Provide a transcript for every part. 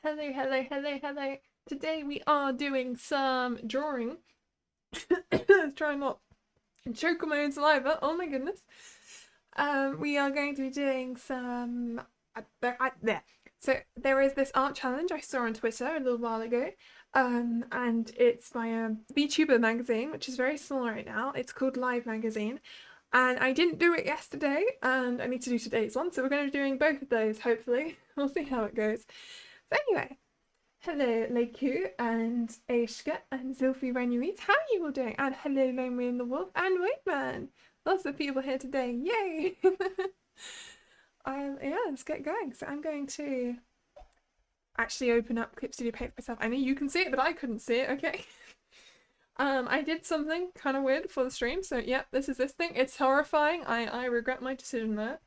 Hello. Today we are doing some drawing. Let's try not choke on my own saliva. Oh my goodness. We are going to be doing some. There. So there is this art challenge I saw on Twitter a little while ago. And it's by a VTuber magazine, which is very small right now. It's called Live Magazine. And I didn't do it yesterday, and I need to do today's one, so we're going to be doing both of those, hopefully. We'll see how it goes. So anyway, hello Leiku and Aishka and Zilfi Renuit. How are you all doing? And hello Lonely and the Wolf and Waitman. Lots of people here today. Yay! Yeah, let's get going. So I'm going to actually open up Clip Studio Paint myself. I know you can see it, but I couldn't see it, okay? I did something kind of weird for the stream, so yeah, this is this thing. It's horrifying. I regret my decision there.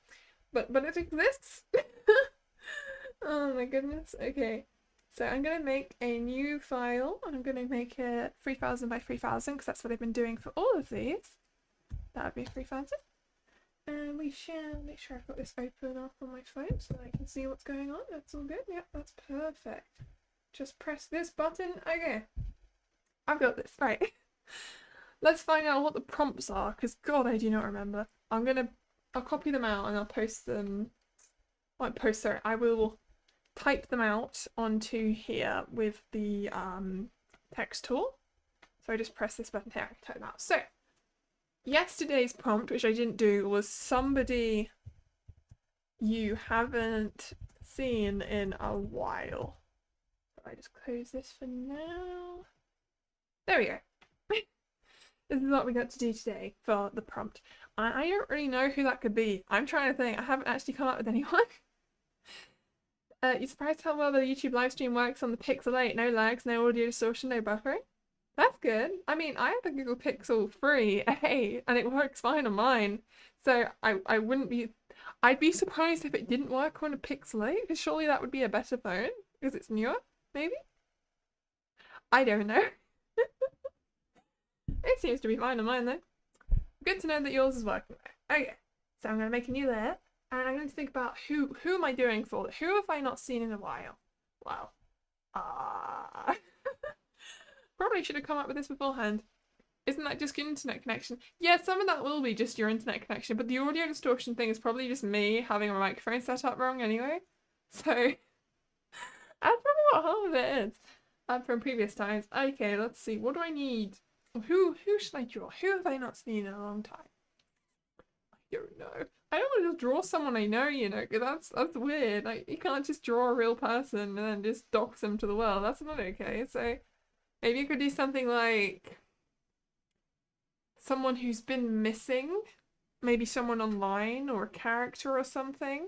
But it exists. Oh my goodness. Okay. So I'm gonna make a new file, and I'm gonna make it 3000 by 3000 because that's what I've been doing for all of these. That would be 3000. And we shall make sure I've got this open up on my phone so that I can see what's going on. That's all good. Yep, that's perfect. Just press this button. Okay. I've got this. Right. Let's find out what the prompts are, because God, I do not remember. I'll copy them out and I'll post them. I will type them out onto here with the text tool. So I just press this button here, I can type them out. So yesterday's prompt, which I didn't do, was somebody you haven't seen in a while. So I just close this for now. There we go. This is what we got to do today for the prompt. I don't really know who that could be. I'm trying to think. I haven't actually come up with anyone. You surprised how well the YouTube live stream works on the Pixel 8? No lags, no audio distortion, no buffering. That's good. I mean, I have the Google Pixel 3A and it works fine on mine. So I wouldn't be... I'd be surprised if it didn't work on a Pixel 8, because surely that would be a better phone, because it's newer, maybe? I don't know. It seems to be fine on mine though. Good to know that yours is working there. Okay, so I'm going to make a new layer, and I'm going to think about who am I doing for? Who have I not seen in a while? Wow. Probably should have come up with this beforehand. Isn't that just your internet connection? Yeah, some of that will be just your internet connection, but the audio distortion thing is probably just me having my microphone set up wrong anyway. So that's probably what half of it is from previous times. Okay, let's see. What do I need? Who should I draw? Who have I not seen in a long time? I don't know. I don't want to just draw someone I know, you know, because that's weird. Like, you can't just draw a real person and then just dox them to the world. That's not okay. So maybe you could do something like someone who's been missing. Maybe someone online or a character or something.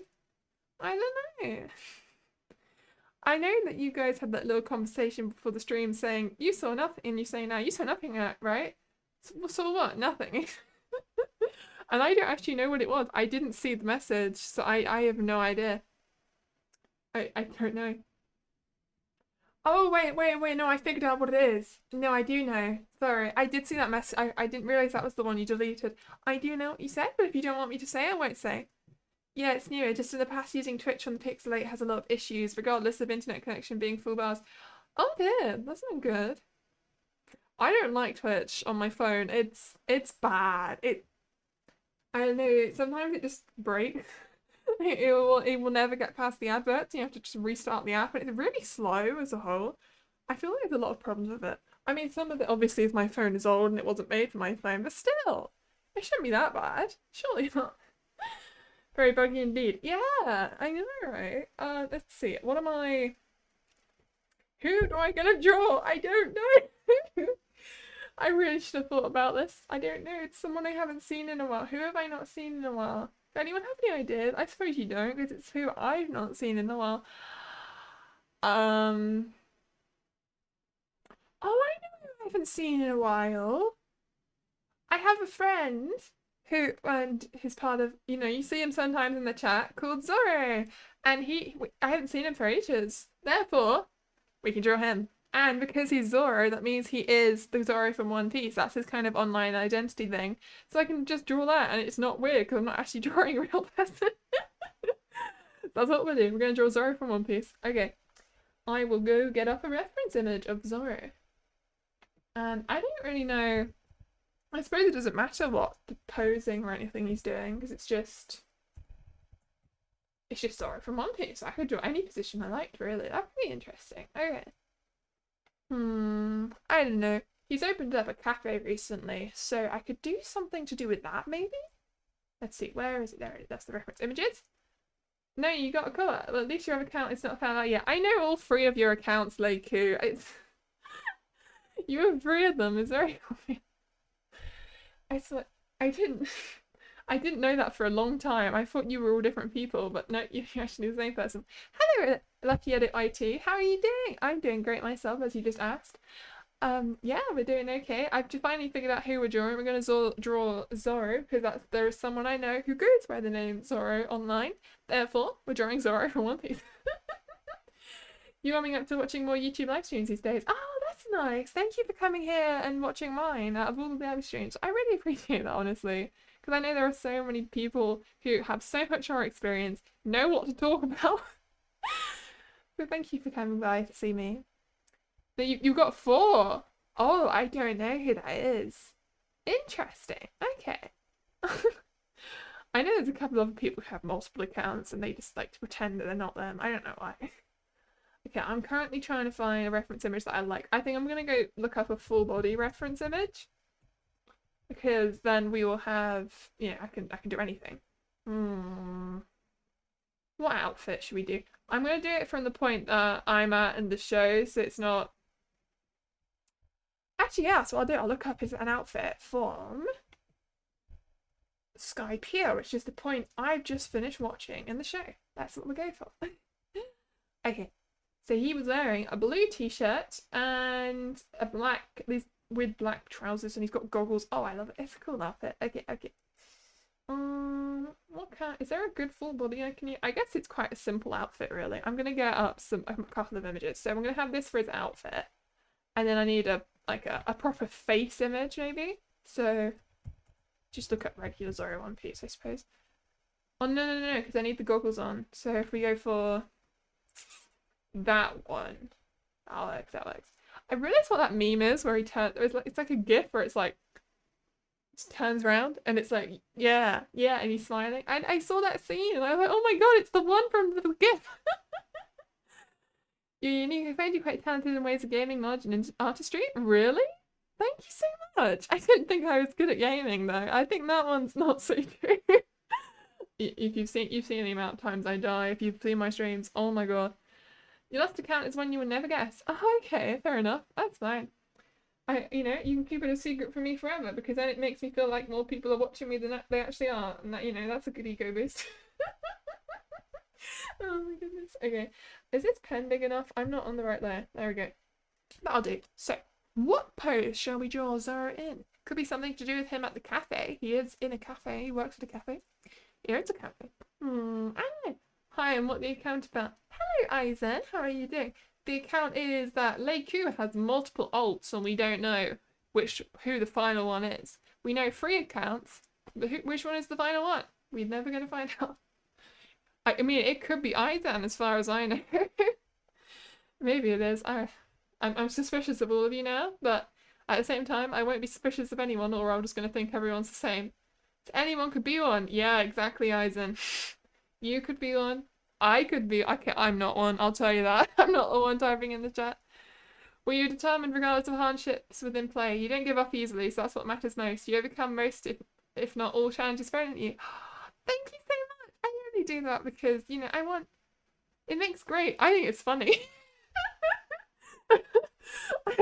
I don't know. I know that you guys had that little conversation before the stream saying you saw nothing, and you say now you saw nothing, right? So what? Nothing. And I don't actually know what it was. I didn't see the message, so I have no idea. I don't know. Oh wait, no, I figured out what it is. No, I do know. Sorry, I did see that message. I didn't realize that was the one you deleted. I do know what you said, but if you don't want me to say, I won't say. Yeah, it's newer. Just in the past, using Twitch on the Pixel 8 has a lot of issues, regardless of internet connection being full bars. Oh dear, that's not good. I don't like Twitch on my phone. It's bad. I don't know. Sometimes it just breaks. It will never get past the adverts. You have to just restart the app, and it's really slow as a whole. I feel like there's a lot of problems with it. I mean, some of it obviously is my phone is old and it wasn't made for my phone, but still, it shouldn't be that bad. Surely not. Very buggy indeed. Yeah, I know, right? Let's see. What am I... Who do I gonna draw? I don't know. I really should have thought about this. I don't know. It's someone I haven't seen in a while. Who have I not seen in a while? Does anyone have any ideas? I suppose you don't, because it's who I've not seen in a while. Oh, I know who I haven't seen in a while. I have a friend who, and he's part of, you know, you see him sometimes in the chat, called Zorro, and I haven't seen him for ages, therefore we can draw him. And because he's Zorro, that means he is the Zorro from One Piece. That's his kind of online identity thing, so I can just draw that and it's not weird because I'm not actually drawing a real person. That's what we're doing. We're gonna draw Zorro from One Piece. Okay, I will go get up a reference image of Zoro. And I don't really know. I suppose it doesn't matter what the posing or anything he's doing, because it's just Zoro from One Piece. I could draw any position I liked, really. That could be interesting. Okay. I don't know. He's opened up a cafe recently, so I could do something to do with that, maybe? Let's see, where is it? There it is. That's the reference images. No, you got a colour. Well, at least your account is not found out yet. I know all 3 of your accounts, Leiku. You have 3 of them. It's very obvious. I swear, I didn't know that for a long time. I thought you were all different people, but no, you're actually the same person. Hello, Lucky Edit IT. How are you doing? I'm doing great myself, as you just asked. Yeah, we're doing okay. I've just finally figured out who we're drawing. We're going to draw Zoro, because there's someone I know who goes by the name Zoro online. Therefore, we're drawing Zoro from One Piece. You warming up to watching more YouTube live streams these days? Oh, that's nice. Thank you for coming here and watching mine out of all the live streams. I really appreciate that, honestly, because I know there are so many people who have so much more experience, know what to talk about. So thank you for coming by to see me. You got 4. Oh, I don't know who that is. Interesting. Okay. I know there's a couple of people who have multiple accounts and they just like to pretend that they're not them. I don't know why. Okay, I'm currently trying to find a reference image that I like. I think I'm gonna go look up a full body reference image, because then we will have, you know, I can do anything. What outfit should we do? I'm gonna do it from the point that I'm at in the show, so it's not. Actually, yeah, so I'll do it. I'll look up an outfit from Sky Pier, which is the point I've just finished watching in the show. That's what we'll go for. Okay. So he was wearing a blue t-shirt and a black, with black trousers, and he's got goggles. Oh, I love it. It's a cool outfit. Okay, okay. Is there a good full body I can use? I guess it's quite a simple outfit, really. I'm gonna get up a couple of images. So I'm gonna have this for his outfit, and then I need a proper face image, maybe. So just look up regular Zoro One Piece, I suppose. Oh no, because I need the goggles on. So if we go for that one, that works. I realized what that meme is, where he turns. It's like a GIF where it's like just turns around and it's like yeah, and he's smiling. I saw that scene and I was like, oh my god, it's the one from the GIF. You're unique. I find you quite talented in ways of gaming, knowledge, and artistry. Really? Thank you so much. I didn't think I was good at gaming though. I think that one's not so true. If you've seen the amount of times I die, if you've seen my streams, oh my god. Your last account is one you would never guess. Oh, okay, fair enough. That's fine. You can keep it a secret from me forever, because then it makes me feel like more people are watching me than they actually are, and that, that's a good ego boost. Oh my goodness. Okay, is this pen big enough? I'm not on the right layer. There we go. That'll do. So, what pose shall we draw Zoro in? Could be something to do with him at the cafe. He is in a cafe. He works at a cafe. Yeah, it's a cafe. I don't know. Hi, and what the account about? Hello, Aizen. How are you doing? The account is that Leiku has multiple alts, and we don't know who the final one is. We know 3 accounts, but which one is the final one? We're never going to find out. I mean, it could be Aizen, as far as I know. Maybe it is. I'm suspicious of all of you now, but at the same time, I won't be suspicious of anyone, or I'm just going to think everyone's the same. So anyone could be one. Yeah, exactly, Aizen. You could be one. I could be. Okay, I'm not one. I'll tell you that. I'm not the one typing in the chat. Were you determined regardless of hardships within play? You don't give up easily, so that's what matters most. You overcome most, if not all, challenges thrown at you. Thank you so much. I really do that because, it makes great. I think it's funny.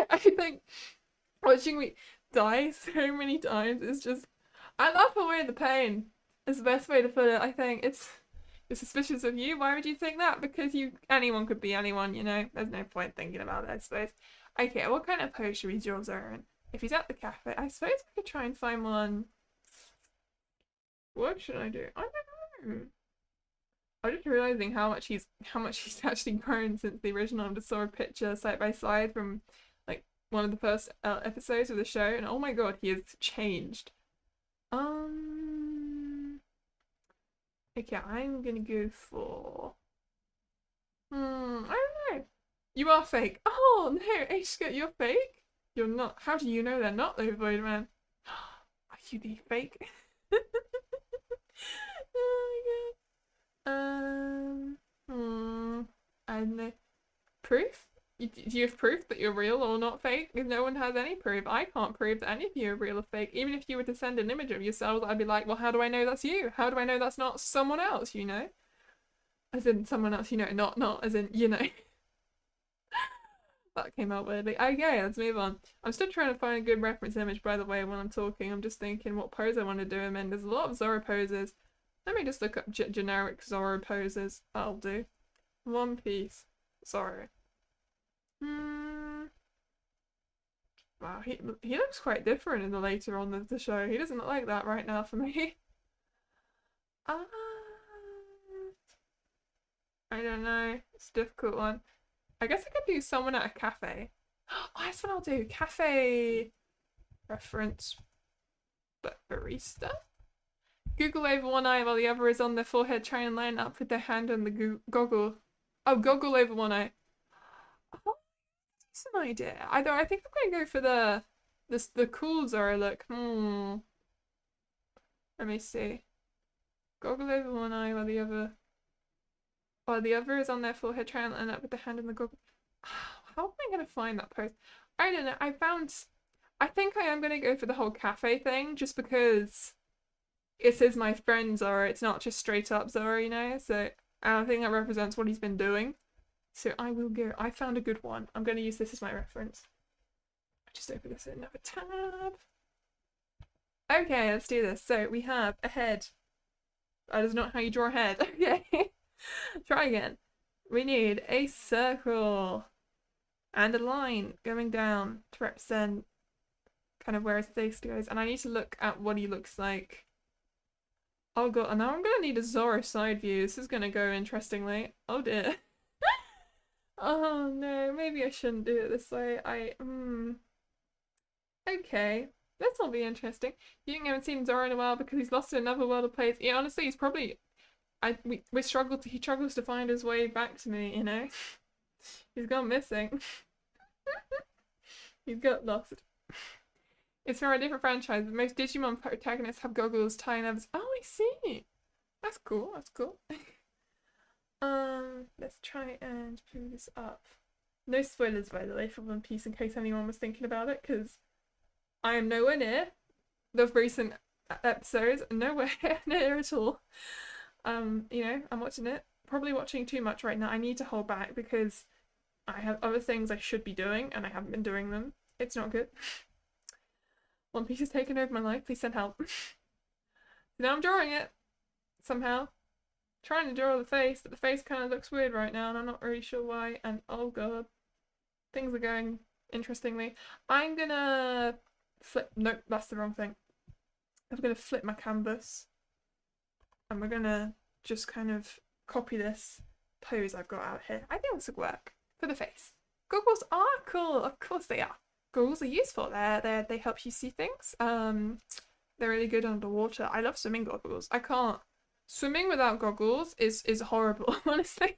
I think watching me die so many times is just, I laugh away the pain. Is the best way to put it. I think you're suspicious of you. Why would you think that? Because anyone could be anyone, There's no point thinking about it, I suppose. Okay, what kind of pose should we draw Zoro in? If he's at the cafe, I suppose we could try and find one. What should I do? I don't know. I'm just realizing how much he's actually grown since the original. I just saw a picture side by side from like one of the first episodes of the show, and oh my god, he has changed. Okay, I'm gonna go for I don't know. You are fake. Oh no, Aishka, you're fake? You're not. How do you know they're not though, Void Man? Are you the fake? Oh my god. I don't know. Proof? Do you have proof that you're real or not fake? If no one has any proof, I can't prove that any of you are real or fake. Even if you were to send an image of yourselves, I'd be like, well, how do I know that's you? How do I know that's not someone else, you know? As in someone else, you know, not as in, you know. That came out weirdly. Okay, let's move on. I'm still trying to find a good reference image, by the way, when I'm talking. I'm just thinking what pose I want to do him in. There's a lot of Zoro poses. Let me just look up generic Zoro poses. That'll do. One Piece. Zoro. Wow, he looks quite different in the later on of the show. He doesn't look like that right now for me. Ah, I don't know. It's a difficult one. I guess I could do someone at a cafe. Oh, that's what I'll do. Cafe reference, but barista. Google over one eye while the other is on their forehead. Try and line up with their hand on the goggle. Oh, goggle over one eye. Oh, that's an idea. I think I'm gonna go for the cool Zoro look. Let me see. Goggle over one eye while the other is on their forehead. Try and line up with the hand on the goggle. How am I gonna find that post? I don't know. I think I am gonna go for the whole cafe thing just because it says my friend Zoro. It's not just straight up Zoro, you know? So I think that represents what he's been doing. So I will go. I found a good one. I'm going to use this as my reference. I just opened this in another tab. Okay, let's do this. So we have a head. That is not how you draw a head. Okay. Try again. We need a circle and a line going down to represent kind of where his face goes. And I need to look at what he looks like. Oh god, and now I'm going to need a Zoro side view. This is going to go interestingly. Oh dear. Oh no, maybe I shouldn't do it this way. Okay, this will be interesting. You haven't seen Zoro in a while because he's lost in another world of plays. Yeah, honestly, he's probably... he struggles to find his way back to me, you know? He's gone missing. He's got lost. It's from a different franchise. Most Digimon protagonists have goggles, tiny others. Oh, I see. That's cool, that's cool. Let's try and pull this up. No spoilers, by the way, for One Piece in case anyone was thinking about it, because I am nowhere near the recent episodes, nowhere near at all. You know, I'm watching it, probably watching too much right now. I need to hold back because I have other things I should be doing and I haven't been doing them. It's not good. One Piece has taken over my life. Please send help. Now I'm drawing it somehow. Trying to draw the face, but the face kind of looks weird right now and I'm not really sure why. And oh god, things are going interestingly. I'm gonna flip. Nope, that's the wrong thing. I'm gonna flip my canvas and we're gonna just kind of copy this pose I've got out here. I think this would work for the face. Goggles are cool, of course they are. Goggles are useful. They help you see things. They're really good underwater. I love swimming goggles. I can't. Swimming without goggles is horrible, honestly.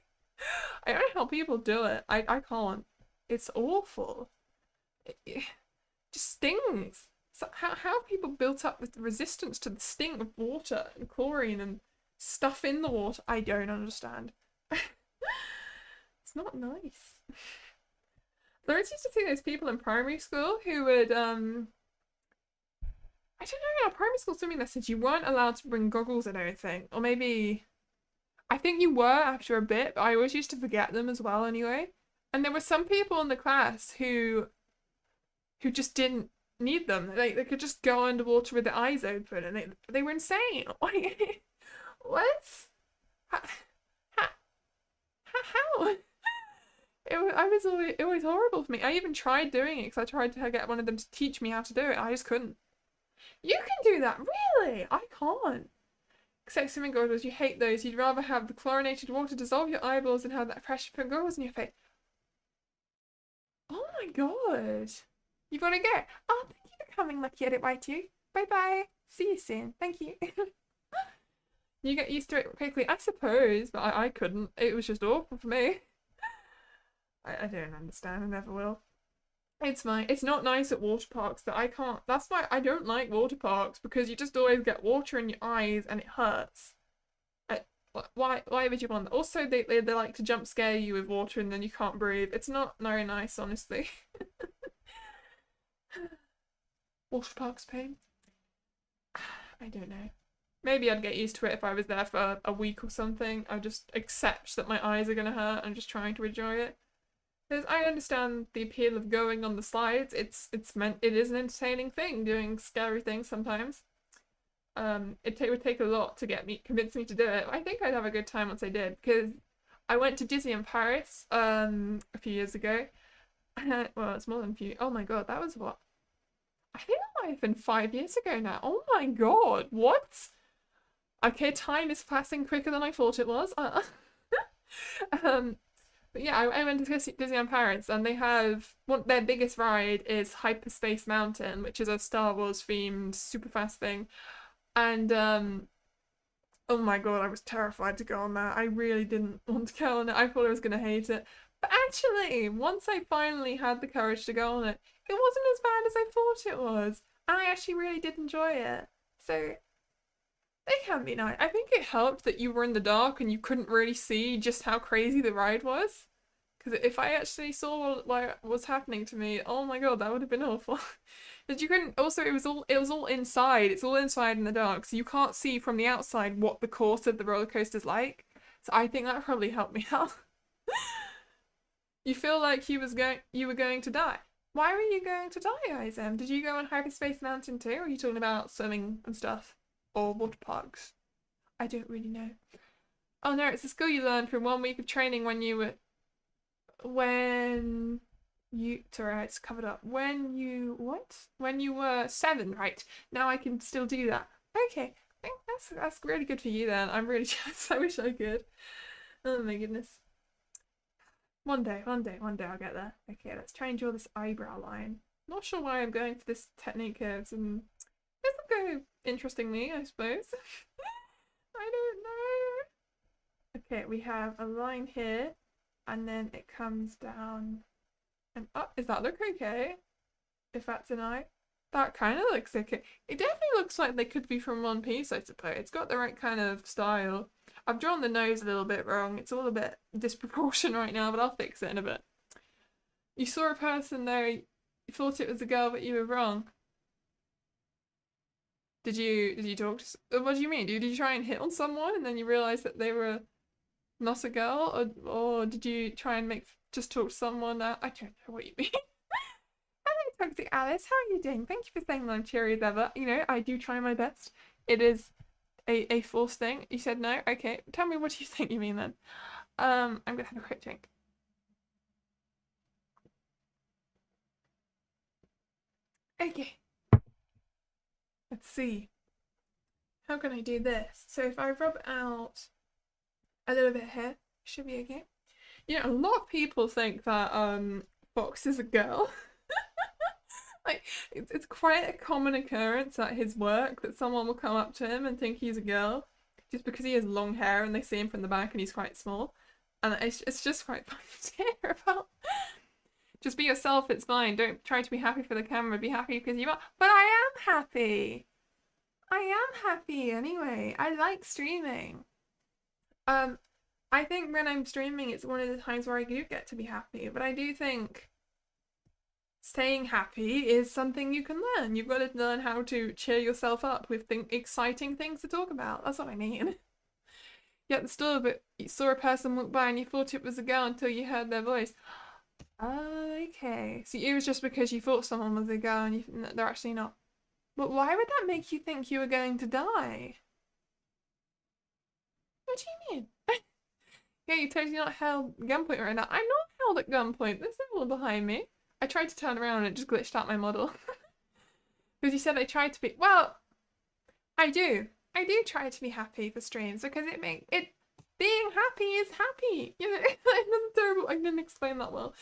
I don't know how people do it. I can't. It's awful. It just stings. So how have people built up with resistance to the sting of water and chlorine and stuff in the water? I don't understand. It's not nice. There used to see those people in primary school who would I don't know, in primary school swimming lessons you weren't allowed to bring goggles, I don't think. Or maybe I think you were after a bit, but I always used to forget them as well anyway. And there were some people in the class who just didn't need them. They could just go underwater with their eyes open and they were insane. What? How? It was horrible for me. I even tried doing it because I tried to get one of them to teach me how to do it. I just couldn't. You can do that, really? I can't. Except swimming goggles, you hate those. You'd rather have the chlorinated water dissolve your eyeballs than have that pressure put goggles in your face. Oh my god. You wanna go? Oh, thank you for coming, Lucky Edit Y2. Bye bye. See you soon. Thank you. You get used to it quickly, I suppose, but I couldn't. It was just awful for me. I don't understand. I never will. It's fine. It's not nice at water parks that I can't. That's why I don't like water parks, because you just always get water in your eyes and it hurts. I, why would you want that? Also, they like to jump scare you with water and then you can't breathe. It's not very nice, honestly. Water parks pain. I don't know. Maybe I'd get used to it if I was there for a week or something. I'd just accept that my eyes are gonna hurt and just trying to enjoy it. Because I understand the appeal of going on the slides. It is an entertaining thing doing scary things sometimes. Would take a lot to convince me to do it. I think I'd have a good time once I did, because I went to Disney in Paris a few years ago. Well, it's more than a few. Oh my god, that was what? I think that might have been 5 years ago now. Oh my god, what? Okay, time is passing quicker than I thought it was. But yeah, I went to Disneyland Paris, and they have their biggest ride is Hyperspace Mountain, which is a Star Wars themed super fast thing. And oh my god, I was terrified to go on that. I really didn't want to go on it. I thought I was gonna hate it. But actually, once I finally had the courage to go on it, it wasn't as bad as I thought it was. And I actually really did enjoy it. So they can be nice. I think it helped that you were in the dark and you couldn't really see just how crazy the ride was. Because if I actually saw what was happening to me, oh my god, that would have been awful. Because you couldn't. Also, it was all inside. It's all inside in the dark, so you can't see from the outside what the course of the roller coaster's like. So I think that probably helped me out. You feel like you were going to die. Why were you going to die, Isam? Did you go on Hyperspace Mountain too? Or are you talking about swimming and stuff? Or water parks? I don't really know. Oh no, it's a skill you learned from 1 week of training when you were... Sorry, it's covered up. When you were 7, right? Now I can still do that. Okay, I think that's really good for you then. I'm really jealous. I wish I could. Oh my goodness. One day I'll get there. Okay, let's try and draw this eyebrow line. Not sure why I'm going for this technique here. This will go interestingly, I suppose. I don't know. Okay, we have a line here, and then it comes down and up. Does that look okay? If that's an eye? That kind of looks okay. It definitely looks like they could be from One Piece, I suppose. It's got the right kind of style. I've drawn the nose a little bit wrong. It's all a bit disproportionate right now, but I'll fix it in a bit. You saw a person there, you thought it was a girl, but you were wrong. Did you talk to... What do you mean? Did you try and hit on someone and then you realised that they were not a girl? Or did you try and just talk to someone? I don't know what you mean. Hello, Toxic Alice. How are you doing? Thank you for saying that I'm cheery as ever. You know, I do try my best. It is a forced thing. You said no? Okay. Tell me what you think you mean then. I'm gonna have a quick drink. Okay. Let's see. How can I do this? So if I rub out a little bit here, should be okay. You know, a lot of people think that Fox is a girl. Like, it's quite a common occurrence at his work that someone will come up to him and think he's a girl just because he has long hair and they see him from the back and he's quite small. And it's just quite funny to hear about. Just be yourself, it's fine. Don't try to be happy for the camera. Be happy because you are. But I am happy. I am happy anyway. I like streaming. I think when I'm streaming, it's one of the times where I do get to be happy. But I do think staying happy is something you can learn. You've got to learn how to cheer yourself up with exciting things to talk about. That's what I mean. You're at the store, but you saw a person walk by and you thought it was a girl until you heard their voice. Okay, so it was just because you thought someone was a girl and they're actually not. But why would that make you think you were going to die? What do you mean? Yeah, you're totally not held gunpoint right now. I'm not held at gunpoint. There's no one behind me. I tried to turn around and it just glitched out my model. Because you said I tried to be... Well, I do. I do try to be happy for streams because being happy is happy. You know, that's terrible. I didn't explain that well.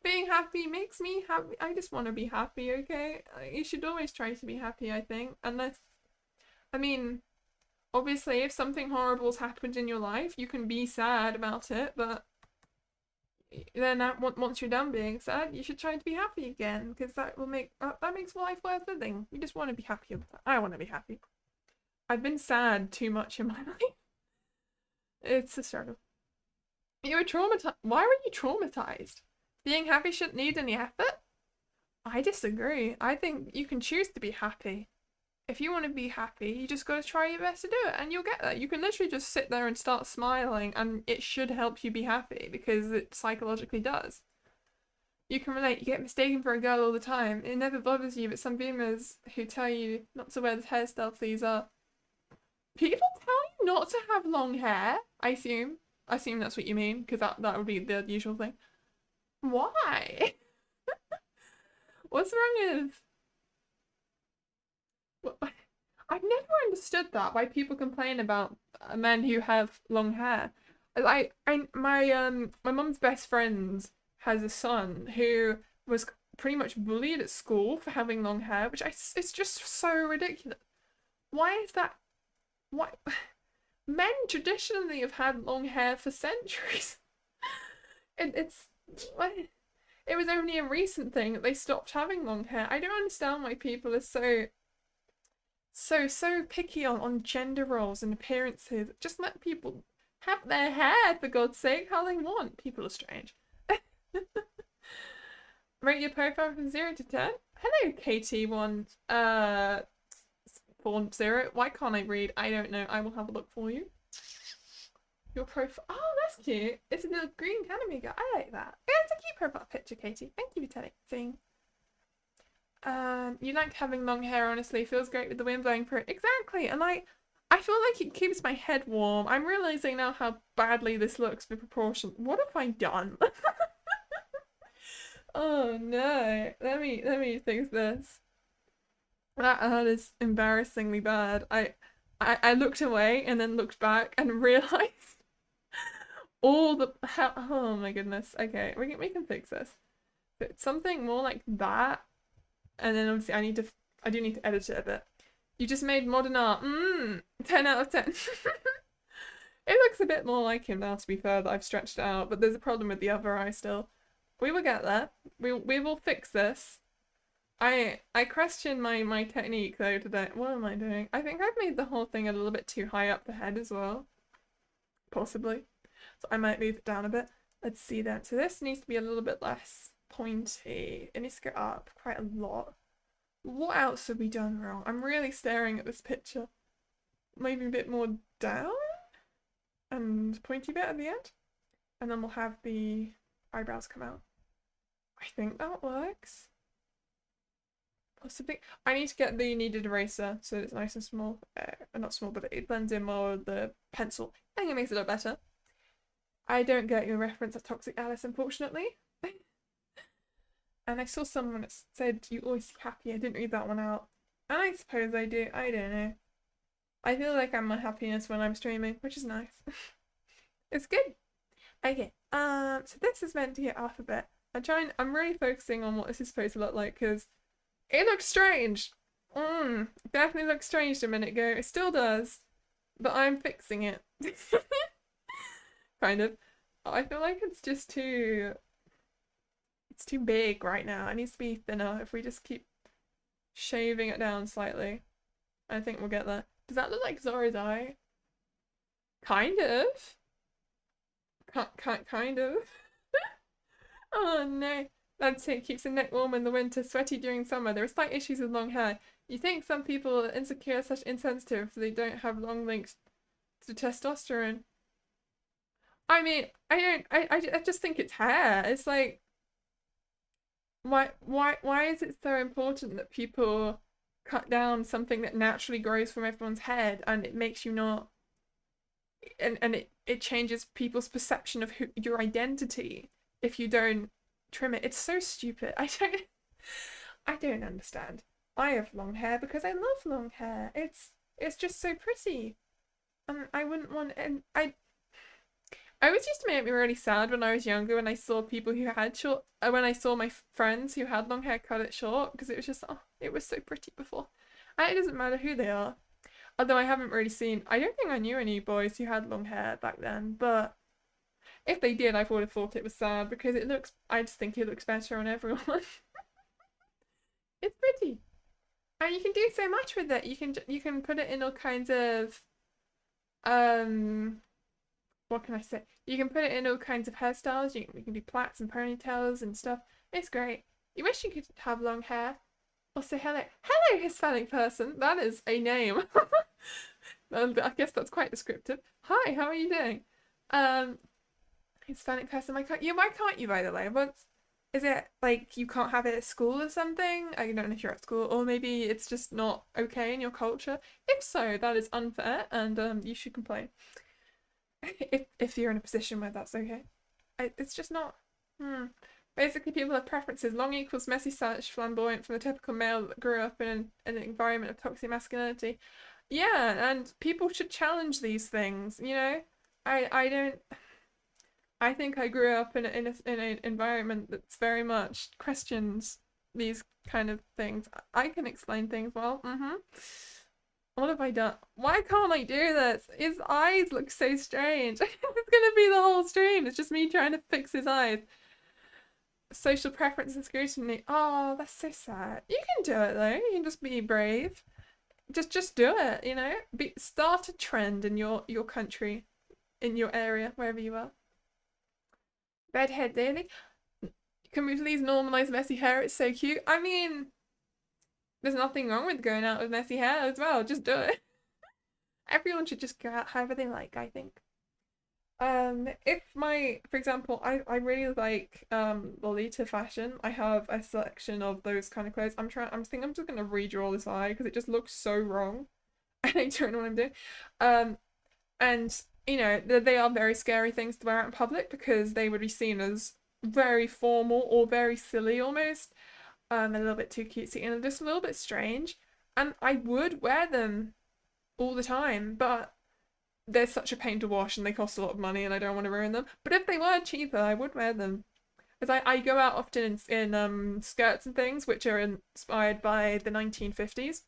Being happy makes me happy. I just want to be happy, okay? You should always try to be happy, I think. Unless, I mean, obviously if something horrible's happened in your life, you can be sad about it, but then once you're done being sad, you should try to be happy again, because that will make that makes life worth living. You just want to be happy all the time. I want to be happy. I've been sad too much in my life. It's a struggle. You were traumatized. Why were you traumatized? Being happy shouldn't need any effort? I disagree. I think you can choose to be happy. If you want to be happy, you just got to try your best to do it, and you'll get there. You can literally just sit there and start smiling, and it should help you be happy, because it psychologically does. You can relate. You get mistaken for a girl all the time. It never bothers you, but some boomers who tell you not to wear the hairstyle, please are. People tell you not to have long hair, I assume. I assume that's what you mean, because that would be the usual thing. Why? What's wrong with... I've never understood that, why people complain about men who have long hair. My mum's best friend has a son who was pretty much bullied at school for having long hair, it's just so ridiculous. Why is that? Why? Men traditionally have had long hair for centuries. It's it was only a recent thing that they stopped having long hair. I don't understand why people are so picky on gender roles and appearances. Just let people have their hair, for God's sake, how they want. People are strange. Rate your profile from 0 to 10. Hello, KT1 40. Why can't I read? I don't know. I will have a look for you. Your profile. Oh, that's cute. It's a little green anime girl. I like that. Yeah, it's a cute profile picture, Katie. Thank you for saying. You like having long hair, honestly. Feels great with the wind blowing through it. Exactly. And I feel like it keeps my head warm. I'm realizing now how badly this looks with proportion. What have I done? Oh no. Let me fix this. That is embarrassingly bad. I looked away and then looked back and realized all the oh my goodness. Okay, we can fix this. But something more like that, and then obviously I do need to edit it a bit. You just made modern art. 10 out of 10. It looks a bit more like him now, to be fair, that I've stretched it out, but there's a problem with the other eye still. We will get there. We will fix this. I question my technique though today. What am I doing? I think I've made the whole thing a little bit too high up the head as well. Possibly. So I might move it down a bit. Let's see that. So this needs to be a little bit less pointy. It needs to go up quite a lot. What else have we done wrong? I'm really staring at this picture. Maybe a bit more down? And pointy bit at the end? And then we'll have the eyebrows come out. I think that works. Possibly. I need to get the kneaded eraser so it's nice and small. Not small, but it blends in more with the pencil. I think it makes it look better. I don't get your reference at Toxic Alice, unfortunately. And I saw someone that said you always seem happy. I didn't read that one out. And I suppose I do. I don't know. I feel like I'm my happiness when I'm streaming, which is nice. It's good. Okay. So this is meant to get alphabet. I'm really focusing on what this is supposed to look like because it looks strange. Definitely looked strange a minute ago. It still does. But I'm fixing it. Kind of. I feel like it's just too... It's too big right now. It needs to be thinner. If we just keep shaving it down slightly, I think we'll get there. Does that look like Zora's eye? Kind of. Kind of. Oh no. That's it. Keeps the neck warm in the winter, sweaty during summer. There are slight issues with long hair. You think some people are insecure, such insensitive, if they don't have long links to testosterone. I mean, I just think it's hair. It's like, why is it so important that people cut down something that naturally grows from everyone's head and it makes you not, and it changes people's perception of your identity if you don't trim it. It's so stupid. I don't understand. I have long hair because I love long hair. It's just so pretty. And I wouldn't want, and I always used to make me really sad when I was younger when I saw people who had short, when I saw my friends who had long hair cut it short, because it was just, oh, it was so pretty before. And it doesn't matter who they are. Although I haven't really seen, I don't think I knew any boys who had long hair back then, but If they did, I would have thought it was sad because it looks, I just think it looks better on everyone. It's pretty. And you can do so much with it. You can put it in all kinds of um what can I say? You can put it in all kinds of hairstyles. You can do plaits and ponytails and stuff. It's great. You wish you could have long hair. Or say hello. Hello, Hispanic person. That is a name. And I guess that's quite descriptive. Hi, how are you doing? Um, Hispanic person. Why can't you, by the way? Is it like you can't have it at school or something? I don't know if you're at school, or maybe it's just not okay in your culture. If so, that is unfair, and you should complain. If you're in a position where that's okay. It's just not. Hmm. Basically, people have preferences. Long equals messy, stylish, flamboyant from the typical male that grew up in an environment of toxic masculinity. Yeah, and people should challenge these things, you know? I don't. I think I grew up in an environment that's very much questions these kind of things. I can explain things well. What have I done? Why can't I do this? His eyes look so strange. It's gonna be the whole stream. It's just me trying to fix his eyes. Social preference and scrutiny. Oh, that's so sad. You can do it though. You can just be brave. Just do it, you know? Start a trend in your country, in your area, wherever you are. Bedhead daily. Can we please normalize messy hair? It's so cute. I mean, there's nothing wrong with going out with messy hair as well. Just do it. Everyone should just go out however they like, I think. For example, I really like Lolita fashion. I have a selection of those kind of clothes. I'm just gonna redraw this eye because it just looks so wrong. And I don't know what I'm doing. And you know, they are very scary things to wear out in public because they would be seen as very formal or very silly almost. A little bit too cutesy and just a little bit strange. And I would wear them all the time, but they're such a pain to wash and they cost a lot of money and I don't want to ruin them. But if they were cheaper, I would wear them. Because I go out often in skirts and things which are inspired by the 1950s.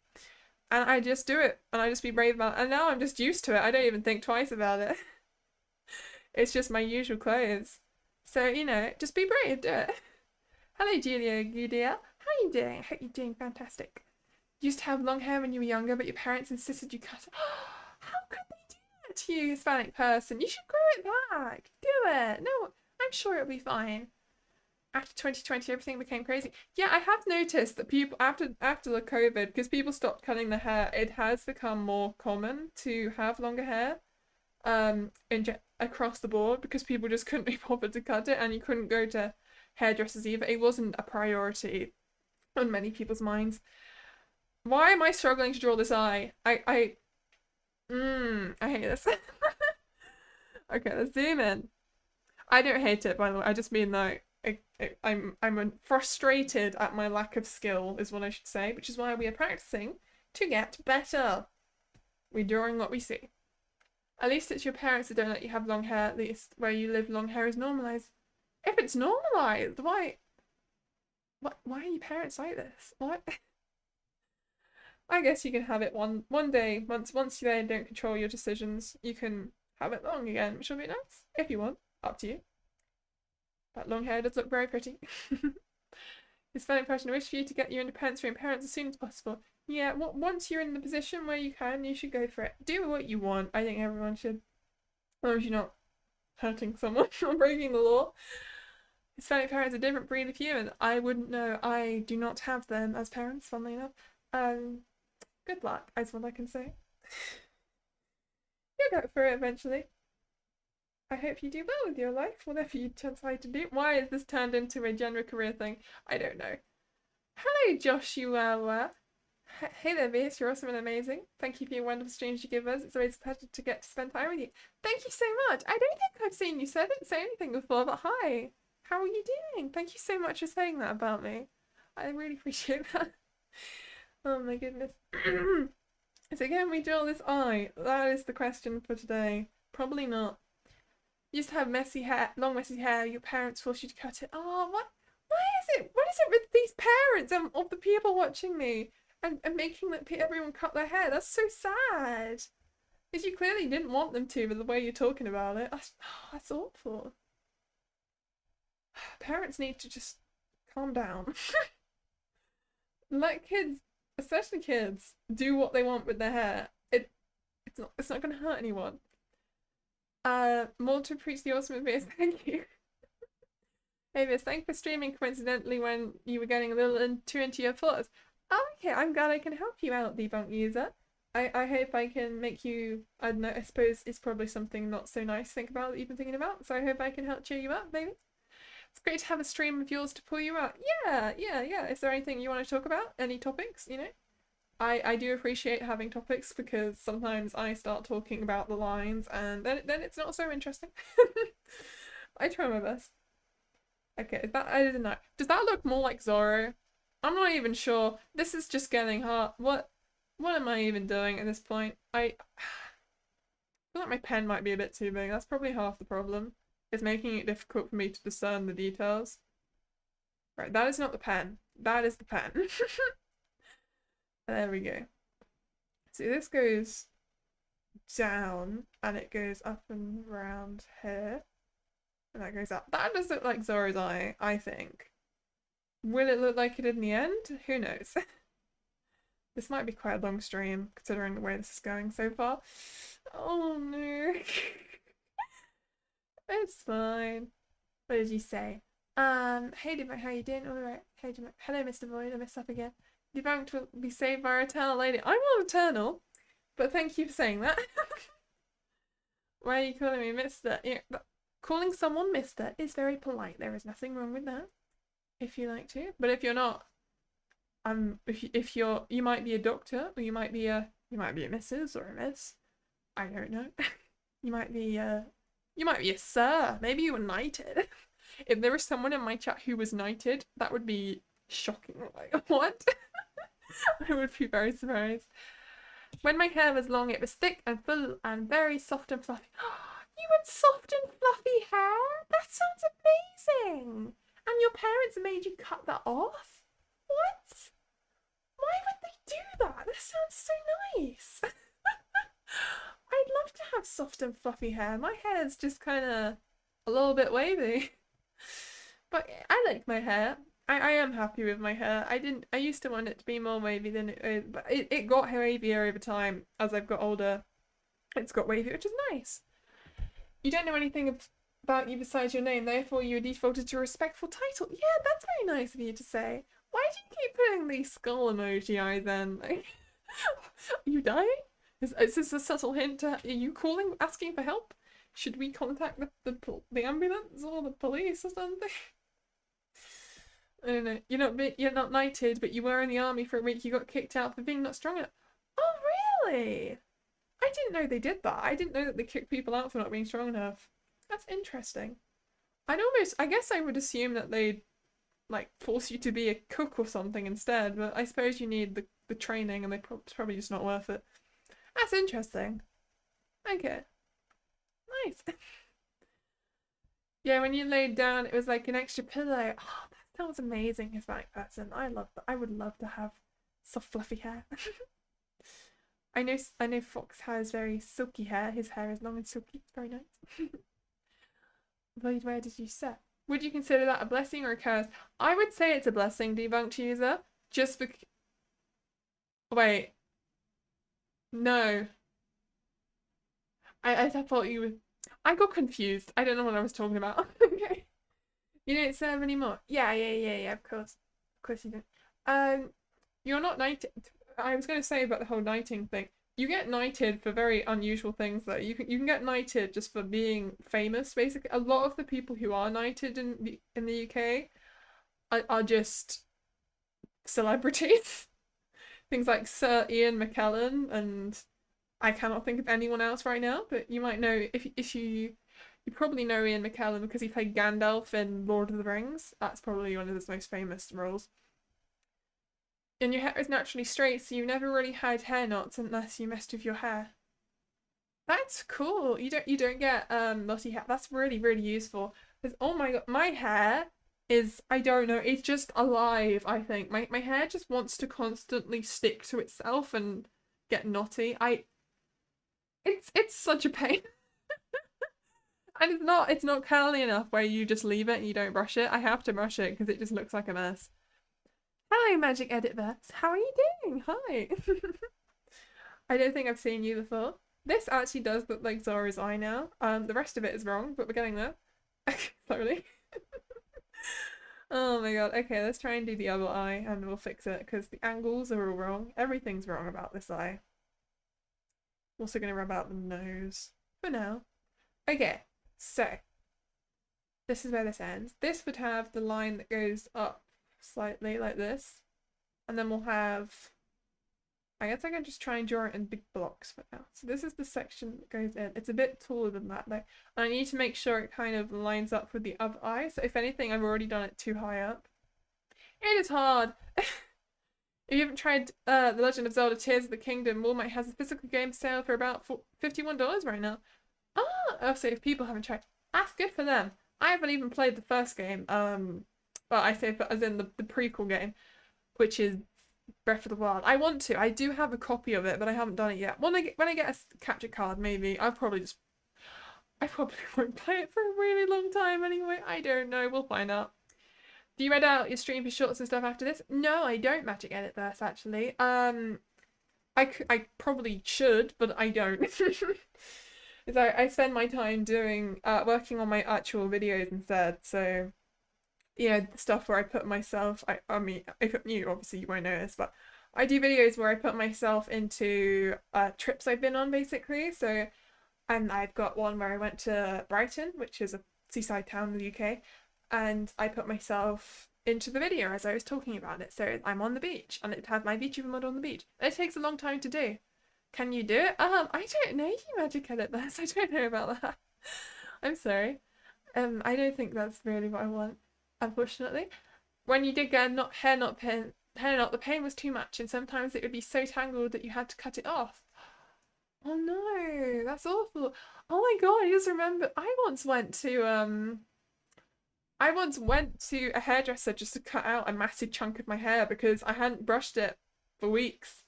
And I just do it and I just be brave about it. And now I'm just used to it. I don't even think twice about it. It's just my usual clothes. So, you know, just be brave, do it. Hello, Julia Gudia. How are you doing? I hope you're doing fantastic. You used to have long hair when you were younger, but your parents insisted you cut it. How could they do that to you, Hispanic person? You should grow it back. Do it. No, I'm sure it'll be fine. After 2020, everything became crazy. Yeah, I have noticed that people after the COVID, because people stopped cutting their hair, it has become more common to have longer hair, across the board because people just couldn't be bothered to cut it, and you couldn't go to hairdressers either. It wasn't a priority on many people's minds. Why am I struggling to draw this eye? I hate this. Okay, let's zoom in. I don't hate it, by the way. I just mean though, I'm frustrated at my lack of skill, is what I should say, which is why we are practicing to get better. We're drawing what we see. At least it's your parents that don't let you have long hair. At least where you live, long hair is normalized. If it's normalized, why are your parents like this? What? I guess you can have it one day. Once you don't control your decisions, you can have it long again, which will be nice if you want. Up to you. But long hair does look very pretty. Hispanic person, I wish for you to get your independence from your parents as soon as possible. Yeah, once you're in the position where you can, you should go for it. Do what you want. I think everyone should. As long as you're not hurting someone or breaking the law. Hispanic parents are a different breed of human. I wouldn't know. I do not have them as parents, funnily enough. Good luck, is what I can say. You'll go for it eventually. I hope you do well with your life, whatever you decide to do. Why is this turned into a gender career thing? I don't know. Hello, Joshua. Hey there, Vieus. You're awesome and amazing. Thank you for your wonderful streams you give us. It's always a pleasure to get to spend time with you. Thank you so much. I don't think I've seen you say anything before, but hi. How are you doing? Thank you so much for saying that about me. I really appreciate that. Oh my goodness. So can we draw this eye? That is the question for today. Probably not. You used to have messy hair, long messy hair. Your parents forced you to cut it. Oh, what? Why is it? What is it with these parents and of the people watching me and making everyone cut their hair? That's so sad. Because you clearly didn't want them to, but the way you're talking about it, that's awful. Parents need to just calm down. Let kids, especially kids, do what they want with their hair. It's not gonna hurt anyone. More to preach the awesome Vieus, thank you. Hey Vieus, thank you for streaming coincidentally when you were getting a little too into your thoughts. Oh, okay, I'm glad I can help you out, debunk user. I hope I can make you, I don't know, I suppose it's probably something not so nice to think about that you've been thinking about, so I hope I can help cheer you up, maybe. It's great to have a stream of yours to pull you out. Yeah. Is there anything you want to talk about? Any topics, you know? I do appreciate having topics because sometimes I start talking about the lines and then it's not so interesting. I try my best. Okay, I didn't know. Does that look more like Zorro? I'm not even sure. This is just getting hard. What am I even doing at this point? I feel like my pen might be a bit too big. That's probably half the problem. It's making it difficult for me to discern the details. Right, that is not the pen. That is the pen. There we go. So this goes down and it goes up and around here. And that goes up. That does look like Zora's eye, I think. Will it look like it in the end? Who knows? This might be quite a long stream, considering the way this is going so far. Oh no. It's fine. What did you say? Hey Debunked, how you doing? Alright. Hey Debunked. Hello Mr. Void, I messed up again. Debunked will be saved by our eternal lady. I'm not eternal, but thank you for saying that. Why are you calling me Mr.? Yeah, calling someone Mr. is very polite. There is nothing wrong with that. If you like to. But if you're not, if you're, you might be a doctor, or you might be a Mrs. or a Miss. I don't know. You might be a sir. Maybe you were knighted. If there was someone in my chat who was knighted, that would be shocking. Like, what? I would be very surprised. When my hair was long, it was thick and full and very soft and fluffy. You had soft and fluffy hair? That sounds amazing. And your parents made you cut that off? What? Why would they do that? That sounds so nice. I'd love to have soft and fluffy hair. My hair is just kind of a little bit wavy. But I like my hair. I am happy with my hair. I used to want it to be more wavy than it is, but it got wavier over time as I've got older. It's got wavy, which is nice. You don't know anything about you besides your name, therefore you are defaulted to a respectful title. Yeah, that's very nice of you to say. Why do you keep putting these skull emoji eyes then? Like, are you dying? Is this a subtle hint? Are you calling, asking for help? Should we contact the ambulance or the police or something? I don't know. You're not knighted, but you were in the army for a week. You got kicked out for being not strong enough. Oh, really? I didn't know they did that. I didn't know that they kicked people out for not being strong enough. That's interesting. I guess I would assume that they'd like force you to be a cook or something instead, but I suppose you need the training and it's probably just not worth it. That's interesting. Okay. Nice. Yeah, when you laid down, it was like an extra pillow. Oh, that was amazing, Hispanic person. I love that. I would love to have soft, fluffy hair. I know Fox has very silky hair. His hair is long and silky. It's very nice. Void, where did you set? Would you consider that a blessing or a curse? I would say it's a blessing, debunked user. Just because... Wait. No. I thought you were... I got confused. I don't know what I was talking about. Okay. You don't serve anymore? Yeah, of course. Of course you don't. You're not knighted. I was going to say about the whole knighting thing. You get knighted for very unusual things though. You can get knighted just for being famous, basically. A lot of the people who are knighted in the UK are just celebrities. Things like Sir Ian McKellen, and I cannot think of anyone else right now, but you might know if you probably know Ian McKellen because he played Gandalf in Lord of the Rings. That's probably one of his most famous roles. And your hair is naturally straight, so you never really had hair knots unless you messed with your hair. That's cool. You don't get knotty hair. That's really, really useful. Because oh my god, my hair is, I don't know, it's just alive, I think. My hair just wants to constantly stick to itself and get knotty. It's such a pain. And it's not curly enough where you just leave it and you don't brush it. I have to brush it because it just looks like a mess. Hello, Magic Edit Verse. How are you doing? Hi. I don't think I've seen you before. This actually does look like Zora's eye now. The rest of it is wrong, but we're getting there. Slowly. Oh my god. Okay, let's try and do the other eye and we'll fix it because the angles are all wrong. Everything's wrong about this eye. I'm also going to rub out the nose for now. Okay, so this is where this ends. This would have the line that goes up slightly like this. And then we'll have, I guess I can just try and draw it in big blocks for now. So this is the section that goes in. It's a bit taller than that though. And I need to make sure it kind of lines up with the other eye. So if anything, I've already done it too high up. It is hard. If you haven't tried The Legend of Zelda Tears of the Kingdom, Walmart has a physical game sale for about $51 right now. Oh, so if people haven't tried, that's good for them. I haven't even played the first game. Well, I say as in the prequel game, which is Breath of the Wild. I want to. I do have a copy of it, but I haven't done it yet. When I get a capture card, maybe I probably won't play it for a really long time anyway. I don't know. We'll find out. Do you read out your stream for shorts and stuff after this? No, I don't Magic Edit Verse actually. I probably should, but I don't. I spend my time doing working on my actual videos instead. So yeah, the stuff where I put myself. I mean, if you obviously you won't know this, but I do videos where I put myself into trips I've been on basically. So and I've got one where I went to Brighton, which is a seaside town in the UK, and I put myself into the video as I was talking about it. So I'm on the beach and it has my VTuber mod on the beach. It takes a long time to do. Can you do it? I don't know. You Magic Edit this. I don't know about that. I'm sorry. I don't think that's really what I want, unfortunately. When you did get a hair knot, the pain was too much, and sometimes it would be so tangled that you had to cut it off. Oh no, that's awful. Oh my god, I just remember I once went to a hairdresser just to cut out a massive chunk of my hair because I hadn't brushed it for weeks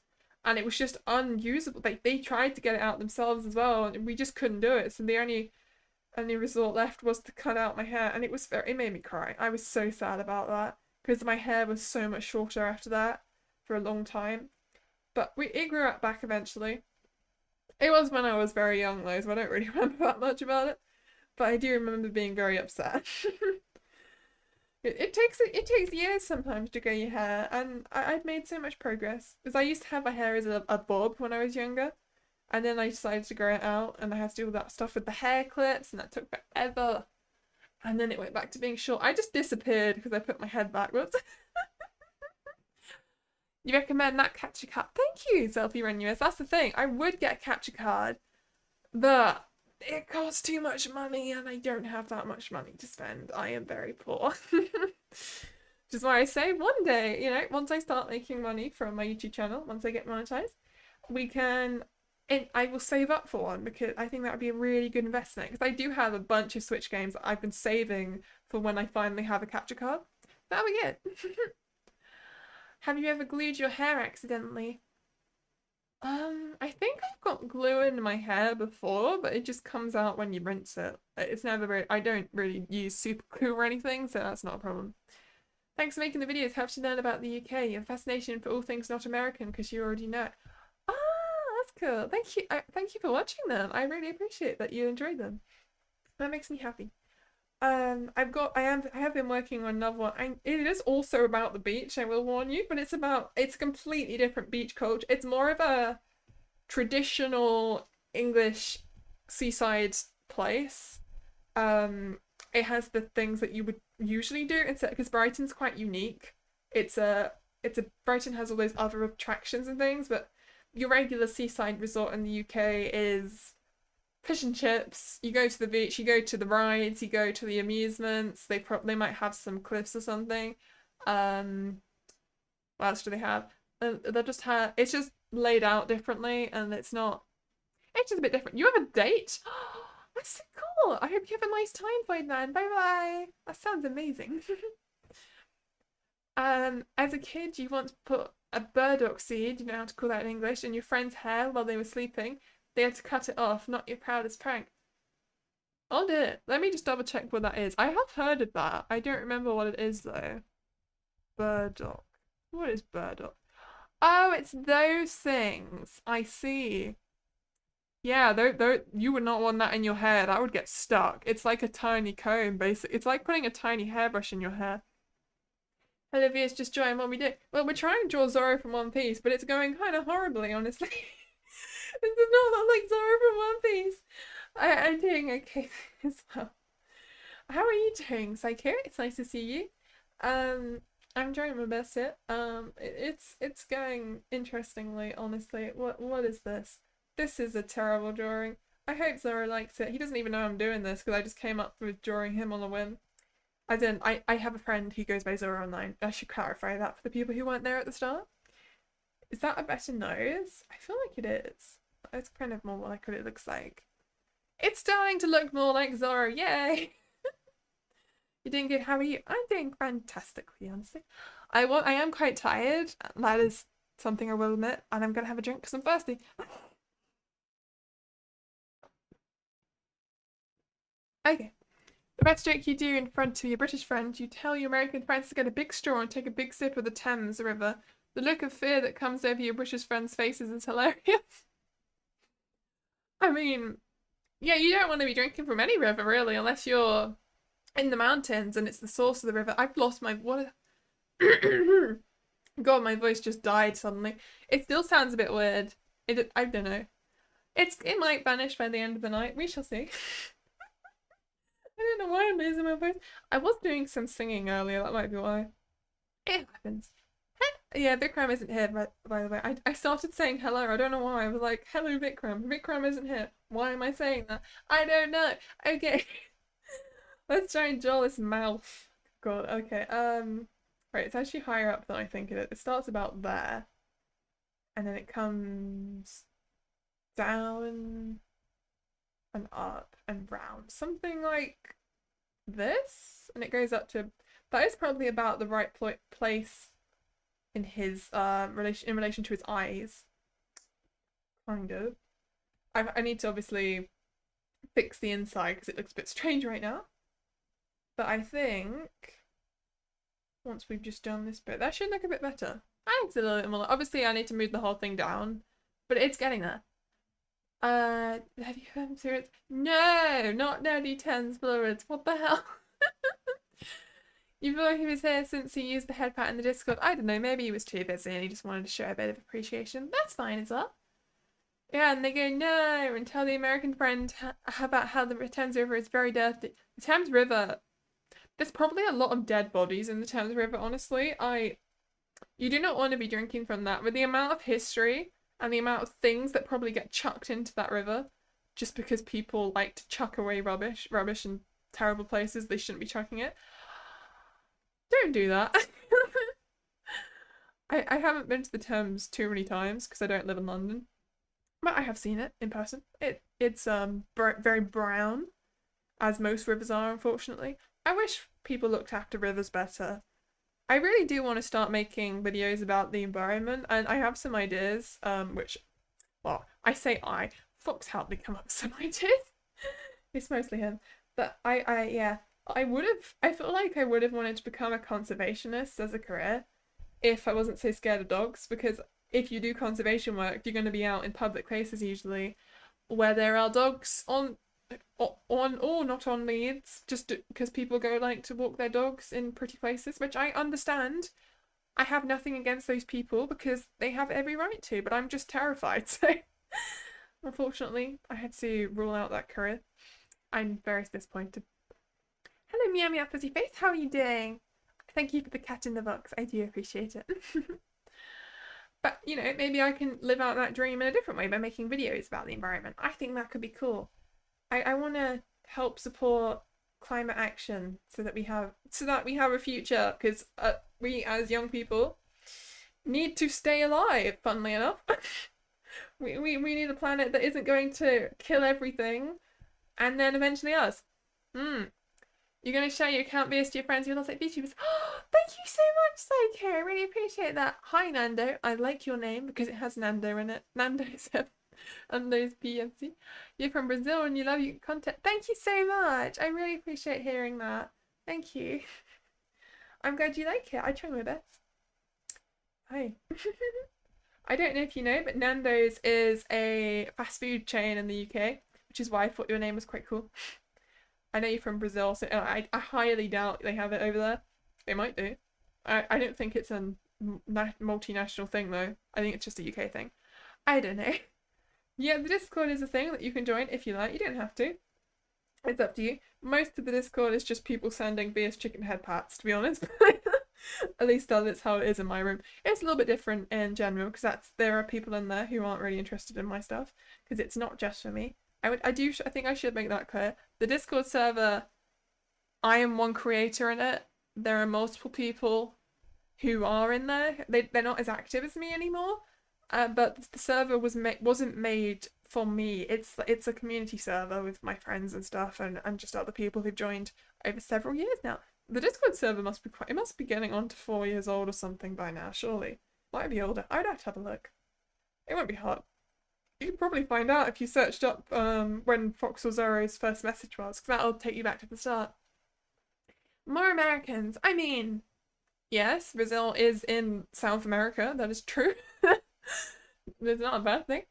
and it was just unusable. They tried to get it out themselves as well and we just couldn't do it. So the only resort left was to cut out my hair and it made me cry. I was so sad about that because my hair was so much shorter after that for a long time. But it grew out back eventually. It was when I was very young though, so I don't really remember that much about it. But I do remember being very upset. It takes years sometimes to grow your hair, and I've made so much progress because I used to have my hair as a bob when I was younger, and then I decided to grow it out, and I had to do all that stuff with the hair clips, and that took forever. And then it went back to being short. I just disappeared because I put my head backwards. You recommend that capture card? Thank you, Selfie Renuous. That's the thing. I would get a capture card, but it costs too much money and I don't have that much money to spend. I am very poor. Which is why I say one day, you know, once I start making money from my YouTube channel, once I get monetized, I will save up for one because I think that would be a really good investment because I do have a bunch of Switch games that I've been saving for when I finally have a capture card. That'll be good. Have you ever glued your hair accidentally? I think I've got glue in my hair before, but it just comes out when you rinse it. It's never really, I don't really use super glue or anything, so that's not a problem. Thanks for making the videos. Helps you learn about the UK. Your fascination for all things not American, because you already know. Ah, that's cool. Thank you. Thank you for watching them. I really appreciate that you enjoyed them. That makes me happy. I have been working on another one. It is also about the beach, I will warn you, but it's a completely different beach culture. It's more of a traditional English seaside place. It has the things that you would usually do instead because Brighton's quite unique. Brighton has all those other attractions and things, but your regular seaside resort in the UK is fish and chips. You go to the beach, you go to the rides, you go to the amusements. They might have some cliffs or something. What else do they have? It's just laid out differently, and it's just a bit different. You have a date? That's so cool. I hope you have a nice time, Void Man. Bye bye. That sounds amazing. As a kid, you once put a burdock seed, you know how to call that in English, in your friend's hair while they were sleeping. They had to cut it off. Not your proudest prank. I'll do it. Let me just double check what that is. I have heard of that. I don't remember what it is though. Burdock. What is burdock? Oh, it's those things. I see. Yeah, though you would not want that in your hair. That would get stuck. It's like a tiny comb, basically. It's like putting a tiny hairbrush in your hair. Olivia's just drawing what we do. Well, we're trying to draw Zoro from One Piece, but it's going kind of horribly, honestly. This does not look like Zoro from One Piece. I'm doing okay as well. How are you doing, Psycho? It's nice to see you. I'm trying my best here. It's going interestingly, honestly. What is this? This is a terrible drawing. I hope Zoro likes it. He doesn't even know I'm doing this because I just came up with drawing him on a whim. As in, I have a friend who goes by Zoro online. I should clarify that for the people who weren't there at the start. Is that a better nose? I feel like it is. It's kind of more like what it looks like. It's starting to look more like Zoro. Yay! You're doing good. How are you? I'm doing fantastically, honestly. I am quite tired. That is something I will admit. And I'm gonna have a drink because I'm thirsty. Okay. The best joke you do in front of your British friend, you tell your American friends to get a big straw and take a big sip of the Thames River. The look of fear that comes over your British friends' faces is hilarious. I mean, yeah, you don't want to be drinking from any river, really, unless you're in the mountains and it's the source of the river. I've lost my... What? God, my voice just died suddenly. It still sounds a bit weird. I don't know. It might vanish by the end of the night. We shall see. I don't know why I'm losing my voice. I was doing some singing earlier. That might be why. It happens. Yeah, Vikram isn't here, by the way. I started saying hello. I don't know why. I was like, hello, Vikram. Vikram isn't here. Why am I saying that? I don't know. Okay. Let's try and draw this mouth. God, okay. Right, it's actually higher up than I think it is. It starts about there. And then it comes down and up and round. Something like this. And it goes up to... That is probably about the right place in his in relation to his eyes. Kind of. I need to obviously fix the inside because it looks a bit strange right now. But I think once we've just done this bit, that should look a bit better. It's a little bit more. Obviously, I need to move the whole thing down, but it's getting there. Have you heard serious? No, not Nerdy 10's fluids. What the hell? You feel like he was here since he used the head pat in the Discord. I don't know, maybe he was too busy and he just wanted to show a bit of appreciation. That's fine as well. Yeah, and they go, no, and tell the American friend about how the Thames River is very dirty. The Thames River, there's probably a lot of dead bodies in the Thames River, honestly. You do not want to be drinking from that. With the amount of history and the amount of things that probably get chucked into that river, just because people like to chuck away rubbish in terrible places they shouldn't be chucking it. Don't do that. I haven't been to the Thames too many times because I don't live in London, but I have seen it in person. It's very brown, as most rivers are, unfortunately. I wish people looked after rivers better. I really do want to start making videos about the environment, and I have some ideas, which, well, I say Fox helped me come up with some ideas. It's mostly him, but yeah. I feel like I would have wanted to become a conservationist as a career if I wasn't so scared of dogs, because if you do conservation work, you're going to be out in public places usually where there are dogs on or not on leads, just because people go like to walk their dogs in pretty places, which I understand. I have nothing against those people because they have every right to, but I'm just terrified, so unfortunately I had to rule out that career. I'm very disappointed. Hello, Meow Meow Fuzzy Face. How are you doing? Thank you for the cat in the box. I do appreciate it. But, you know, maybe I can live out that dream in a different way by making videos about the environment. I think that could be cool. I want to help support climate action so that we have a future, because we as young people need to stay alive, funnily enough. we need a planet that isn't going to kill everything and then eventually us. You're going to share your account videos to your friends who look like VTubers. Oh, thank you so much, Psycho. I really appreciate that. Hi, Nando. I like your name because it has Nando in it. Nando's And those PMC. You're from Brazil and you love your content. Thank you so much. I really appreciate hearing that. Thank you. I'm glad you like it. I try my best. Hi. I don't know if you know, but Nando's is a fast food chain in the UK, which is why I thought your name was quite cool. I know you're from Brazil, so I highly doubt they have it over there. They might do. I don't think it's a multinational thing, though. I think it's just a UK thing. I don't know. Yeah, the Discord is a thing that you can join if you like. You don't have to. It's up to you. Most of the Discord is just people sending Vieus chicken head pats, to be honest. At least that's how it is in my room. It's a little bit different in general because there are people in there who aren't really interested in my stuff because it's not just for me. I think I should make that clear. The Discord server, I am one creator in it. There are multiple people who are in there. They're not as active as me anymore. But the server wasn't made for me. It's a community server with my friends and stuff and just other people who've joined over several years now. The Discord server must be getting on to 4 years old or something by now, surely. Might be older. I'd have to have a look. It won't be hard. You could probably find out if you searched up when Foxel Zero's first message was, because that'll take you back to the start. More Americans. I mean, yes, Brazil is in South America. That is true. It's not a bad thing.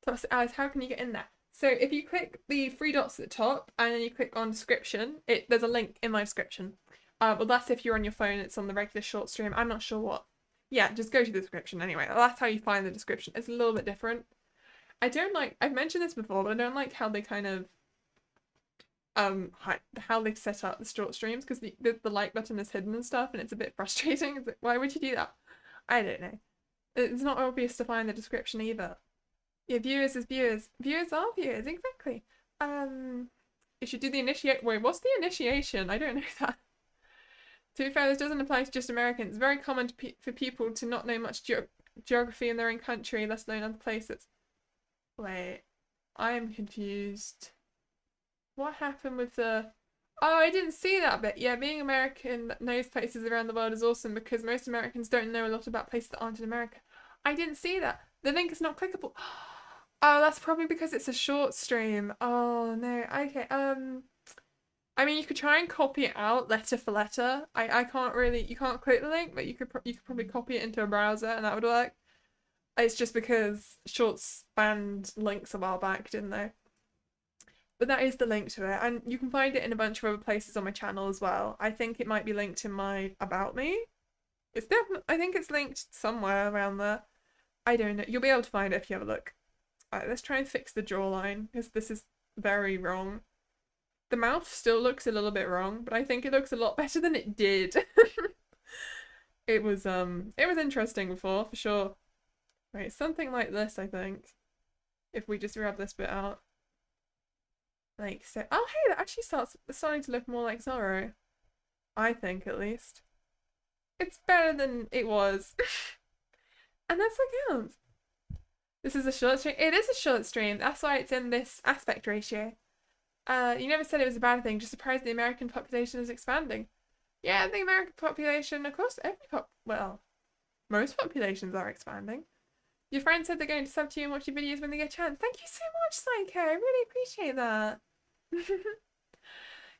Thomas Alice, how can you get in there? So if you click the three dots at the top and then you click on description, there's a link in my description. Well, that's if you're on your phone. It's on the regular short stream. I'm not sure what. Yeah, just go to the description anyway. That's how you find the description. It's a little bit different. I don't like. I've mentioned this before, but I don't like how they kind of how they set up the short streams because the like button is hidden and stuff, and it's a bit frustrating. It's like, why would you do that? I don't know. It's not obvious to find the description either. Yeah, viewers is viewers. Viewers are viewers, exactly. You should do the initiate. Wait, what's the initiation? I don't know that. To be fair, this doesn't apply to just Americans. It's very common for people to not know much geography in their own country, let alone other places. Wait, I am confused. What happened with the... Oh, I didn't see that bit. Yeah, being American that knows places around the world is awesome because most Americans don't know a lot about places that aren't in America. I didn't see that. The link is not clickable. Oh, that's probably because it's a short stream. Oh, no. Okay, I mean, you could try and copy it out letter for letter. I can't really... You can't click the link, but you could probably copy it into a browser and that would work. It's just because Shorts banned links a while back, didn't they? But that is the link to it, and you can find it in a bunch of other places on my channel as well. I think it might be linked in my About Me. It's definitely... I think it's linked somewhere around there. I don't know. You'll be able to find it if you have a look. Alright, let's try and fix the jawline, because this is very wrong. The mouth still looks a little bit wrong, but I think it looks a lot better than it did. It was interesting before, for sure. Right, something like this, I think. If we just rub this bit out. Like so. Oh, hey, that actually starting to look more like Zorro. I think, at least. It's better than it was. And that's what counts. This is a short stream. It is a short stream. That's why it's in this aspect ratio. You never said it was a bad thing. Just surprised the American population is expanding. Yeah, the American population, of course, well, most populations are expanding. Your friend said they're going to sub to you and watch your videos when they get a chance. Thank you so much, Psycho. I really appreciate that.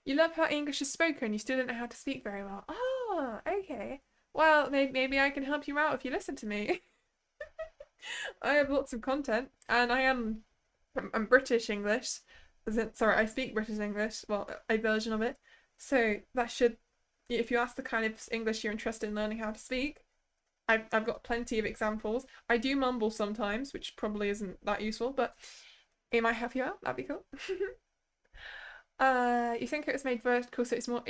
You love how English is spoken. You still don't know how to speak very well. Oh, okay. Well, maybe I can help you out if you listen to me. I have lots of content, and I'm British English. Sorry, I speak British English. Well, a version of it. So that should, if you ask the kind of English you're interested in learning how to speak, I've got plenty of examples. I do mumble sometimes, which probably isn't that useful, but it might help you out. That'd be cool. You think it was made vertical so it's more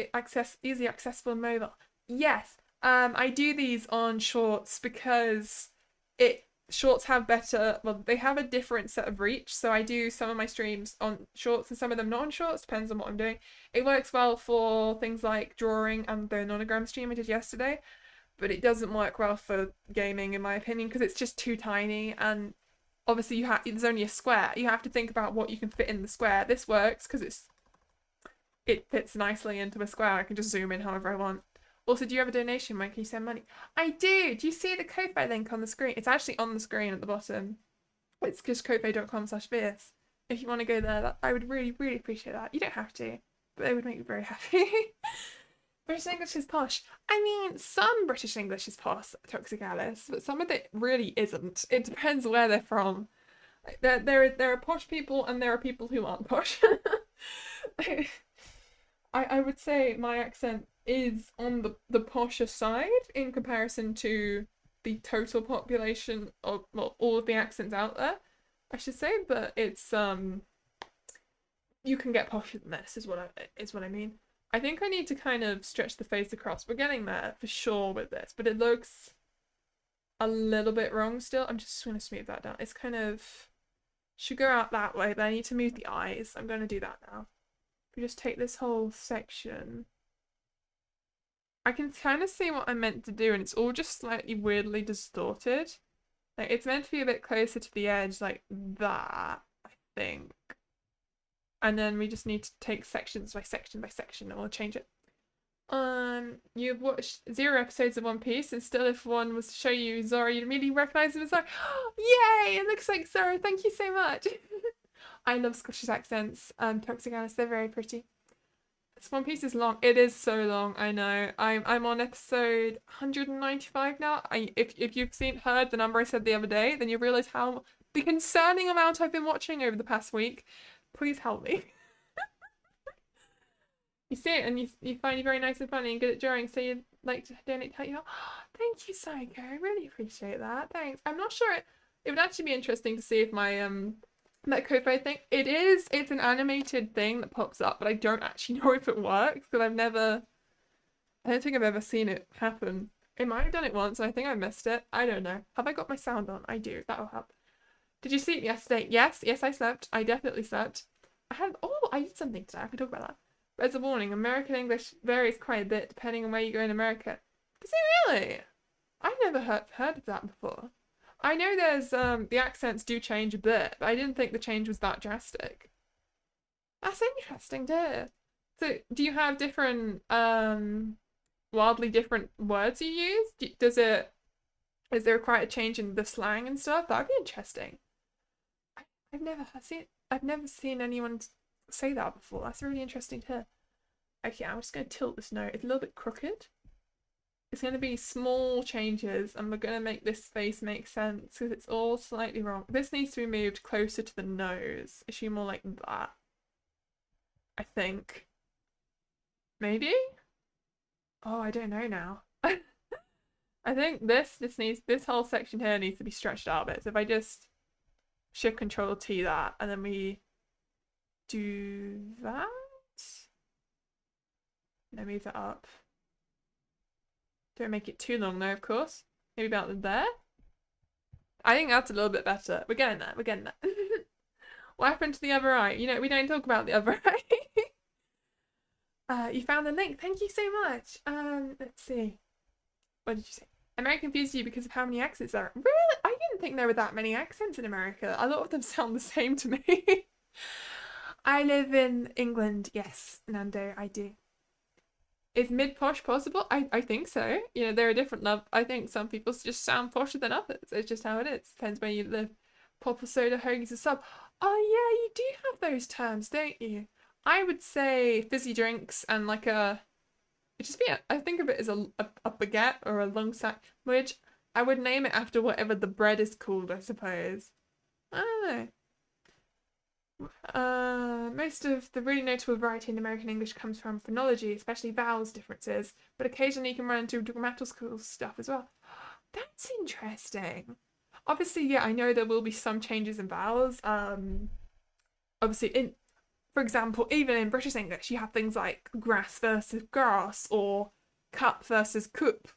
easily accessible and mobile? Yes. I do these on Shorts because Shorts have better, well, they have a different set of reach. So I do some of my streams on Shorts and some of them not on Shorts, depends on what I'm doing. It works well for things like drawing and the nonogram stream I did yesterday. But it doesn't work well for gaming, in my opinion, because it's just too tiny. And obviously, there's only a square. You have to think about what you can fit in the square. This works because it fits nicely into a square. I can just zoom in however I want. Also, do you have a donation? When can you send money? I do. Do you see the Ko-Fi link on the screen? It's actually on the screen at the bottom. It's just kofi.com/Vieus. If you want to go there, I would really, really appreciate that. You don't have to, but it would make me very happy. British English is posh. I mean, some British English is posh, Toxic Alice, but some of it really isn't. It depends where they're from. There are posh people and there are people who aren't posh. I would say my accent is on the posher side in comparison to the total population of, well, all of the accents out there, I should say, but it's you can get posher than this is what I mean. I think I need to kind of stretch the face across. We're getting there for sure with this, but it looks a little bit wrong still. I'm just going to smooth that down. It's kind of should go out that way, but I need to move the eyes. I'm going to do that now. If we just take this whole section, I can kind of see what I meant to do, and it's all just slightly weirdly distorted. Like, it's meant to be a bit closer to the edge, like that, I think. And then we just need to take sections by section by section, and we'll change it. You've watched 0 episodes of One Piece, and still if one was to show you Zoro, you'd immediately recognize him as Zoro. Yay! It looks like Zoro. Thank you so much. I love Scottish accents. Toxic Alice, they're very pretty. This One Piece is long. It is so long. I know. I'm on episode 195 now. If you've heard the number I said the other day, then you realize how the concerning amount I've been watching over the past week. Please help me. You see it and you find it very nice and funny and good at drawing, so you'd like to donate to help you out. Thank you, Psycho. I really appreciate that. Thanks. I'm not sure it would actually be interesting to see if my that Ko-Fi thing. It's an animated thing that pops up, but I don't actually know if it works because I don't think I've ever seen it happen. It might have done it once and I think I missed it. I don't know. Have I got my sound on? I do. That'll help. Did you sleep yesterday? Yes, I slept. I definitely slept. I did something today. I can talk about that. But as a warning, American English varies quite a bit depending on where you go in America. Does it really? I've never heard of that before. I know there's the accents do change a bit, but I didn't think the change was that drastic. That's interesting, dear. So, do you have different wildly different words you use? Is there quite a change in the slang and stuff? That'd be interesting. I've never seen anyone say that before. That's really interesting to hear. Okay, I'm just going to tilt this note. It's a little bit crooked. It's going to be small changes, and we're going to make this face make sense because it's all slightly wrong. This needs to be moved closer to the nose. It should be more like that, I think. Maybe? Oh, I don't know now. I think this whole section here needs to be stretched out a bit. So if I just Shift Control T that, and then we do that. Now move that up. Don't make it too long though, of course. Maybe about there. I think that's a little bit better. We're getting there. We're getting there. What happened to the other eye? You know, we don't talk about the other eye. You found the link. Thank you so much. Let's see. What did you say? America confused you because of how many accents there are. Really? I didn't think there were that many accents in America. A lot of them sound the same to me. I live in England. Yes, Nando, I do. Is mid-posh possible? I think so. You know, there are different I think some people just sound posher than others. It's just how it is. Depends where you live. Pop or soda, hoagies or sub. Oh yeah, you do have those terms, don't you? I would say fizzy drinks and like I think of it as a baguette or a long sack, which I would name it after whatever the bread is called, I suppose. I don't know. Most of the really notable variety in American English comes from phonology, especially vowels differences, but occasionally you can run into grammatical stuff as well. That's interesting. Obviously, yeah, I know there will be some changes in vowels. Obviously, for example, even in British English, you have things like grass versus grass or cup versus cup.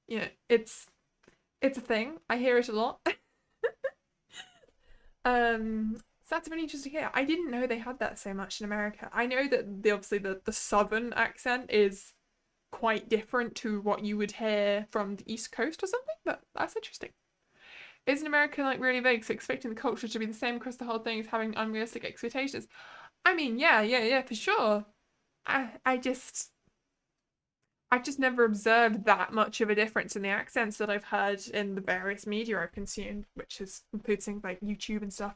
You know, it's a thing. I hear it a lot. So that's really interesting to hear. I didn't know they had that so much in America. I know that obviously the southern accent is quite different to what you would hear from the East Coast or something, but that's interesting. Isn't America like really vague, so expecting the culture to be the same across the whole thing is having unrealistic expectations? I mean, yeah, for sure. I I've just never observed that much of a difference in the accents that I've heard in the various media I've consumed, which includes things like YouTube and stuff.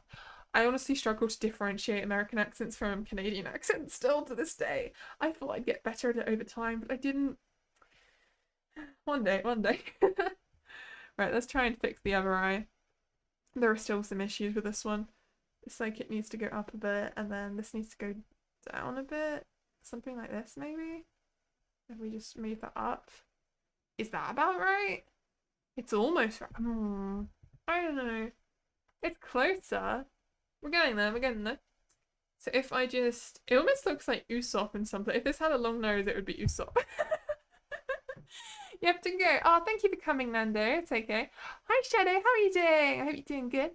I honestly struggle to differentiate American accents from Canadian accents still to this day. I thought I'd get better at it over time, but I didn't. One day, one day. Right, let's try and fix the other eye. There are still some issues with this one. It's like it needs to go up a bit, and then this needs to go down a bit. Something like this, maybe? If we just move that up. Is that about right? It's almost right. I don't know. It's closer. We're getting there, we're getting there. So if I just... It almost looks like Usopp and something. If this had a long nose, it would be Usopp. You have to go. Oh, thank you for coming, Nando. It's okay. Hi, Shadow. How are you doing? I hope you're doing good.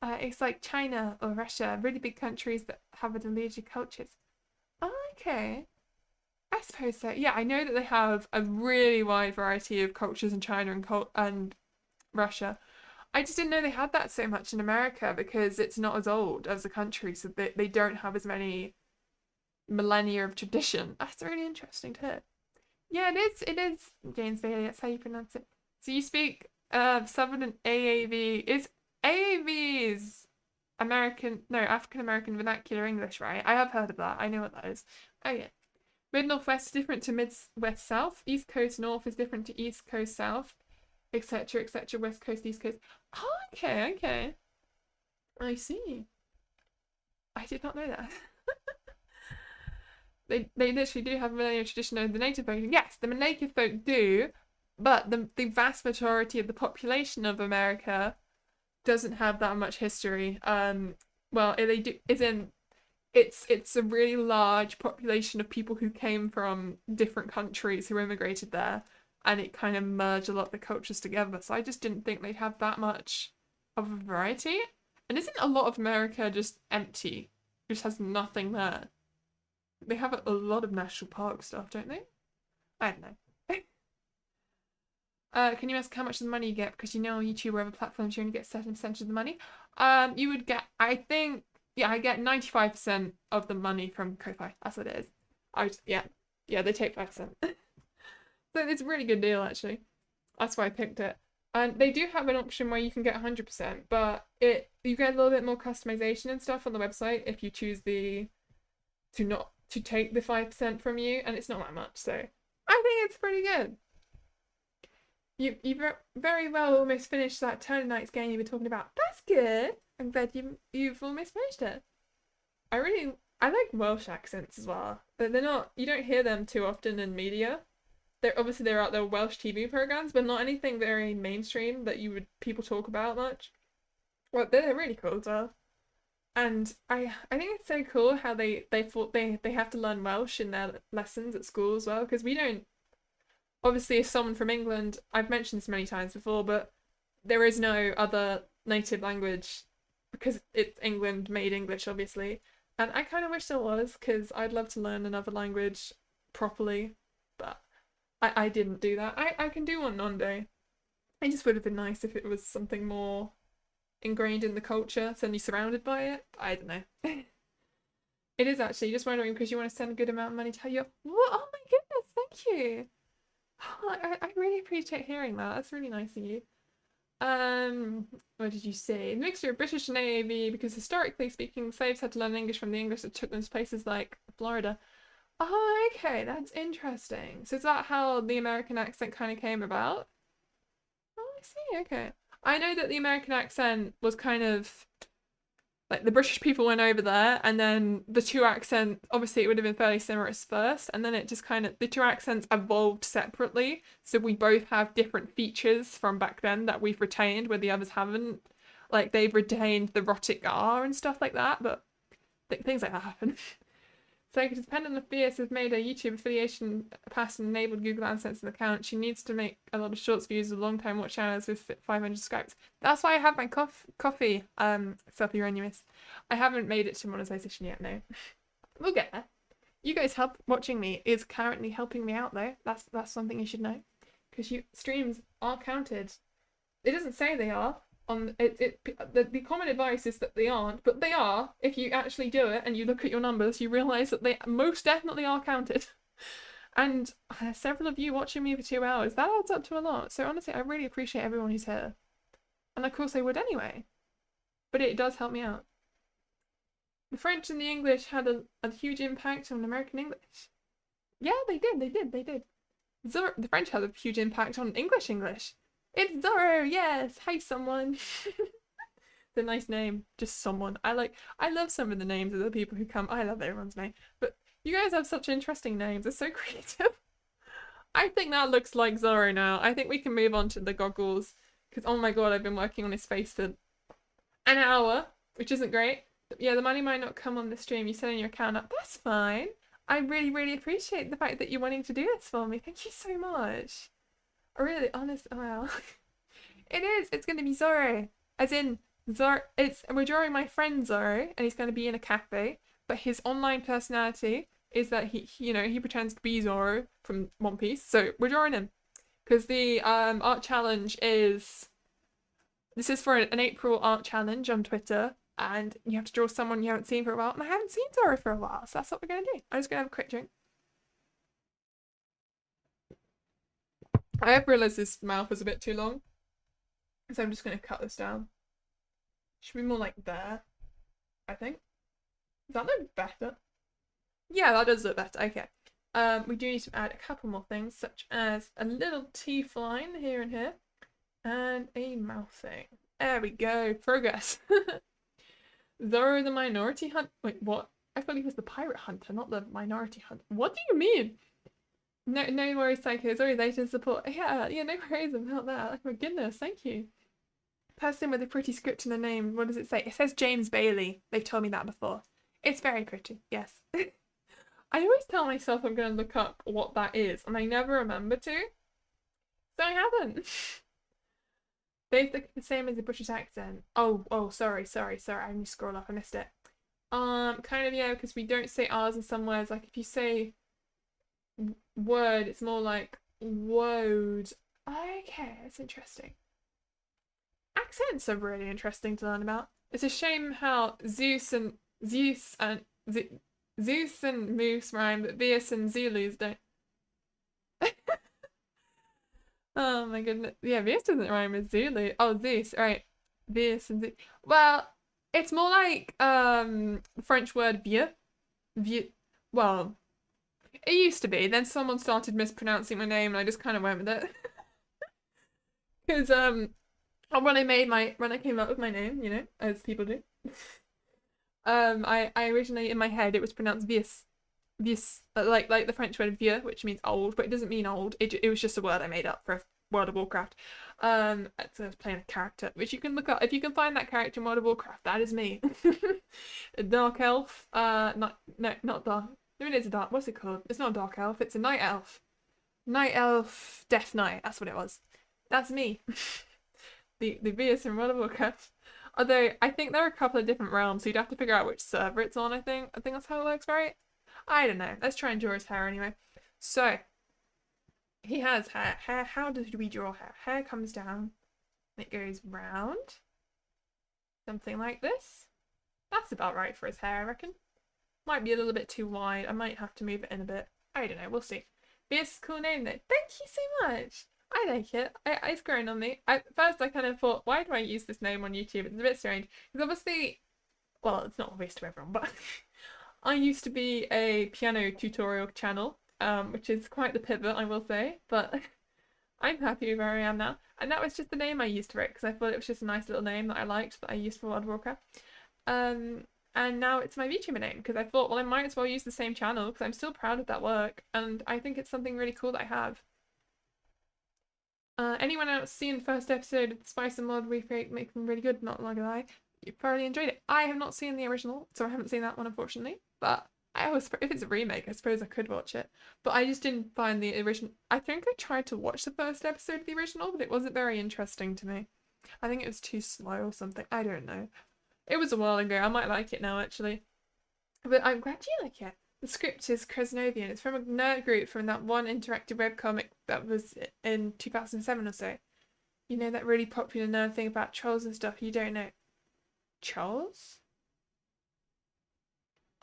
It's like China or Russia, really big countries that have allergic cultures. Oh, okay. I suppose so. Yeah, I know that they have a really wide variety of cultures in China and Russia. I just didn't know they had that so much in America because it's not as old as a country, so they don't have as many millennia of tradition. That's really interesting to hear. Yeah, it is James Bailey, that's how you pronounce it. So you speak Southern AAV. Is AAV's African American vernacular English, right? I have heard of that. I know what that is. Oh yeah. Mid Northwest is different to Mid West South. East Coast North is different to East Coast South, etc., etc. West Coast, East Coast. Oh, okay, okay. I see. I did not know that. They literally do have a millennial tradition of the native folk. Yes, the native folk do, but the vast majority of the population of America doesn't have that much history. Well, they do. It's a really large population of people who came from different countries who immigrated there, and it kind of merged a lot of the cultures together. So I just didn't think they'd have that much of a variety. And isn't a lot of America just empty? It just has nothing there. They have a lot of national park stuff, don't they? I don't know. Can you ask how much of the money you get? Because you know on YouTube or other platforms you only get a certain percentage of the money. You would get, I think, yeah, I get 95% of the money from Ko-Fi. That's what it is. Yeah, they take 5%. So it's a really good deal, actually. That's why I picked it. And they do have an option where you can get 100%, but you get a little bit more customization and stuff on the website if you choose to take the 5% from you, and it's not that much, so I think it's pretty good. You very well almost finished that Turner Knights game you were talking about. That's good. I'm glad you've almost finished it. I like Welsh accents as well. But they're not, you don't hear them too often in media. They're out there Welsh TV programs, but not anything very mainstream that people talk about much. Well, they're really cool as well. And I think it's so cool how they thought they have to learn Welsh in their lessons at school as well, because we don't. Obviously, as someone from England, I've mentioned this many times before, but there is no other native language because it's England made English, obviously. And I kind of wish there was, because I'd love to learn another language properly, but I didn't do that. I can do one day. It just would have been nice if it was something more ingrained in the culture, suddenly surrounded by it. I don't know. It is actually just wondering because you want to send a good amount of money to you. What? Oh my goodness, thank you. I really appreciate hearing that. That's really nice of you. What did you say? The mixture of British and AAV, because historically speaking, slaves had to learn English from the English that took them to places like Florida. Oh, okay, that's interesting. So is that how the American accent kind of came about? Oh, I see, okay. I know that the American accent was kind of like the British people went over there, and then the two accents, obviously it would have been fairly similar at first, and then it just kind of, the two accents evolved separately. So we both have different features from back then that we've retained where the others haven't. Like they've retained the rhotic R and stuff like that, but things like that happen. So it depends on if Vieus has made a YouTube affiliation pass and enabled Google AdSense in the account. She needs to make a lot of shorts views with long-time watch hours with 500 subscribers. That's why I have my coffee, self-euronymous. I haven't made it to monetization yet, no. We'll get there. You guys watching me is currently helping me out though. That's something you should know. Because streams are counted. It doesn't say they are. The common advice is that they aren't, but they are. If you actually do it and you look at your numbers, you realise that they most definitely are counted. And several of you watching me for 2 hours. That adds up to a lot. So honestly, I really appreciate everyone who's here. And of course I would anyway. But it does help me out. The French and the English had a huge impact on American English. Yeah, they did. The French had a huge impact on English. It's Zorro, yes! Hi, someone! The nice name, just someone. I love some of the names of the people who come. I love everyone's name. But you guys have such interesting names. They're so creative. I think that looks like Zorro now. I think we can move on to the goggles. Because, oh my god, I've been working on his face for an hour, which isn't great. But yeah, the money might not come on the stream. You're setting your account up. That's fine. I really, really appreciate the fact that you're wanting to do this for me. Thank you so much. I really, honest, wow. It is. It's going to be Zorro. As in, Zorro. We're drawing my friend Zorro, and he's going to be in a cafe. But his online personality is that he pretends to be Zorro from One Piece. So we're drawing him. Because the art challenge is... This is for an April art challenge on Twitter. And you have to draw someone you haven't seen for a while. And I haven't seen Zorro for a while. So that's what we're going to do. I'm just going to have a quick drink. I have realised this mouth is a bit too long. So I'm just going to cut this down. Should be more like there, I think. Does that look better? Yeah, that does look better. Okay. We do need to add a couple more things, such as a little teeth line here and here. And a mouth thing. There we go. Progress. Zorro the Minority Hunt. Wait, what? I thought he was the Pirate Hunter, not the Minority Hunter. What do you mean? No worries, Psycho. It's always there to support. Yeah, no worries about that. Like, my goodness, thank you. Person with a pretty script in the name. What does it say? It says James Bailey. They've told me that before. It's very pretty, yes. I always tell myself I'm going to look up what that is, and I never remember to. So I haven't. They've the same as a British accent. Oh, sorry. I need to scroll up. I missed it. Kind of, yeah, because we don't say R's in some words. Like, if you say word, it's more like woad. Okay, that's interesting. Accents are really interesting to learn about. It's a shame how Zeus and Moose rhyme, but Vieus and Zulus don't. Oh my goodness. Yeah, Vieus doesn't rhyme with Zulu. Oh, Zeus, right. Vieus and Zeus. Well, it's more like the French word vieux. Well, it used to be. Then someone started mispronouncing my name and I just kind of went with it. Because when I came up with my name, as people do. I originally in my head it was pronounced Vieus. Vieus, like the French word vieux, which means old, but it doesn't mean old. It was just a word I made up for World of Warcraft. So I was playing a character, which you can look up if you can find that character in World of Warcraft. That is me. A dark elf. Not dark. No, it is a dark. What's it called? It's not a dark elf. It's a night elf. Night elf, Death Knight. That's what it was. That's me. the Vieus in World of Warcraft. Although I think there are a couple of different realms, so you'd have to figure out which server it's on. I think that's how it works, right? I don't know. Let's try and draw his hair anyway. So, he has hair. How do we draw hair? Hair comes down. It goes round. Something like this. That's about right for his hair, I reckon. Might be a little bit too wide. I might have to move it in a bit. I don't know. We'll see. But it's a cool name, though. Thank you so much. I like it. It's grown on me. At first, I kind of thought, why do I use this name on YouTube? It's a bit strange. Because obviously, well, it's not obvious to everyone, but... I used to be a piano tutorial channel, which is quite the pivot, I will say, but I'm happy with where I am now. And that was just the name I used for it, because I thought it was just a nice little name that I liked, that I used for World of Warcraft. And now it's my VTuber name, because I thought, well, I might as well use the same channel, because I'm still proud of that work, and I think it's something really cool that I have. Anyone else seen the first episode of Spice and Mod Refake make them really good, not gonna lie. You probably enjoyed it. I have not seen the original, so I haven't seen that one, unfortunately. But if it's a remake, I suppose I could watch it. But I just didn't find the original. I think I tried to watch the first episode of the original, but it wasn't very interesting to me. I think it was too slow or something. I don't know. It was a while ago. I might like it now, actually. But I'm glad you like it. The script is Krasnovian. It's from a nerd group from that one interactive webcomic that was in 2007 or so. You know, that really popular nerd thing about trolls and stuff you don't know. Trolls?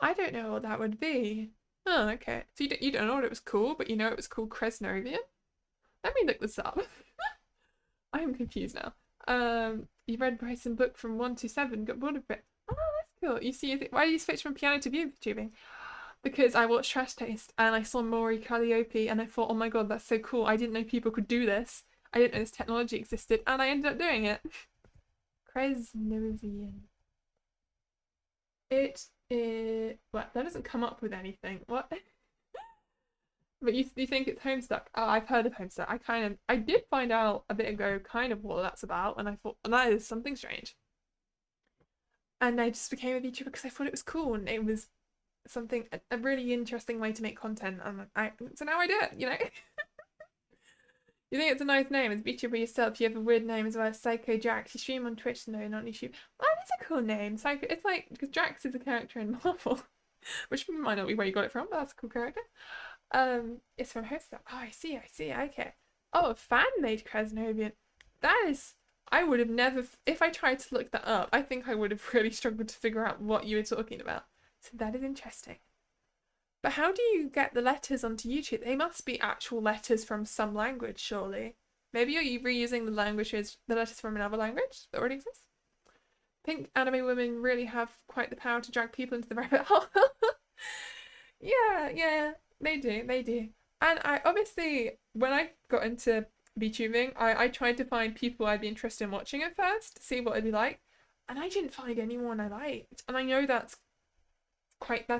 I don't know what that would be. Oh, okay. So you don't know what it was called, but you know it was called Kresnovian? Let me look this up. I am confused now. You read Bryson book from 1 to 7, got bored of it. Oh, that's cool. You see, why did you switch from piano to VTubing? Because I watched Trash Taste and I saw Maury Calliope and I thought, oh my god, that's so cool. I didn't know people could do this. I didn't know this technology existed, and I ended up doing it. Kresnovian. It is... What? That doesn't come up with anything. What? But you think it's Homestuck? Oh, I've heard of Homestuck. I did find out a bit ago kind of what that's about, and I thought, well, that is something strange. And I just became a VTuber because I thought it was cool, and it was something, a really interesting way to make content, and so now I do it, you know? You think it's a nice name? As a VTuber yourself, you have a weird name as well as Psycho Jax. You stream on Twitch, no, not on YouTube. Well, it's a cool name. Psycho, it's like, because Jax is a character in Marvel, which might not be where you got it from, but that's a cool character. It's from Homestuck. Oh, I see, okay. Oh, a fan-made Kresnovian. That is... I would have never... If I tried to look that up, I think I would have really struggled to figure out what you were talking about. So that is interesting. But how do you get the letters onto YouTube? They must be actual letters from some language, surely. Maybe you're reusing the letters from another language that already exists? Pink anime women really have quite the power to drag people into the rabbit hole. Yeah, they do. And I obviously, when I got into VTubing, I tried to find people I'd be interested in watching at first to see what it'd be like. And I didn't find anyone I liked. And I know that's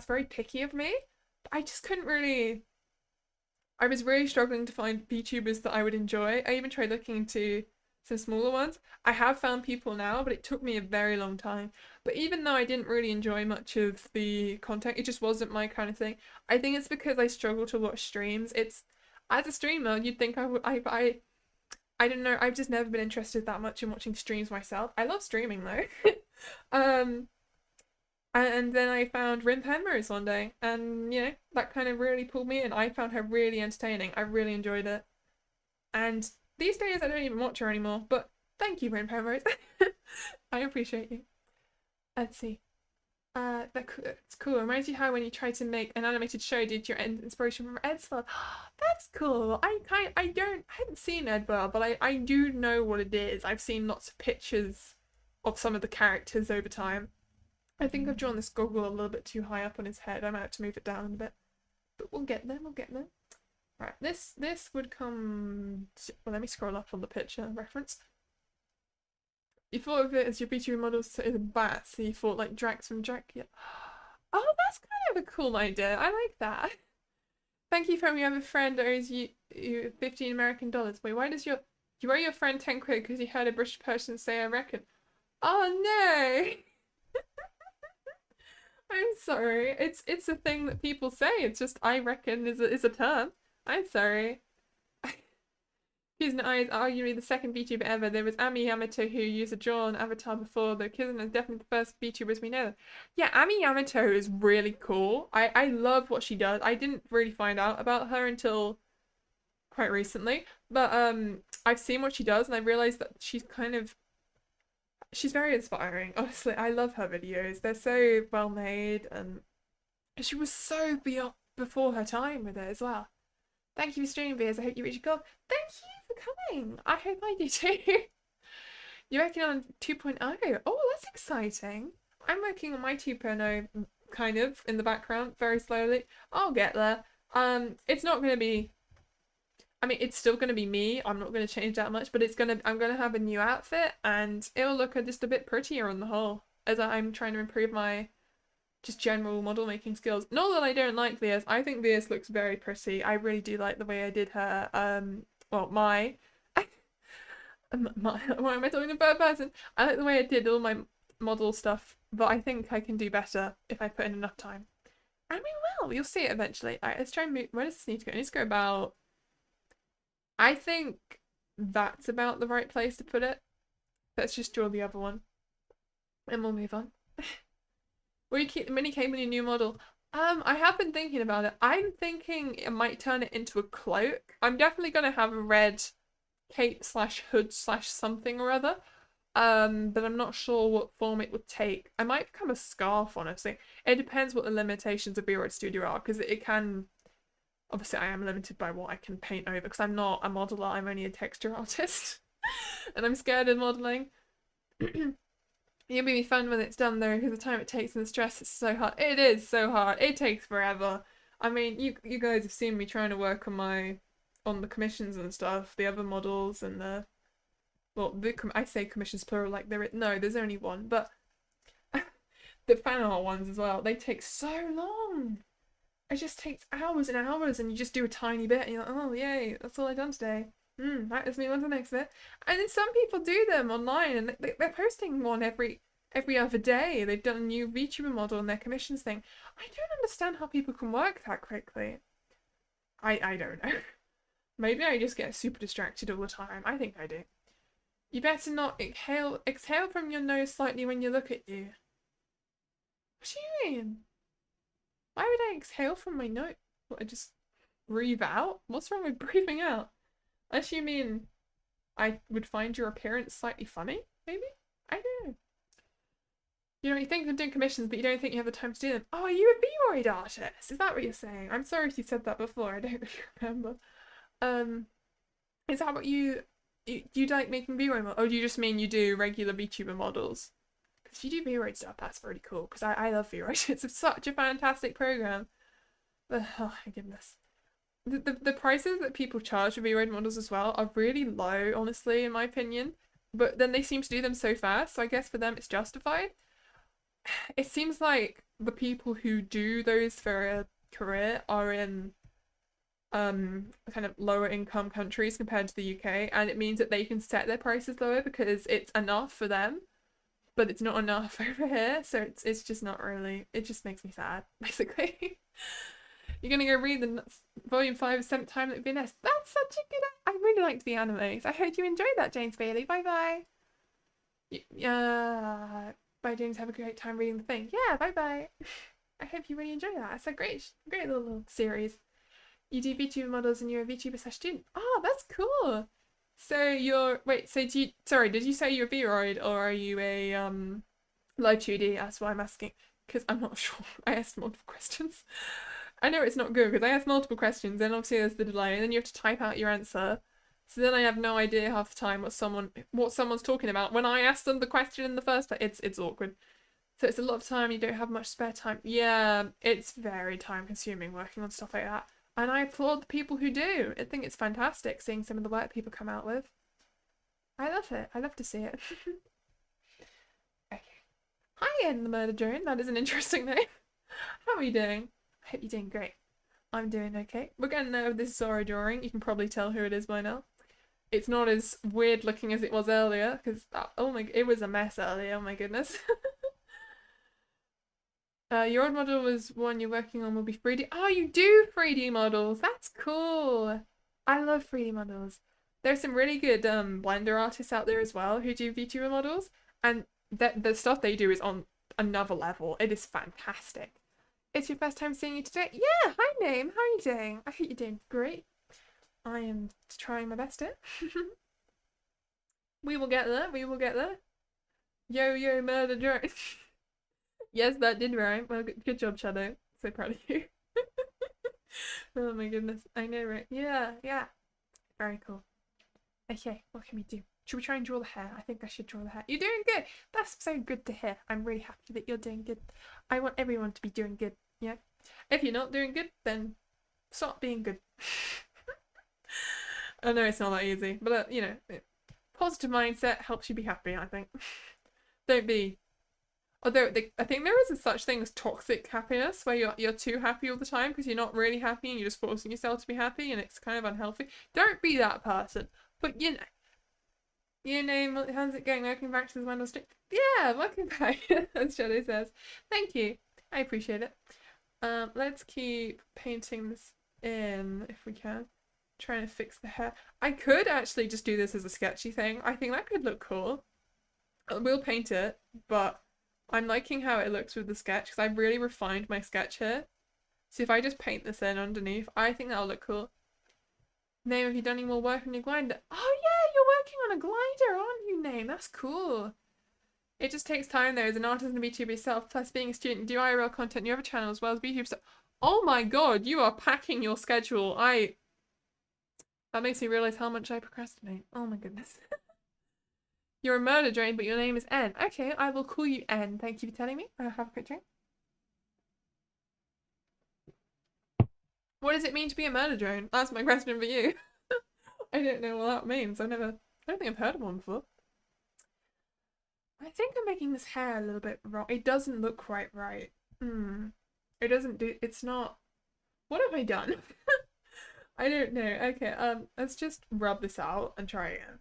very picky of me. But I just couldn't really... I was really struggling to find VTubers that I would enjoy. I even tried looking into some smaller ones. I have found people now, but it took me a very long time. But even though I didn't really enjoy much of the content, it just wasn't my kind of thing. I think it's because I struggle to watch streams. It's, as a streamer, you'd think I would, I don't know, I've just never been interested that much in watching streams myself. I love streaming though. And then I found Rin Penrose one day, and you know, that kind of really pulled me in. I found her really entertaining. I really enjoyed it. And these days I don't even watch her anymore, but thank you, Rin Penrose. I appreciate you. Let's see. It's cool. It reminds you how when you tried to make an animated show, did your inspiration from Ed's World? That's cool. I hadn't seen Ed World, but I do know what it is. I've seen lots of pictures of some of the characters over time. I think I've drawn this goggle a little bit too high up on his head. I might have to move it down a bit. But we'll get there, Right, this would come... Well, let me scroll up on the picture reference. You thought of it as your VTuber models to the bat, so you thought like Drax from Dracula. Oh, that's kind of a cool idea. I like that. Thank you from you have a friend that owes you 15 American dollars. Wait, why does you owe your friend 10 quid because you heard a British person say I reckon? Oh no! I'm sorry. It's a thing that people say. It's just I reckon is a term. I'm sorry. Kizuna is arguably the second VTuber ever. There was Ami Yamato who used a drawn avatar before, though Kizuna is definitely the first VTubers we know. Yeah, Ami Yamato is really cool. I love what she does. I didn't really find out about her until quite recently, but I've seen what she does and I realized that she's very inspiring. Honestly, I love her videos. They're so well made, and she was so before her time with it as well. Thank you for streaming, Vieus. I hope you reach your goal. Thank you for coming. I hope I do too. You're working on 2.0. Oh, that's exciting. I'm working on my 2.0 kind of in the background, very slowly. I'll get there. It's not going to be... I mean, it's still going to be me. I'm not going to change that much, but I'm going to have a new outfit and it'll look just a bit prettier on the whole as I'm trying to improve my just general model making skills. Not that I don't like Vieus. I think Vieus looks very pretty. I really do like the way I did her, well, why am I talking in third person? I like the way I did all my model stuff, but I think I can do better if I put in enough time. And we will. You'll see it eventually. Alright, let's try and move. Where does this need to go? It needs to go about... I think that's about the right place to put it. Let's just draw the other one. And we'll move on. Will you keep the mini cape in your new model? I have been thinking about it. I'm thinking it might turn it into a cloak. I'm definitely going to have a red cape slash hood slash something or other. But I'm not sure what form it would take. I might become a scarf, honestly. It depends what the limitations of V-Rod Studio are, because it can. Obviously, I am limited by what I can paint over, because I'm not a modeler, I'm only a texture artist. And I'm scared of modeling. It'll be fun when it's done though, because the time it takes and the stress is so hard. It is so hard. It takes forever. I mean, you guys have seen me trying to work on the commissions and stuff, the other models and I say commissions plural like there's only one, but the fan art ones as well. They take so long. It just takes hours and hours, and you just do a tiny bit, and you're like, oh yay, that's all I've done today. Right, let's move on to the next bit. And then some people do them online, and they're posting one every other day. They've done a new VTuber model in their commissions thing. I don't understand how people can work that quickly. I don't know. Maybe I just get super distracted all the time. I think I do. You better not exhale from your nose slightly when you look at you. What do you mean? Why would I exhale from my nose? What, I just breathe out? What's wrong with breathing out? Unless you mean I would find your appearance slightly funny, maybe? I don't know. You think of doing commissions, but you don't think you have the time to do them. Oh, are you a V-Roid artist? Is that what you're saying? I'm sorry if you said that before. I don't really remember. Is that what you like making V-Roid models? Or do you just mean you do regular VTuber models? Because if you do V-Roid stuff, that's really cool. Because I love V-Roid. It's such a fantastic program. But, oh my goodness. The prices that people charge for V-Roid models as well are really low, honestly, in my opinion. But then they seem to do them so fast, so I guess for them it's justified. It seems like the people who do those for a career are in kind of lower income countries compared to the UK, and it means that they can set their prices lower because it's enough for them, but it's not enough over here, so it's just not really. It just makes me sad, basically. You're gonna go read the volume 5 of 7th Time at VNS. That's such a good. I really liked the animes. I hope you enjoyed that, James Bailey. Bye bye. Bye, James. Have a great time reading the thing. Yeah, bye bye. I hope you really enjoy that. It's a great little series. You do VTuber models and you're a VTuber/student. Oh, that's cool. So did you say you're a V-Roid or are you a live 2D? That's why I'm asking, because I'm not sure. I asked multiple questions. I know it's not good because I asked multiple questions, and obviously there's the delay, and then you have to type out your answer. So then I have no idea half the time what someone's talking about when I asked them the question in the first place. It's awkward. So it's a lot of time. You don't have much spare time. Yeah, it's very time consuming working on stuff like that. And I applaud the people who do. I think it's fantastic seeing some of the work people come out with. I love it. I love to see it. Okay. Hi, Ian the Murder Drone. That is an interesting name. How are you doing? I hope you're doing great. I'm doing okay. We're getting there with this Zora drawing. You can probably tell who it is by now. It's not as weird looking as it was earlier, because it was a mess earlier. Oh my goodness. Your old model was one you're working on will be 3D. Oh, you do 3D models. That's cool. I love 3D models. There's some really good Blender artists out there as well who do VTuber models, and the stuff they do is on another level. It is fantastic. It's your first time seeing you today? Yeah, hi Name. How are you doing? I hope you're doing great. I am trying my best here. We will get there. We will get there. Yo, murder drone. Yes, that did rhyme. Well, good job, Shadow. So proud of you. Oh my goodness. I know, right? Yeah. Very cool. Okay, what can we do? Should we try and draw the hair? I think I should draw the hair. You're doing good. That's so good to hear. I'm really happy that you're doing good. I want everyone to be doing good. Yeah. If you're not doing good, then stop being good. I know it's not that easy, but positive mindset helps you be happy, I think. Don't be. Although I think there is a such thing as toxic happiness, where you're too happy all the time because you're not really happy and you're just forcing yourself to be happy, and it's kind of unhealthy. Don't be that person. But your name, how's it going? Welcome back to the Wendell Street. Yeah, welcome back, as Shadow says. Thank you. I appreciate it. Let's keep painting this in if we can. Trying to fix the hair. I could actually just do this as a sketchy thing. I think that could look cool. We'll paint it, but I'm liking how it looks with the sketch because I've really refined my sketch here. So if I just paint this in underneath, I think that'll look cool. Name, have you done any more work on your grinder? Oh yeah, you're working on a glider, aren't you, Name? That's cool. It just takes time though as an artist and a VTuber yourself, plus being a student, do IRL content, you have a channel as well as VTuber stuff. Oh my god, you are packing your schedule. That makes me realize how much I procrastinate. Oh my goodness. You're a murder drone, but your name is N. Okay, I will call you N. Thank you for telling me. Have a quick drink. What does it mean to be a murder drone? That's my question for you. I don't know what that means. I don't think I've heard of one before. I think I'm making this hair a little bit wrong. It doesn't look quite right. It doesn't do, it's not, what have I done? I don't know. Okay, let's just rub this out and try again.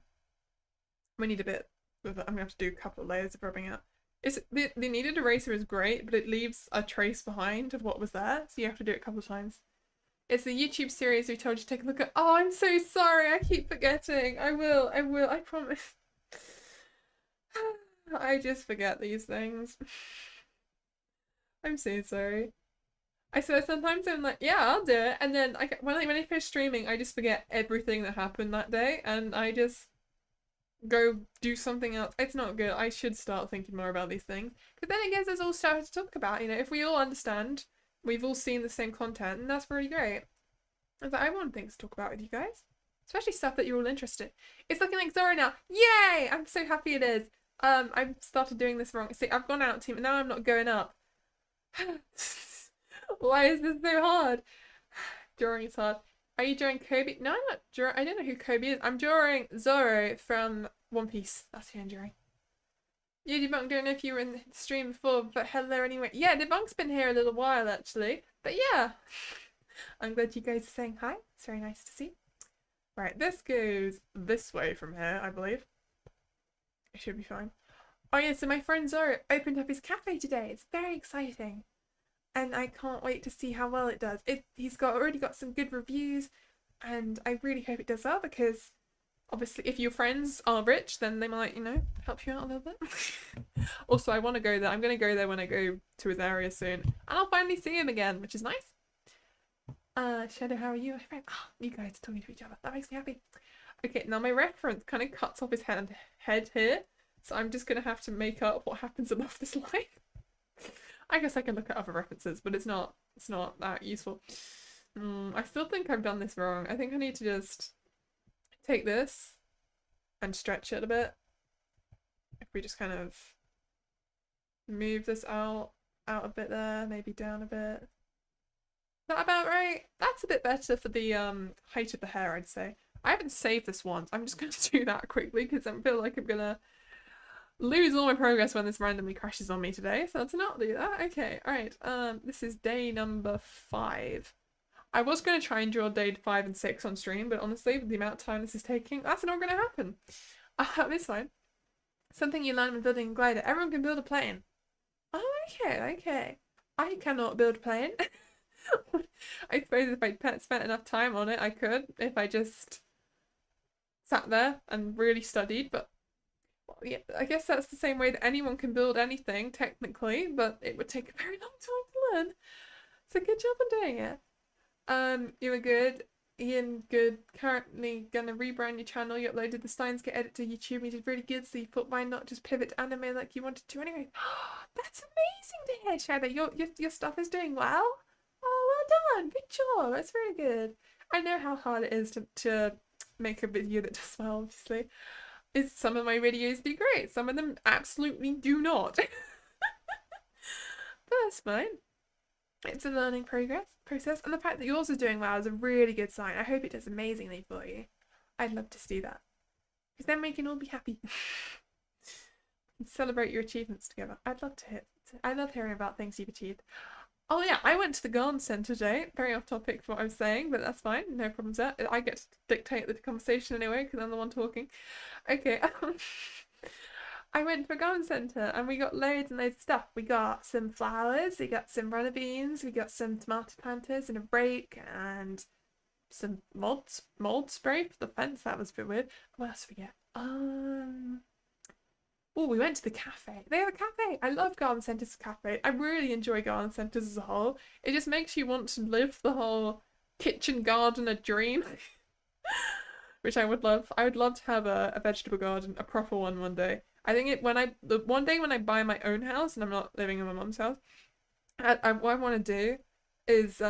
We need a bit of it. I'm gonna have to do a couple of layers of rubbing out. The kneaded eraser is great, but it leaves a trace behind of what was there, so you have to do it a couple of times. It's the YouTube series we told you to take a look at. Oh, I'm so sorry. I keep forgetting. I will. I promise. I just forget these things. I'm so sorry. I swear sometimes I'm like, yeah, I'll do it. And then when I finish streaming, I just forget everything that happened that day and I just go do something else. It's not good. I should start thinking more about these things. Because then it gives us all stuff to talk about, you know, if we all understand, we've all seen the same content, and that's really great. I want things to talk about with you guys. Especially stuff that you're all interested in. It's looking like Zora now. Yay! I'm so happy it is. I've started doing this wrong. See, I've gone out team and now I'm not going up. Why is this so hard? Drawing is hard. Are you drawing Kobe? No, I'm not drawing. I don't know who Kobe is. I'm drawing Zoro from One Piece. That's who I'm drawing. Yeah, Debunk, don't know if you were in the stream before, but hello anyway. Yeah, Debunk's been here a little while actually. But yeah. I'm glad you guys are saying hi. It's very nice to see. Right, this goes this way from here, I believe. It should be fine. Oh yeah, so my friend Zoro opened up his cafe today. It's very exciting. And I can't wait to see how well it does. He's already got some good reviews, and I really hope it does well because obviously if your friends are rich, then they might, you know, help you out a little bit. Also, I want to go there. I'm going to go there when I go to his area soon. And I'll finally see him again, which is nice. Shadow, how are you? Oh, you guys are talking to each other. That makes me happy. Okay, now my reference kind of cuts off his head here. So I'm just going to have to make up what happens above this line. I guess I can look at other references, but it's not that useful. I still think I've done this wrong. I think I need to just take this and stretch it a bit. If we just kind of move this out a bit there, maybe down a bit. Is that about right? That's a bit better for the height of the hair, I'd say. I haven't saved this once. I'm just going to do that quickly because I feel like I'm going to lose all my progress when this randomly crashes on me today, so let's not do that. Okay, alright, this is day number 5. I was going to try and draw day 5 and 6 on stream, but honestly, with the amount of time this is taking, that's not going to happen. It's fine. Something you learn when building a glider. Everyone can build a plane. Oh, okay. I cannot build a plane. I suppose if I spent enough time on it, I could, if I just sat there and really studied, but yeah, I guess that's the same way that anyone can build anything, technically, but it would take a very long time to learn. So good job on doing it. You were good. Ian, good. Currently gonna rebrand your channel. You uploaded the Steins Get edit to YouTube. You did really good, so you thought why not just pivot to anime like you wanted to anyway. That's amazing to hear, Shadow. Your stuff is doing well. Oh, well done. Good job. That's very good. I know how hard it is to make a video that does well, obviously. Some of my videos do great, some of them absolutely do not. But that's fine. It's a learning process, and the fact that yours is doing well is a really good sign. I hope it does amazingly for you. I'd love to see that, because then we can all be happy. And celebrate your achievements together. I love hearing about things you've achieved. Oh yeah, I went to the garden centre today. Very off topic for what I was saying, but that's fine. No problems there. I get to dictate the conversation anyway because I'm the one talking. Okay. I went to a garden centre and we got loads and loads of stuff. We got some flowers, we got some runner beans, we got some tomato planters and a rake and some mold spray for the fence. That was a bit weird. What else did we get? Oh, we went to the cafe. They have a cafe. I love garden centres cafe. I really enjoy garden centres as a whole. It just makes you want to live the whole kitchen gardener dream. which I would love. I would love to have a vegetable garden, a proper one day. I think the one day when I buy my own house and I'm not living in my mum's house, what I want to do is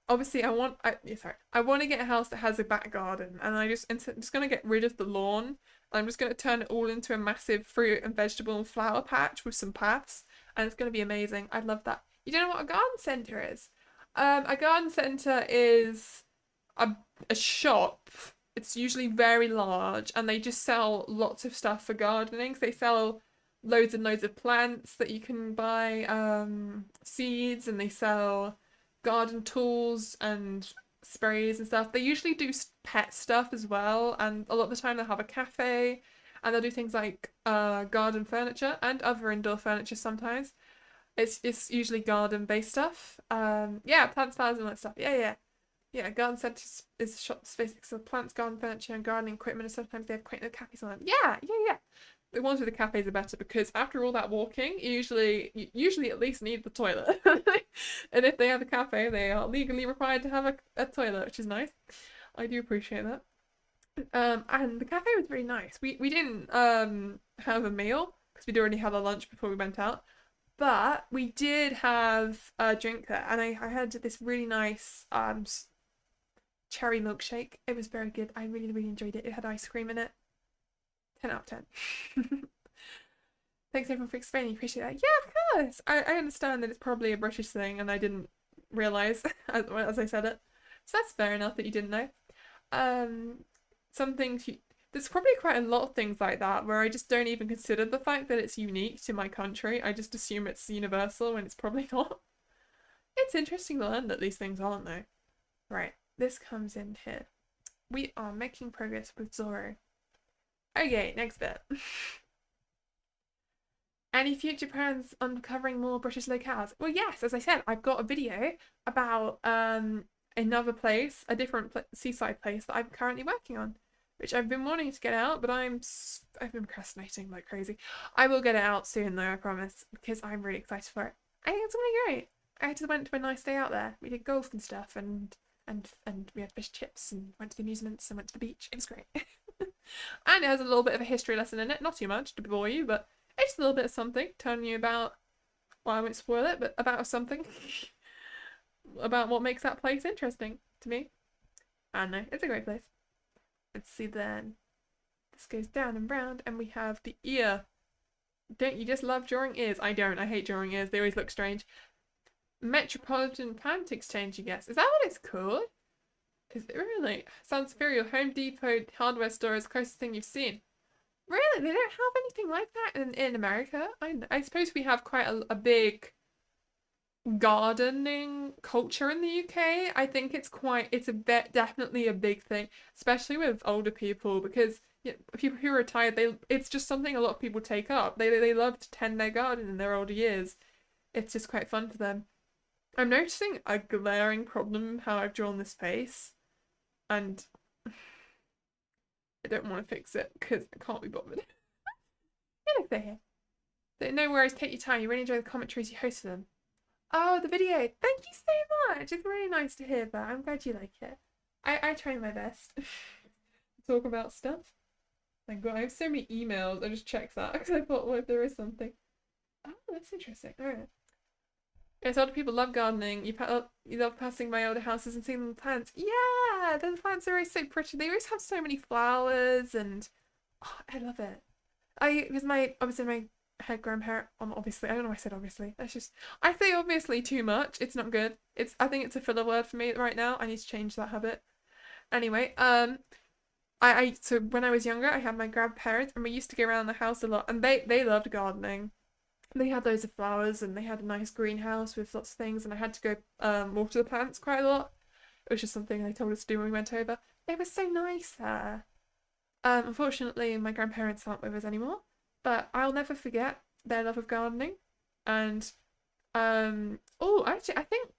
obviously I want to get a house that has a back garden, and just gonna get rid of the lawn. I'm just gonna turn it all into a massive fruit and vegetable and flower patch with some paths, and it's gonna be amazing. I'd love that. You don't know what a garden centre is? A garden centre is a a shop. It's usually very large, and they just sell lots of stuff for gardening. So they sell loads and loads of plants that you can buy, seeds, and they sell garden tools and sprays and stuff. They usually do pet stuff as well, and a lot of the time they'll have a cafe, and they'll do things like garden furniture and other indoor furniture sometimes. It's usually garden based stuff. Yeah, plants, flowers, and all that stuff. Yeah. Garden centre is a shop space for plants, garden furniture, and gardening equipment, and sometimes they have quaint little cafes on them. Yeah. The ones with the cafes are better because after all that walking, you usually at least need the toilet. And if they have a cafe, they are legally required to have a toilet, which is nice. I do appreciate that. And the cafe was very nice. We didn't have a meal because we'd already had our lunch before we went out, but we did have a drink there, and I had this really nice cherry milkshake. It was very good. I really, really enjoyed it. It had ice cream in it. 10 out of 10. Thanks everyone for explaining. Appreciate that. Yeah, of course. I understand that it's probably a British thing and I didn't realise as I said it. So that's fair enough that you didn't know. Some things there's probably quite a lot of things like that where I just don't even consider the fact that it's unique to my country. I just assume it's universal when it's probably not. It's interesting to learn that these things aren't though. Right, this comes in here. We are making progress with Zoro. Okay, next bit. Any future plans on covering more British locales? Well, yes, as I said, I've got a video about another place, a different seaside place that I'm currently working on, which I've been wanting to get out, but I've been procrastinating like crazy. I will get it out soon though, I promise, because I'm really excited for it. I think it's gonna be great. I just went to a nice day out there. We did golf and stuff, and we had fish chips and went to the amusements and went to the beach. It was great. And it has a little bit of a history lesson in it. Not too much to bore you, but it's a little bit of something telling you about, well, I won't spoil it, but about something. About what makes that place interesting to me. I don't know, it's a great place. Let's see then. This goes down and round, and we have the ear. Don't you just love drawing ears? I don't. I hate drawing ears. They always look strange. Metropolitan Plant Exchange, I guess. Is that what it's called? Is it really? Sounds familiar. Home Depot hardware store is the closest thing you've seen. Really? They don't have anything like that in America? I suppose we have quite a big gardening culture in the UK. I think it's definitely a big thing, especially with older people, because people who are retired, it's just something a lot of people take up. They love to tend their garden in their older years. It's just quite fun for them. I'm noticing a glaring problem how I've drawn this face, and I don't want to fix it because I can't be bothered. Yeah, look, they're here. No worries, take your time. You really enjoy the commentaries you host for them. Oh, the video. Thank you so much. It's really nice to hear that. I'm glad you like it. I try my best to talk about stuff. Thank God, I have so many emails. I just checked that because I thought, well, if there is something. Oh, that's interesting. All right. Yes, older people love gardening. You love passing by older houses and seeing the plants. Yeah, the plants are always so pretty. They always have so many flowers, and oh, I love it. Because my head grandparent. Obviously, I don't know why I said obviously. That's just I say obviously too much. It's not good. I think it's a filler word for me right now. I need to change that habit. Anyway, so when I was younger, I had my grandparents, and we used to go around the house a lot, and they loved gardening. They had loads of flowers, and they had a nice greenhouse with lots of things, and I had to go water the plants quite a lot. It was just something they told us to do when we went over. It was so nice there. Unfortunately, my grandparents aren't with us anymore, but I'll never forget their love of gardening. And oh, actually, I think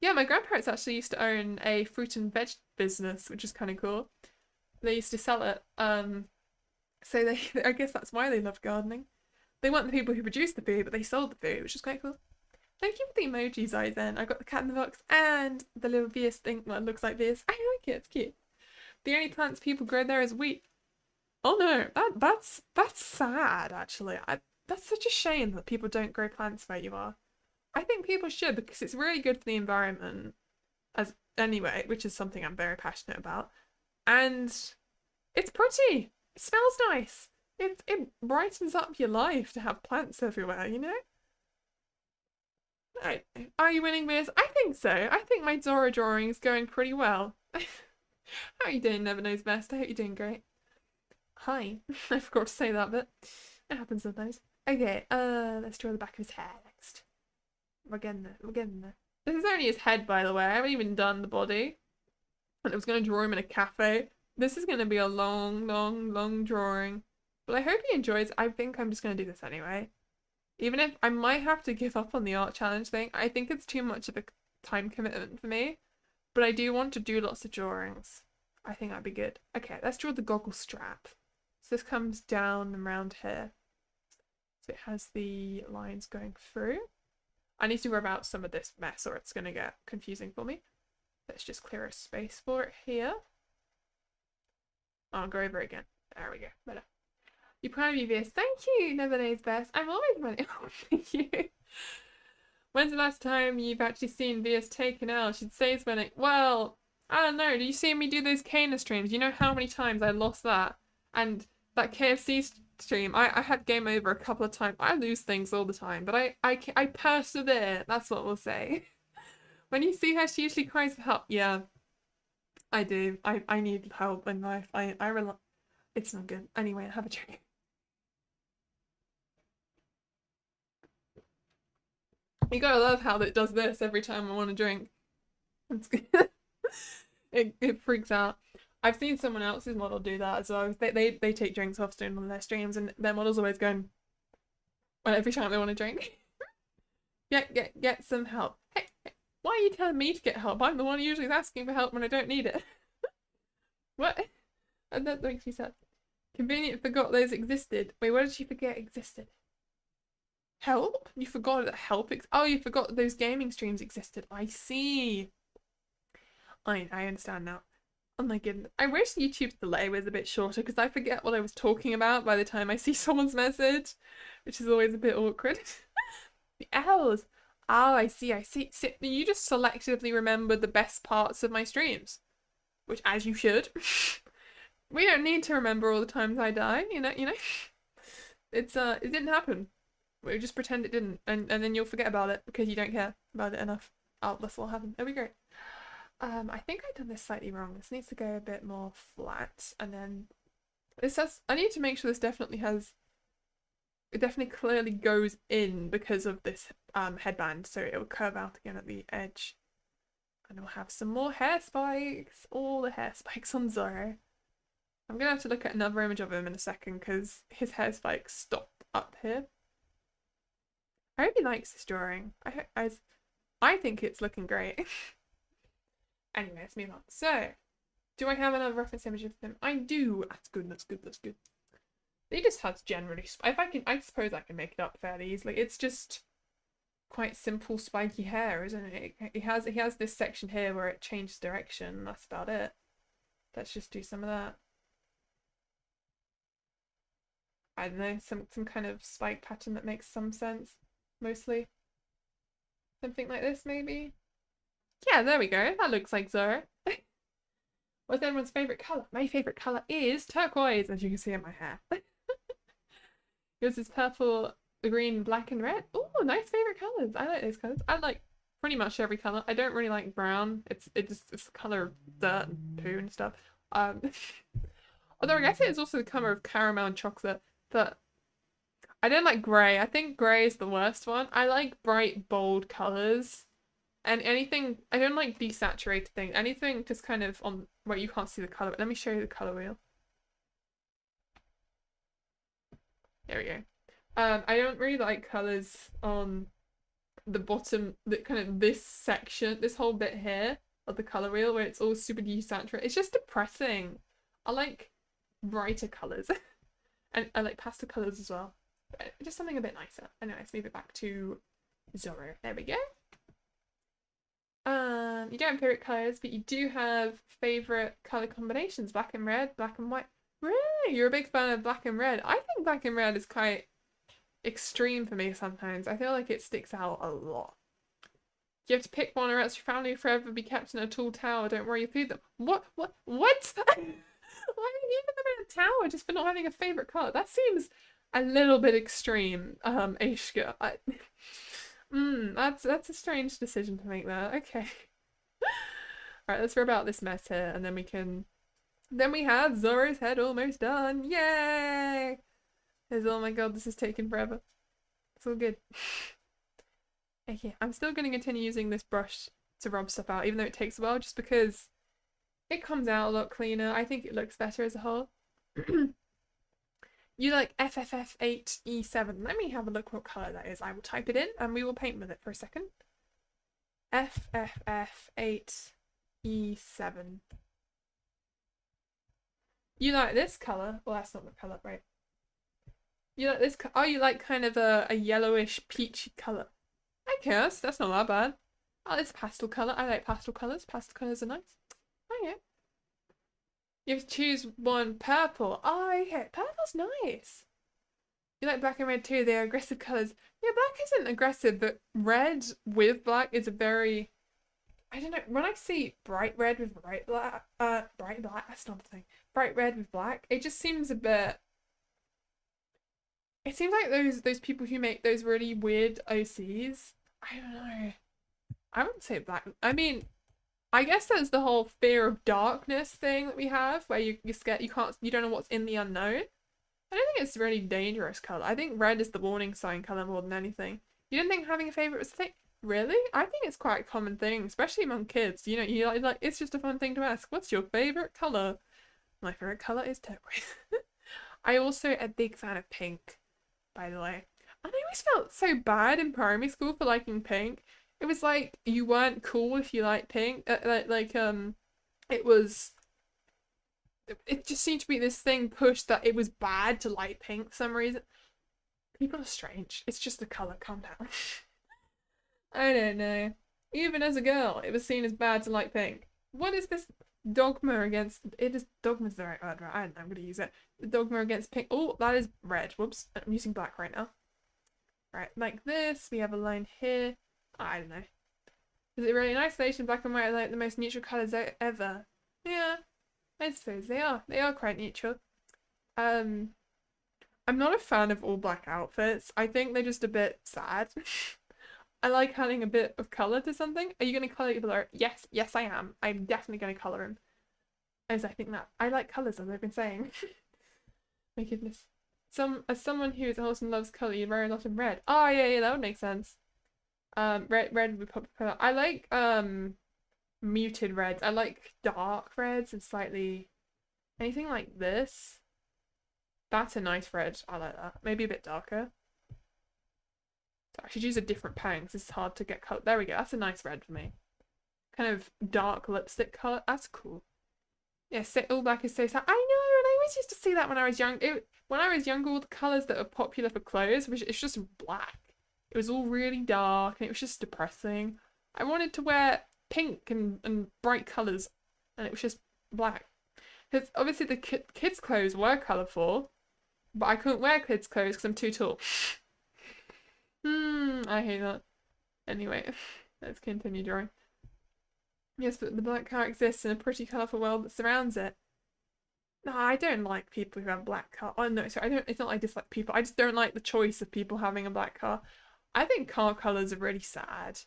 my grandparents actually used to own a fruit and veg business, which is kind of cool. They used to sell it. So I guess that's why they loved gardening. They weren't the people who produced the food, but they sold the food, which is quite cool. Thank you for the emojis, I got the cat in the box and the little Vieus thing. Well, it looks like Vieus. I like it. It's cute. The only plants people grow there is wheat. Oh no, that's sad actually. That's such a shame that people don't grow plants where you are. I think people should because it's really good for the environment as anyway, which is something I'm very passionate about. And it's pretty. It smells nice. It brightens up your life to have plants everywhere, you know? Right. Are you winning this? I think so. I think my Zora drawing is going pretty well. How are you doing, Never Knows Best? I hope you're doing great. Hi. I forgot to say that bit. It happens sometimes. Okay, let's draw the back of his hair next. We're getting there. We're getting there. This is only his head, by the way. I haven't even done the body. And I was going to draw him in a cafe. This is going to be a long, long, long drawing. But I hope he enjoys. I think I'm just going to do this anyway. Even if I might have to give up on the art challenge thing. I think it's too much of a time commitment for me. But I do want to do lots of drawings. I think that'd be good. Okay, let's draw the goggle strap. So this comes down around here. So it has the lines going through. I need to rub out some of this mess or it's going to get confusing for me. Let's just clear a space for it here. I'll go over it again. There we go. Better. You proud of you, Vieus? Thank you, Never Knows Best. I'm always running. Oh, thank you. When's the last time you've actually seen Vieus take an L? She'd say it's when it... Well, I don't know. Do you see me do those Kana streams? You know how many times I lost that? And that KFC stream, I had game over a couple of times. I lose things all the time, but I persevere. That's what we'll say. When you see her, she usually cries for help. Yeah, I do. I need help in life. I rely... It's not good. Anyway, have a drink. You gotta love how it does this every time I want to drink. It's good. It freaks out. I've seen someone else's model do that as well. They take drinks often on their streams, and their model's always going well every time they want to drink. Get some help. Hey, why are you telling me to get help? I'm the one who usually is asking for help when I don't need it. What? And that makes me sad. Convenient forgot those existed. Wait, what did she forget existed? Help? You forgot that help oh, you forgot those gaming streams existed. I see. I understand now. Oh my goodness. I wish YouTube's delay was a bit shorter because I forget what I was talking about by the time I see someone's message, which is always a bit awkward. The L's. Oh, I see. So you just selectively remember the best parts of my streams, which as you should. We don't need to remember all the times I die, you know. It didn't happen. We just pretend it didn't, and then you'll forget about it because you don't care about it enough. Oh, that's what happened. It'll be great. I think I've done this slightly wrong. This needs to go a bit more flat, and then this has. I need to make sure this definitely has. It definitely clearly goes in because of this headband, so it will curve out again at the edge, and we'll have some more hair spikes. All the hair spikes on Zoro. I'm gonna have to look at another image of him in a second because his hair spikes stop up here. I hope he likes this drawing. I think it's looking great. Anyway, let's move on. So, do I have another reference image of him? I do. That's good. That's good. That's good. He just has generally. I suppose I can make it up fairly easily. It's just quite simple spiky hair, isn't it? He has this section here where it changes direction. That's about it. Let's just do some of that. I don't know, some kind of spike pattern that makes some sense. Mostly. Something like this, maybe? Yeah, there we go. That looks like Zoro. What's everyone's favourite colour? My favourite colour is turquoise, as you can see in my hair. Yours is purple, green, black and red. Oh, nice favourite colours. I like those colours. I like pretty much every colour. I don't really like brown. It's the colour of dirt and poo and stuff. Although I guess it is also the colour of caramel and chocolate, but I don't like grey. I think grey is the worst one. I like bright, bold colours. And anything, I don't like desaturated things. Anything just kind of on where you can't see the colour. Let me show you the colour wheel. There we go. I don't really like colours on the bottom, kind of this section, this whole bit here of the colour wheel where it's all super desaturated. It's just depressing. I like brighter colours. And I like pastel colours as well. But just something a bit nicer. Anyway, let's move it back to Zoro. There we go. You don't have favorite colors, but you do have favorite color combinations: black and red, black and white. Really? You're a big fan of black and red. I think black and red is quite extreme for me sometimes. I feel like it sticks out a lot. You have to pick one or else your family will forever be kept in a tall tower. Don't worry, you feed them. What? What? What? Why are you keeping them in a tower just for not having a favorite color? That seems a little bit extreme, Aishka. That's a strange decision to make there. Okay. Alright, let's rub out this mess here, and then we can... Then we have Zoro's head almost done. Yay! Oh my god, this is taking forever. It's all good. Okay, I'm still going to continue using this brush to rub stuff out, even though it takes a while, just because it comes out a lot cleaner. I think it looks better as a whole. You like FFF8E7. Let me have a look what colour that is. I will type it in and we will paint with it for a second. FFF8E7. You like this colour? Well, that's not the colour, right? You like this? Oh, you like kind of a yellowish peachy colour. I guess that's not that bad. Oh, it's pastel colour. I like pastel colours. Pastel colours are nice. Okay. You have to choose one. Purple. Oh, okay. Purple's nice. You like black and red too. They're aggressive colours. Yeah, black isn't aggressive, but red with black is a very... I don't know. When I see bright red with bright black, bright black, that's not a thing. Bright red with black, it just seems a bit... It seems like those people who make those really weird OCs. I don't know. I wouldn't say black. I mean, I guess that's the whole fear of darkness thing that we have, where you're scared, you don't know what's in the unknown. I don't think it's a really dangerous color. I think red is the warning sign color more than anything. You didn't think having a favorite was a thing? Really? I think it's quite a common thing, especially among kids. You know, you like it's just a fun thing to ask. What's your favorite color? My favorite color is turquoise. I also a big fan of pink, by the way. And I always felt so bad in primary school for liking pink. It was like you weren't cool if you liked pink. It was. It just seemed to be this thing pushed that it was bad to like pink for some reason. People are strange. It's just a color. Calm down. I don't know. Even as a girl, it was seen as bad to like pink. What is this dogma against? It is dogma's the right word, right? I don't know. I'm gonna use it. The dogma against pink. Oh, that is red. Whoops. I'm using black right now. Right, like this. We have a line here. Oh, I don't know. Is it really nice? Isolation black and white are like the most neutral colors ever. Yeah, I suppose they are. They are quite neutral. I'm not a fan of all black outfits. I think they're just a bit sad. I like adding a bit of color to something. Are you going to color your blur? Yes, yes, I am. I'm definitely going to color him. As I think that I like colors, as I've been saying. My goodness. As someone who is a wholesome loves color, you wear a lot of red. Oh yeah, that would make sense. Red would be popular. I like muted reds. I like dark reds and slightly anything like this. That's a nice red. I like that. Maybe a bit darker. I should use a different pen because it's hard to get color. There we go. That's a nice red for me. Kind of dark lipstick color. That's cool. Yeah, all black is so sad. I know, and I always used to see that when I was young. When I was younger, all the colors that were popular for clothes, it's just black. It was all really dark, and it was just depressing. I wanted to wear pink and bright colors, and it was just black. Because obviously the kids' clothes were colorful, but I couldn't wear kids' clothes because I'm too tall. I hate that. Anyway, let's continue drawing. Yes, but the black car exists in a pretty colourful world that surrounds it. No, I don't like people who have black car. Oh no, sorry, I don't. It's not like I dislike people. I just don't like the choice of people having a black car. I think car colours are really sad.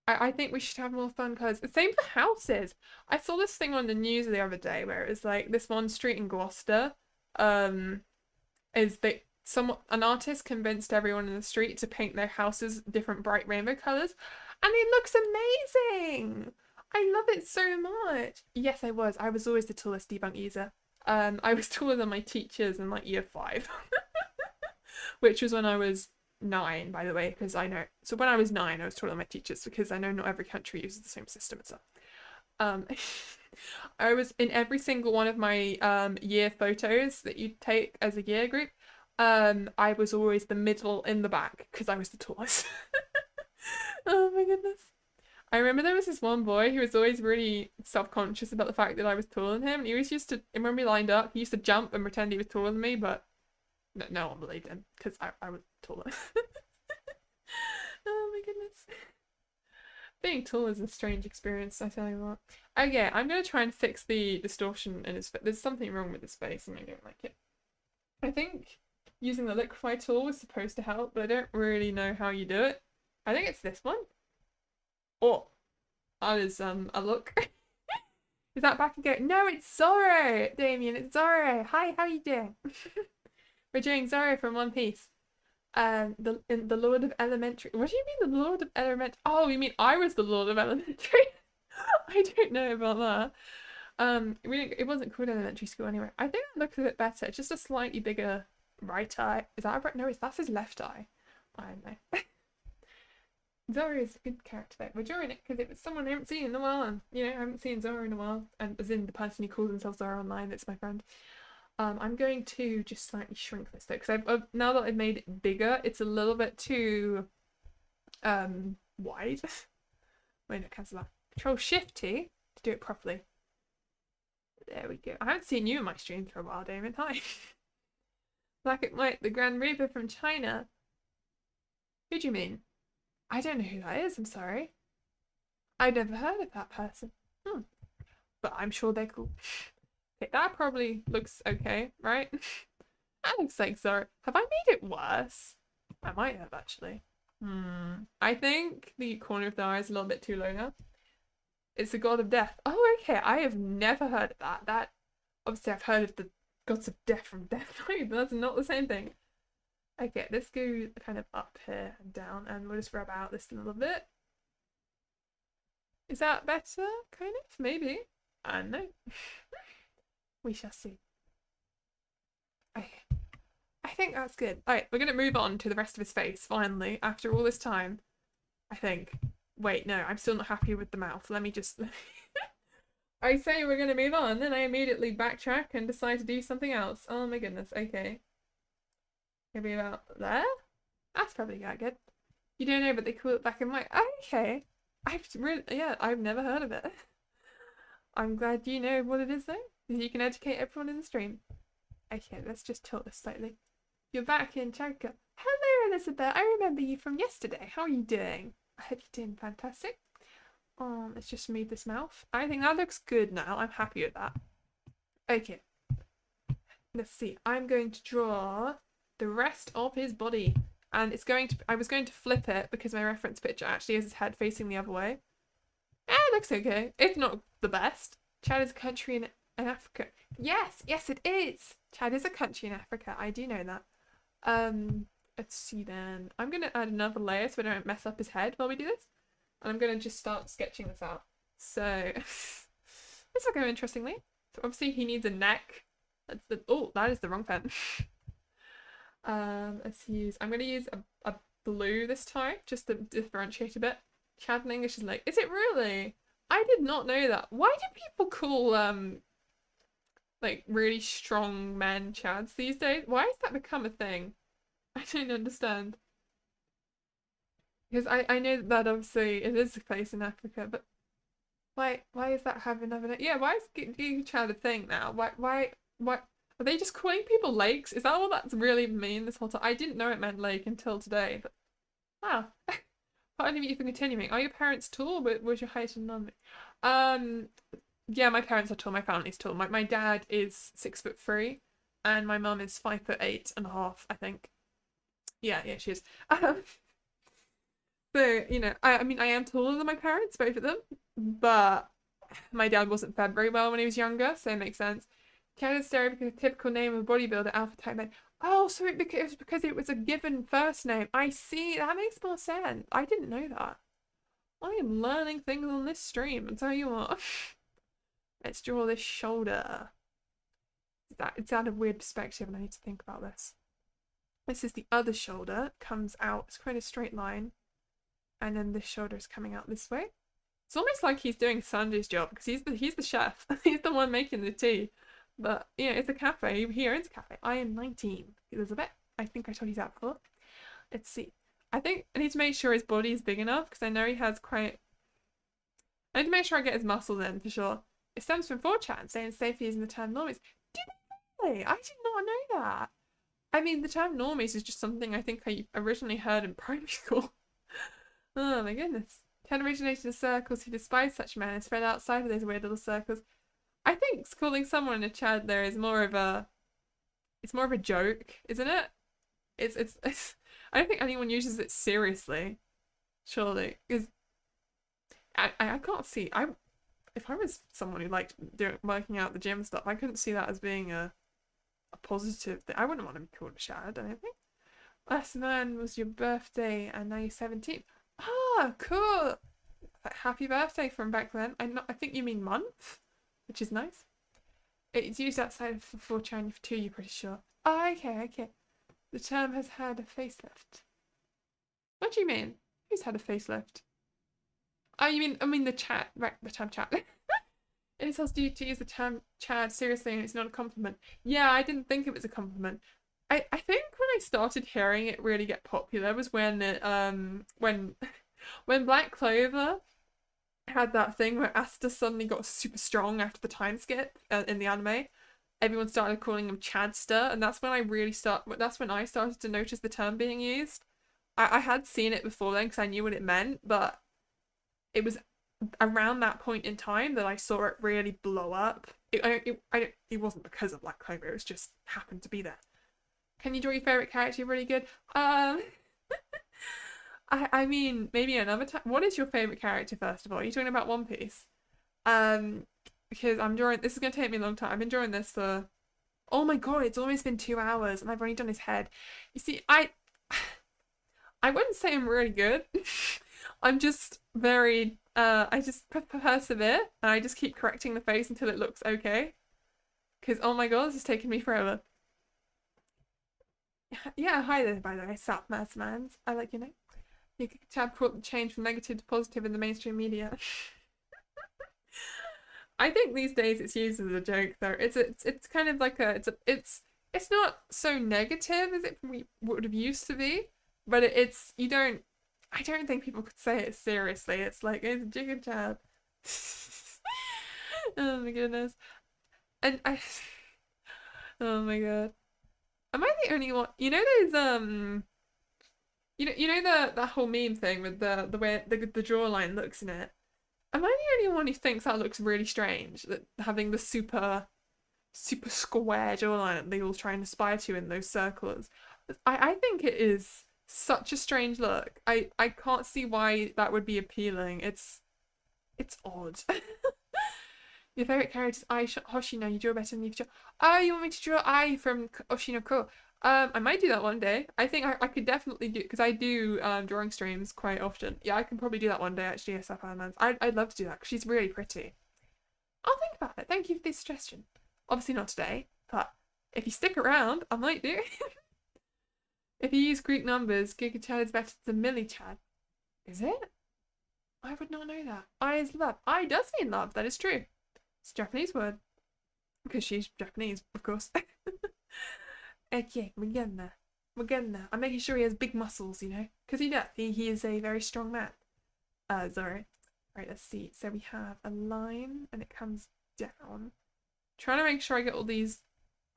I think we should have more fun colours. The same for houses. I saw this thing on the news the other day where it was like this one street in Gloucester, is they an artist convinced everyone in the street to paint their houses different bright rainbow colours, and it looks amazing. I love it so much. Yes, I was. I was always the tallest debunk user. I was taller than my teachers in like year 5, which was when I was 9, by the way, because I know. So when I was 9, I was taller than my teachers because I know not every country uses the same system and stuff. I was in every single one of my year photos that you take as a year group. I was always the middle in the back because I was the tallest. Oh my goodness. I remember there was this one boy who was always really self-conscious about the fact that I was taller than him. And he was used to, and when we lined up, he used to jump and pretend he was taller than me, but no one believed him because I was taller. Oh my goodness. Being tall is a strange experience, I tell you what. Okay, I'm gonna try and fix the distortion in his face. There's something wrong with his face and I don't like it. I think using the liquify tool was supposed to help, but I don't really know how you do it. I think it's this one. Oh, that is a look. Is that back again? No, it's Zorro, Damien. It's Zorro. Hi, how you doing? We're doing Zorro from One Piece. The Lord of Elementary. What do you mean the Lord of Elementary? Oh, you mean I was the Lord of Elementary? I don't know about that. It wasn't called elementary school anyway. I think it looks a bit better. It's just a slightly bigger right eye. Is that right? No, that's his left eye. I don't know. Zoro is a good character though. We're drawing it because it was someone I haven't seen in a while, and I haven't seen Zoro in a while, and as in the person who calls himself Zoro online, that's my friend. I'm going to just slightly shrink this though, because I've now that I've made it bigger, it's a little bit too wide. Wait, no, cancel that. Control Shift T to do it properly. There we go. I haven't seen you in my stream for a while, Damon. Hi. Black and White, the Grand Reaper from China. Who do you mean? I don't know who that is, I'm sorry. I've never heard of that person. But I'm sure they're cool. Okay, that probably looks okay, right? That looks like Zoro. Have I made it worse? I might have, actually. I think the corner of the eye is a little bit too low now. It's the god of death. Oh, okay. I have never heard of that. That, obviously, I've heard of the gods of death from Death Note, but that's not the same thing. Okay, let's go kind of up here and down, and we'll just rub out this a little bit. Is that better? Kind of? Maybe. I don't know. We shall see. Okay. I think that's good. Alright, we're going to move on to the rest of his face, finally, after all this time. I think. Wait, no, I'm still not happy with the mouth. Let me just... I say we're going to move on, then I immediately backtrack and decide to do something else. Oh my goodness, okay. Maybe about there? That's probably good. You don't know, but they call it black and white. Okay. I've never heard of it. I'm glad you know what it is though. You can educate everyone in the stream. Okay, let's just tilt this slightly. You're back in Chagga. Hello, Elizabeth. I remember you from yesterday. How are you doing? I hope you're doing fantastic. Let's just move this mouth. I think that looks good now. I'm happy with that. Okay. Let's see. I'm going to draw the rest of his body. And I was going to flip it because my reference picture actually has his head facing the other way. It looks okay. It's not the best. Chad is a country in Africa. Yes, it is. Chad is a country in Africa. I do know that. Let's see then. I'm going to add another layer so I don't mess up his head while we do this. And I'm going to just start sketching this out. So, this will go interestingly. So obviously he needs a neck. That is the wrong pen. I'm going to use a blue this time, just to differentiate a bit. Chad in English is like, is it really? I did not know that. Why do people call, like, really strong men Chads these days? Why has that become a thing? I don't understand. Because I know that obviously it is a place in Africa, but why is that having another name? Yeah, why is being Chad a thing now? Why are they just calling people lakes? Is that all that's really mean this whole time? I didn't know it meant lake until today, but wow. Pardon me for continuing. Are your parents tall? But was your height and number? Yeah, my parents are tall. My family's tall. My dad is 6'3", and my mum is 5'8.5", I think. Yeah, she is. So, I mean, I am taller than my parents, both of them, but my dad wasn't fed very well when he was younger, so it makes sense. Chad is stereotypical name of a bodybuilder, alpha type man. Oh, so it was because it was a given first name. I see. That makes more sense. I didn't know that. I am learning things on this stream, I'll tell you what. Let's draw this shoulder. It's out of weird perspective and I need to think about this. This is the other shoulder. It comes out. It's quite a straight line. And then this shoulder is coming out this way. It's almost like he's doing Sanjay's job because he's the chef. He's the one making the tea. But it's a cafe. He owns a cafe. I am 19. Elizabeth. I think I told you that before. Let's see. I think I need to make sure his body is big enough because I know he has quite I need to make sure I get his muscles in for sure. It stems from 4chan saying safety using the term normies. Did they really? I did not know that. I mean, the term normies is just something I think I originally heard in primary school. Oh my goodness. Ted originated in circles who despise such men and spread outside of those weird little circles. I think calling someone a Chad there is more of a joke, isn't it? It's I don't think anyone uses it seriously, surely. Because I can't see if I was someone who liked working out the gym stuff, I couldn't see that as being a positive thing. I wouldn't want to be called a Chad, I don't think. Last man was your birthday and now you're 17. Ah, cool. Happy birthday from back then. I think you mean month, which is nice. It's used outside of 4chan for 2, you're pretty sure. Oh, okay. The term has had a facelift. What do you mean? Who's had a facelift? Oh, I mean the chat, right, the term chat. It is also due to use the term Chad seriously and it's not a compliment. Yeah, I didn't think it was a compliment. I think when I started hearing it really get popular was when when Black Clover had that thing where Asta suddenly got super strong after the time skip in the anime. Everyone started calling him Chadster, and that's when I started to notice the term being used. I had seen it before then because I knew what it meant, but it was around that point in time that I saw it really blow up. It wasn't because of Black Clover, it was just happened to be there. Can you draw your favorite character really good? I mean, maybe another time. What is your favorite character, first of all? Are you talking about One Piece? Because I'm drawing. This is gonna take me a long time. I've been drawing this for. Oh my god, it's almost been 2 hours, and I've only done his head. You see, I wouldn't say I'm really good. I'm just very. I just persevere, and I just keep correcting the face until it looks okay. Because oh my god, this is taking me forever. Yeah, hi there, by the way, Sap Mans. I like your name. You could tab brought the change from negative to positive in the mainstream media. I think these days it's used as a joke though. It's kind of like it's not so negative as it would have used to be, but I don't think people could say it seriously. It's like it's a jigger jab. Oh my goodness. And oh my god. Am I the only one? You know those you know the whole meme thing with the way the draw line looks in it. Am I the only one who thinks that looks really strange? That having the super square jawline that they all try and aspire to in those circles. I think it is such a strange look. I can't see why that would be appealing. It's odd. Your favorite character is Ai Hoshino. You draw better than you draw. Oh, you want me to draw Ai from Oshinoko? I might do that one day. I think I could definitely do, because I do drawing streams quite often. Yeah, I can probably do that one day actually, yes, I'd love to do that because she's really pretty. I'll think about it. Thank you for the suggestion. Obviously not today, but if you stick around, I might do. If you use Greek numbers, Giga Chad is better than Milli Chad. Is it? I would not know that. I is love. I does mean love, that is true. It's a Japanese word. Because she's Japanese, of course. Okay, we're getting there. We're getting there. I'm making sure he has big muscles, you know? Because he does. He is a very strong man. Sorry. Right, let's see. So we have a line and it comes down. Trying to make sure I get all these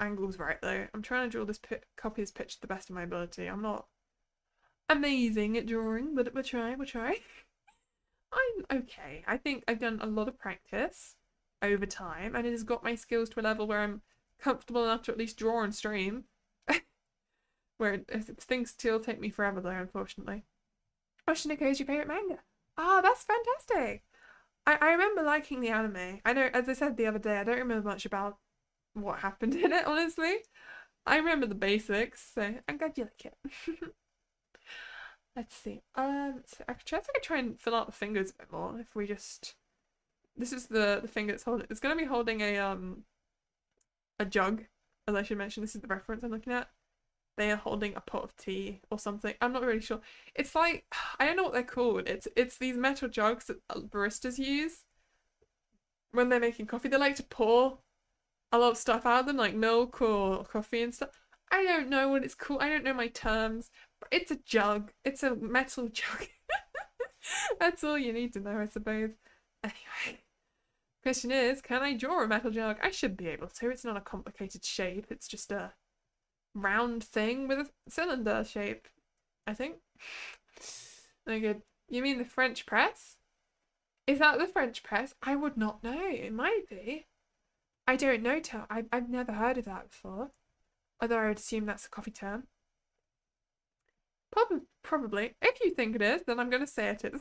angles right though. I'm trying to draw this copy this picture to the best of my ability. I'm not amazing at drawing, but we'll try. I'm okay. I think I've done a lot of practice over time and it has got my skills to a level where I'm comfortable enough to at least draw and stream. Where things still take me forever though, unfortunately. Oshinoko is your favourite manga? Oh, that's fantastic! I remember liking the anime. I know, as I said the other day, I don't remember much about what happened in it, honestly. I remember the basics, so I'm glad you like it. Let's see. So I could try and fill out the fingers a bit more if we just... This is the finger it's holding. It's gonna be holding a jug, as I should mention. This is the reference I'm looking at. They are holding a pot of tea or something. I'm not really sure. It's like, I don't know what they're called. It's these metal jugs that baristas use when they're making coffee. They like to pour a lot of stuff out of them, like milk or coffee and stuff. I don't know what it's called. I don't know my terms. But it's a jug. It's a metal jug. That's all you need to know, I suppose. Anyway. Question is, can I draw a metal jug? I should be able to. It's not a complicated shape. It's just a round thing with a cylinder shape, I think. No good. You mean the French press? Is that the French press? I would not know. It might be. I don't know. I've never heard of that before. Although I would assume that's a coffee term. Probably. If you think it is, then I'm going to say it is.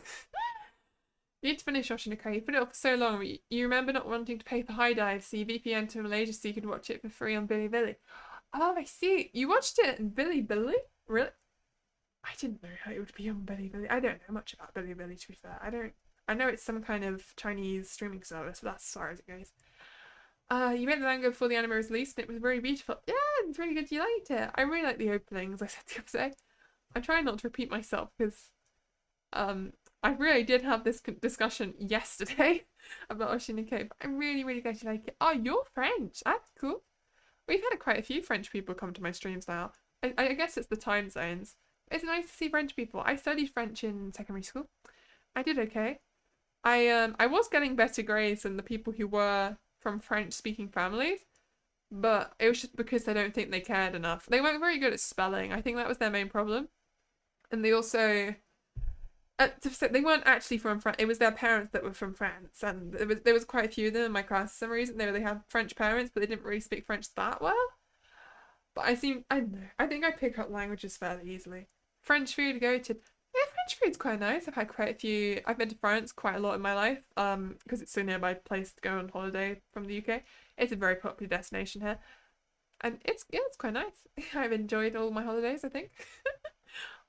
You need to finish watching the You put it off for so long. You remember not wanting to pay for High Dive, so you VPN to Malaysia so you could watch it for free on Bilibili. Oh, I see. You watched it in Bilibili? Really? I didn't know how it would be on Bilibili. I don't know much about Bilibili, to be fair. I know it's some kind of Chinese streaming service, but that's as far as it goes. You made the manga before the anime was released, and it was very beautiful. Yeah, it's really good. You liked it. I really like the openings, I said the other day. I'm trying not to repeat myself because I really did have this discussion yesterday about Oshinoko, but I'm really, really glad you like it. Oh, you're French. That's cool. We've had quite a few French people come to my streams now. I guess it's the time zones. It's nice to see French people. I studied French in secondary school. I did okay. I was getting better grades than the people who were from French-speaking families, but it was just because I don't think they cared enough. They weren't very good at spelling. I think that was their main problem. And they also, they weren't actually from France. It was their parents that were from France, and there was quite a few of them in my class for some reason. They had French parents, but they didn't really speak French that well. But I don't know. I think I pick up languages fairly easily. French food, go to. Yeah, French food's quite nice. I've had quite a few. I've been to France quite a lot in my life, because it's a nearby place to go on holiday from the UK. It's a very popular destination here, and it's quite nice. I've enjoyed all my holidays, I think.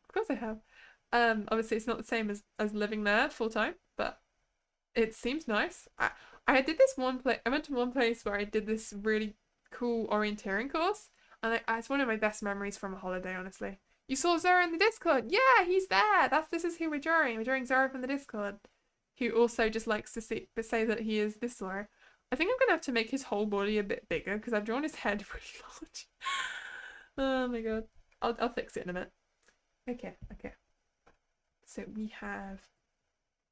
Of course I have. Obviously it's not the same as living there full time, but it seems nice. I did this one place. I went to one place where I did this really cool orienteering course, and it's one of my best memories from a holiday, honestly. You saw Zara in the Discord. Yeah, he's there. This is who we're drawing. We're drawing Zara from the Discord, who also just likes to say that he is this Zara. I think I'm gonna have to make his whole body a bit bigger because I've drawn his head really large. Oh my god. I'll fix it in a minute. Okay. So we have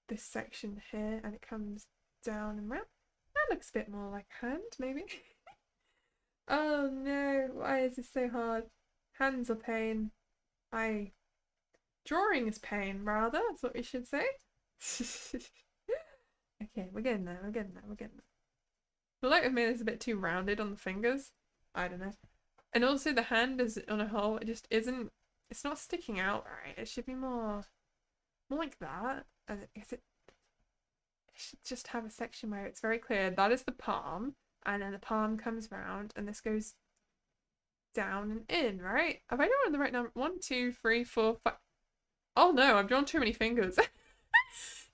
this section here, and it comes down and round. That looks a bit more like a hand, maybe. Oh no, why is this so hard? Hands are pain. Drawing is pain, rather. That's what we should say. Okay, we're getting there. I feel like I've made this a bit too rounded on the fingers. I don't know. And also the hand is on a whole. It just isn't. It's not sticking out right. It should be more like that. And it should just have a section where it's very clear that is the palm, and then the palm comes round, and this goes down and in, right? Have I drawn the right number? 1, 2, 3, 4, 5. Oh no, I've drawn too many fingers.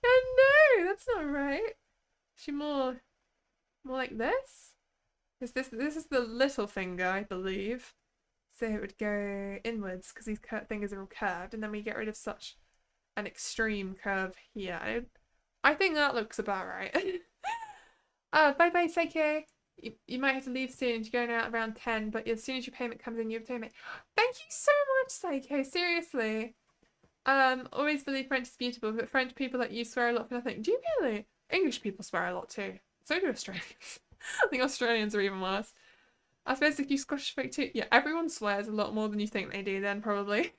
Oh no, that's not right. Should more like this. This is the little finger, I believe. So it would go inwards because these fingers are all curved, and then we get rid of such an extreme curve here. I think that looks about right. Bye bye, Seiko. You might have to leave soon. You're going out around 10, but as soon as your payment comes in, you have to pay me. Thank you so much, Seiko. Seriously. Always believe French is beautiful, but French people like you swear a lot for nothing. Do you really? English people swear a lot too. So do Australians. I think Australians are even worse. I suppose if you Scottish folk too. Yeah, everyone swears a lot more than you think they do then, probably.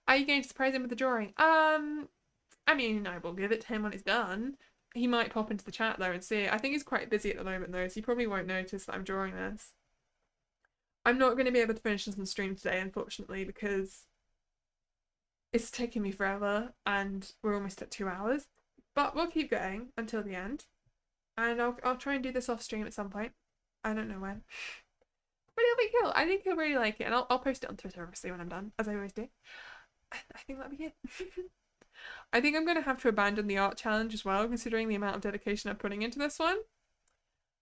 Are you going to surprise him with the drawing? I mean, I will give it to him when it's done. He might pop into the chat though and see it. I think he's quite busy at the moment though, so he probably won't notice that I'm drawing this. I'm not going to be able to finish this on stream today, unfortunately, because it's taking me forever and we're almost at 2 hours. But we'll keep going until the end. And I'll try and do this off stream at some point. I don't know when. But it'll be cool. I think he'll really like it. And I'll post it on Twitter, obviously, when I'm done, as I always do. I think that'll be it. I think I'm going to have to abandon the art challenge as well, considering the amount of dedication I'm putting into this one.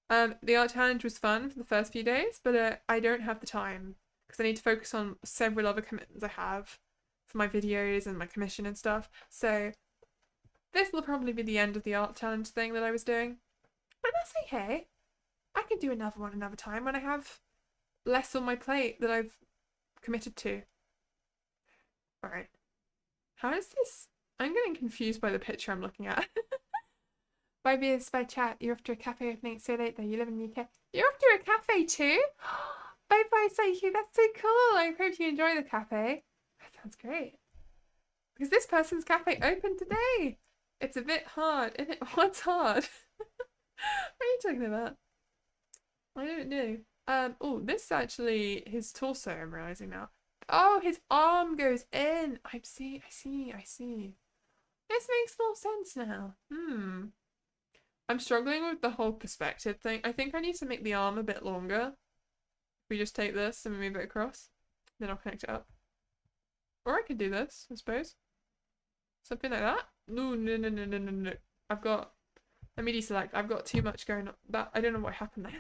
The art challenge was fun for the first few days, but I don't have the time because I need to focus on several other commitments I have for my videos and my commission and stuff. So this will probably be the end of the art challenge thing that I was doing. But that's okay. I can do another one another time when I have less on my plate that I've committed to. Alright. How is this? I'm getting confused by the picture I'm looking at. Bye, Vieus. Bye, chat. You're off to a cafe opening. It's so late though. You live in the UK. You're off to a cafe too? Bye, bye, Psyche. That's so cool. I hope you enjoy the cafe. That sounds great. Because this person's cafe opened today. It's a bit hard, isn't it? What's hard? What are you talking about? I don't know. Oh, this is actually his torso, I'm realizing now. Oh, his arm goes in. I see. This makes more sense now. I'm struggling with the whole perspective thing. I think I need to make the arm a bit longer. We just take this and move it across. Then I'll connect it up. Or I could do this, I suppose. Something like that. No. Let me deselect. I've got too much going on. I don't know what happened there.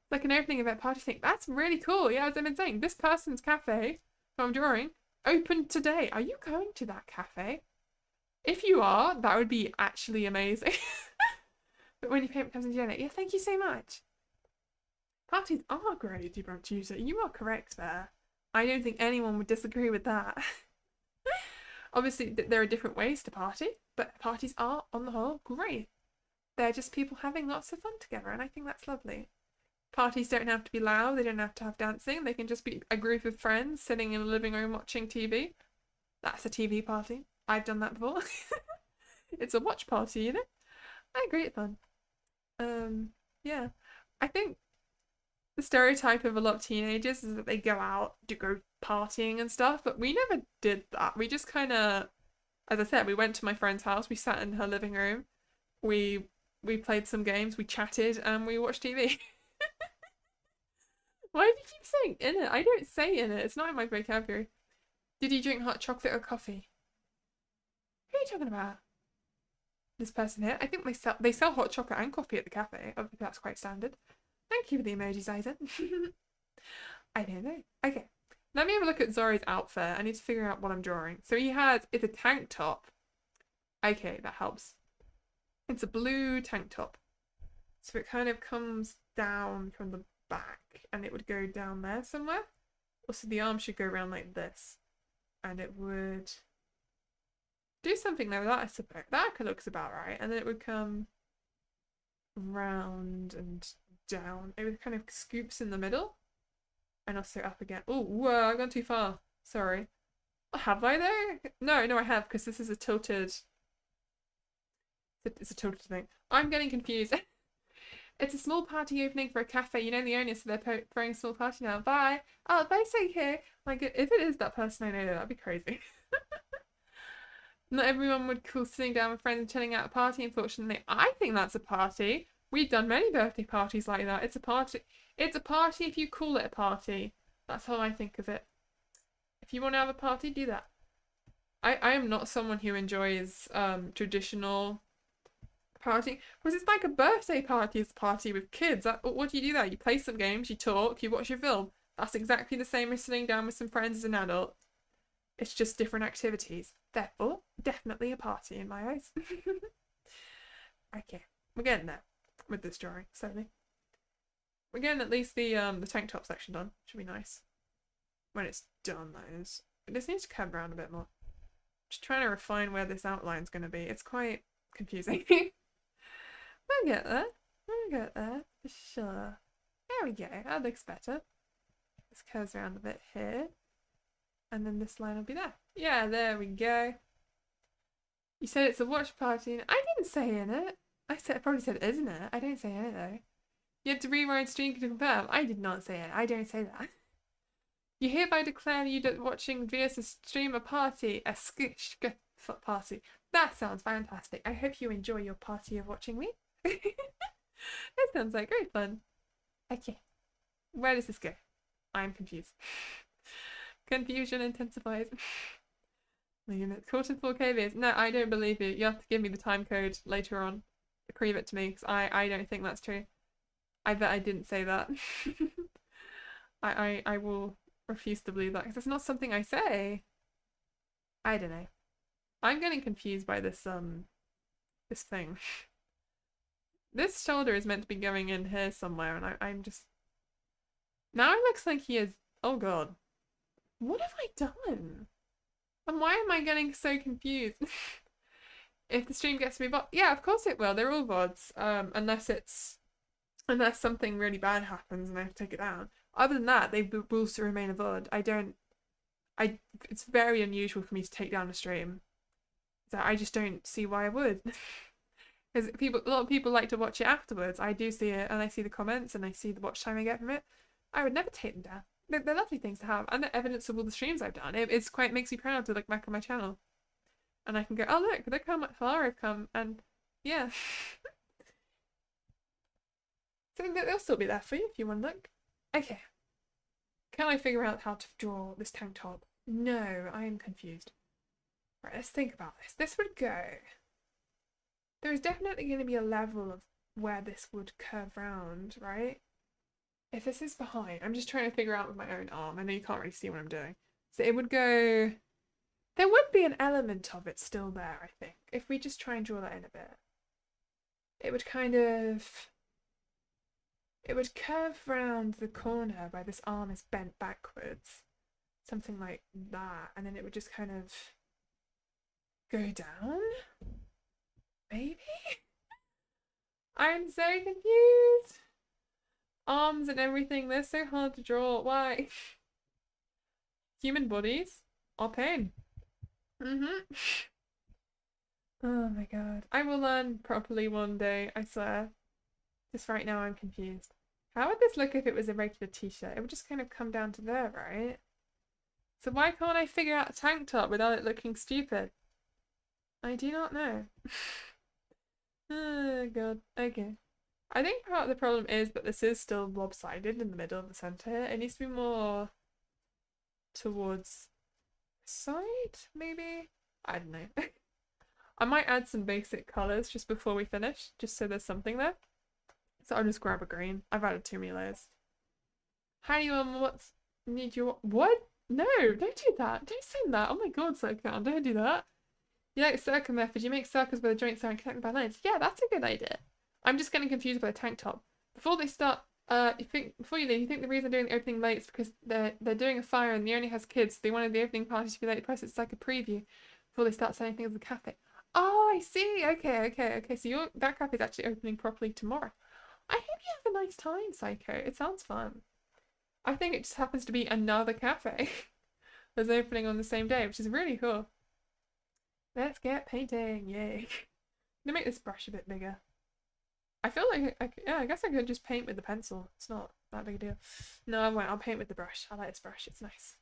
Like an opening event party thing. That's really cool. Yeah, as I've been saying, this person's cafe, who I'm drawing, opened today. Are you going to that cafe? If you are, that would be actually amazing. But when your payment comes in January, yeah, thank you so much. Parties are great, debunked user. You are correct there. I don't think anyone would disagree with that. Obviously, there are different ways to party, but parties are, on the whole, great. They're just people having lots of fun together, and I think that's lovely. Parties don't have to be loud, they don't have to have dancing, they can just be a group of friends sitting in a living room watching TV. That's a TV party. I've done that before. It's a watch party, you know? I agree, it's fun. Yeah. I think the stereotype of a lot of teenagers is that they go out to go partying and stuff, but we never did that. We just kind of, as I said, we went to my friend's house, we sat in her living room, we played some games, we chatted, and we watched TV. Why do you keep saying in it? I don't say in it. It's not in my vocabulary. Did you drink hot chocolate or coffee? Who are you talking about? This person here? I think they sell hot chocolate and coffee at the cafe. I think that's quite standard. Thank you for the emojis, Isaac. I don't know. Okay. Let me have a look at Zori's outfit. I need to figure out what I'm drawing. So it's a tank top. Okay, that helps. It's a blue tank top. So it kind of comes down from the back and it would go down there somewhere. Also, the arm should go around like this. And it would do something like that, I suppose. That looks about right. And then it would come round and down. It would kind of scoops in the middle. And also up again. Oh, whoa, I've gone too far. Sorry. Have I though? No, I have, because this is a tilted... It's a tilted thing. I'm getting confused. It's a small party opening for a cafe. You know the owner, so they're throwing a small party now. Bye. Oh, bye, say here. Like, if it is that person I know, that'd be crazy. Not everyone would call sitting down with friends and chilling out a party, unfortunately. I think that's a party. We've done many birthday parties like that. It's a party. It's a party if you call it a party. That's how I think of it. If you want to have a party, do that. I am not someone who enjoys traditional party, because it's like a birthday party is a party with kids. What do you do there? You play some games, you talk, you watch your film. That's exactly the same as sitting down with some friends as an adult. It's just different activities. Therefore, definitely a party in my eyes. Okay, we're getting there with this drawing, slowly. We're getting at least the tank top section done. Should be nice. When it's done, that is. It just needs to curve around a bit more. Just trying to refine where this outline's going to be. It's quite confusing. We'll get there. We'll get there, for sure. There we go. That looks better. This curves around a bit here. And then this line will be there. Yeah, there we go. You said it's a watch party. I didn't say in it. I probably said isn't it? I don't say in it though. You had to rewind stream to confirm. I did not say it. I don't say that. You hereby declare you that watching Vieus stream a party. A party. That sounds fantastic. I hope you enjoy your party of watching me. That sounds like great fun. Okay. Where does this go? I'm confused. Confusion intensifies. Caught in 4K vids. No, I don't believe you. You have to give me the time code later on. Prove it to me, because I don't think that's true. I bet I didn't say that. I will refuse to believe that, because it's not something I say. I don't know. I'm getting confused by this this thing. This shoulder is meant to be going in here somewhere, and I'm just... Now it looks like he is... Oh god. What have I done? And why am I getting so confused? If the stream gets me VOD, yeah, of course it will. They're all VODs. Unless something really bad happens and I have to take it down. Other than that, they will still remain a VOD. It's very unusual for me to take down a stream. So I just don't see why I would. Because a lot of people like to watch it afterwards. I do see it, and I see the comments, and I see the watch time I get from it. I would never take them down. They're lovely things to have, and they're evidence of all the streams I've done. Makes me proud to look back on my channel, and I can go, oh look how much far I've come, and yeah. So they'll still be there for you if you want to look. Okay. Can I figure out how to draw this tank top? No, I am confused. Right, let's think about this. This would go. There is definitely going to be a level of where this would curve round, right? If this is behind, I'm just trying to figure out with my own arm. I know you can't really see what I'm doing. So it would go. There would be an element of it still there, I think. If we just try and draw that in a bit. It would kind of. It would curve round the corner where this arm is bent backwards. Something like that. And then it would just kind of go down? Maybe? I'm so confused. Arms and everything, they're so hard to draw. Why? Human bodies are pain. Oh my god. I will learn properly one day, I swear. Just right now I'm confused. How would this look if it was a regular t-shirt? It would just kind of come down to there, right? So why can't I figure out a tank top without it looking stupid? I do not know. Oh god. Okay. I think part of the problem is that this is still lopsided in the middle of the center. It needs to be more towards the side, maybe? I don't know. I might add some basic colours just before we finish, just so there's something there. So I'll just grab a green. I've added too many layers. How do you what? No, don't do that. Don't send that. Oh my god, Circle, don't do that. You like circle method. You make circles where the joints are and connect by lines. Yeah, that's a good idea. I'm just getting confused by the tank top. Before they start, before you leave, you think the reason they're doing the opening late is because they're doing a fire and they only has kids. So they wanted the opening party to be late. Plus, it's like a preview before they start selling things at the cafe. Oh, I see. Okay. So that cafe is actually opening properly tomorrow. I hope you have a nice time, Psycho. It sounds fun. I think it just happens to be another cafe that's opening on the same day, which is really cool. Let's get painting, yay. I'm gonna make this brush a bit bigger. I feel like, I guess I could just paint with the pencil. It's not that big a deal. No, I won't. I'll paint with the brush. I like this brush. It's nice.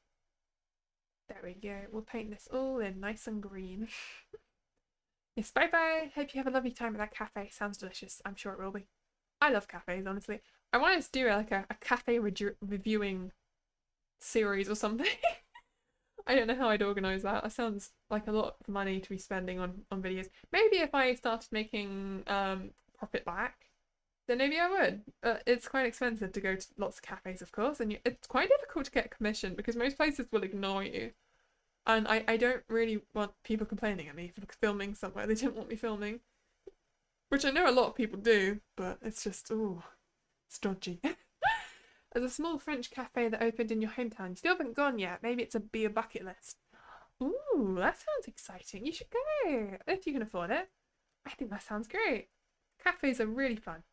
There we go. We'll paint this all in nice and green. Yes, bye-bye. Hope you have a lovely time at that cafe. Sounds delicious. I'm sure it will be. I love cafes, honestly. I wanted to do like a cafe reviewing series or something. I don't know how I'd organise that. That sounds like a lot of money to be spending on videos. Maybe if I started making profit back, then maybe I would. It's quite expensive to go to lots of cafes, of course, and it's quite difficult to get commission because most places will ignore you. And I don't really want people complaining at me for filming somewhere they didn't want me filming. Which I know a lot of people do, but it's just, ooh, it's dodgy. There's a small French cafe that opened in your hometown. You still haven't gone yet. Maybe it's a bucket list. Ooh, that sounds exciting. You should go, if you can afford it. I think that sounds great. Cafes are really fun.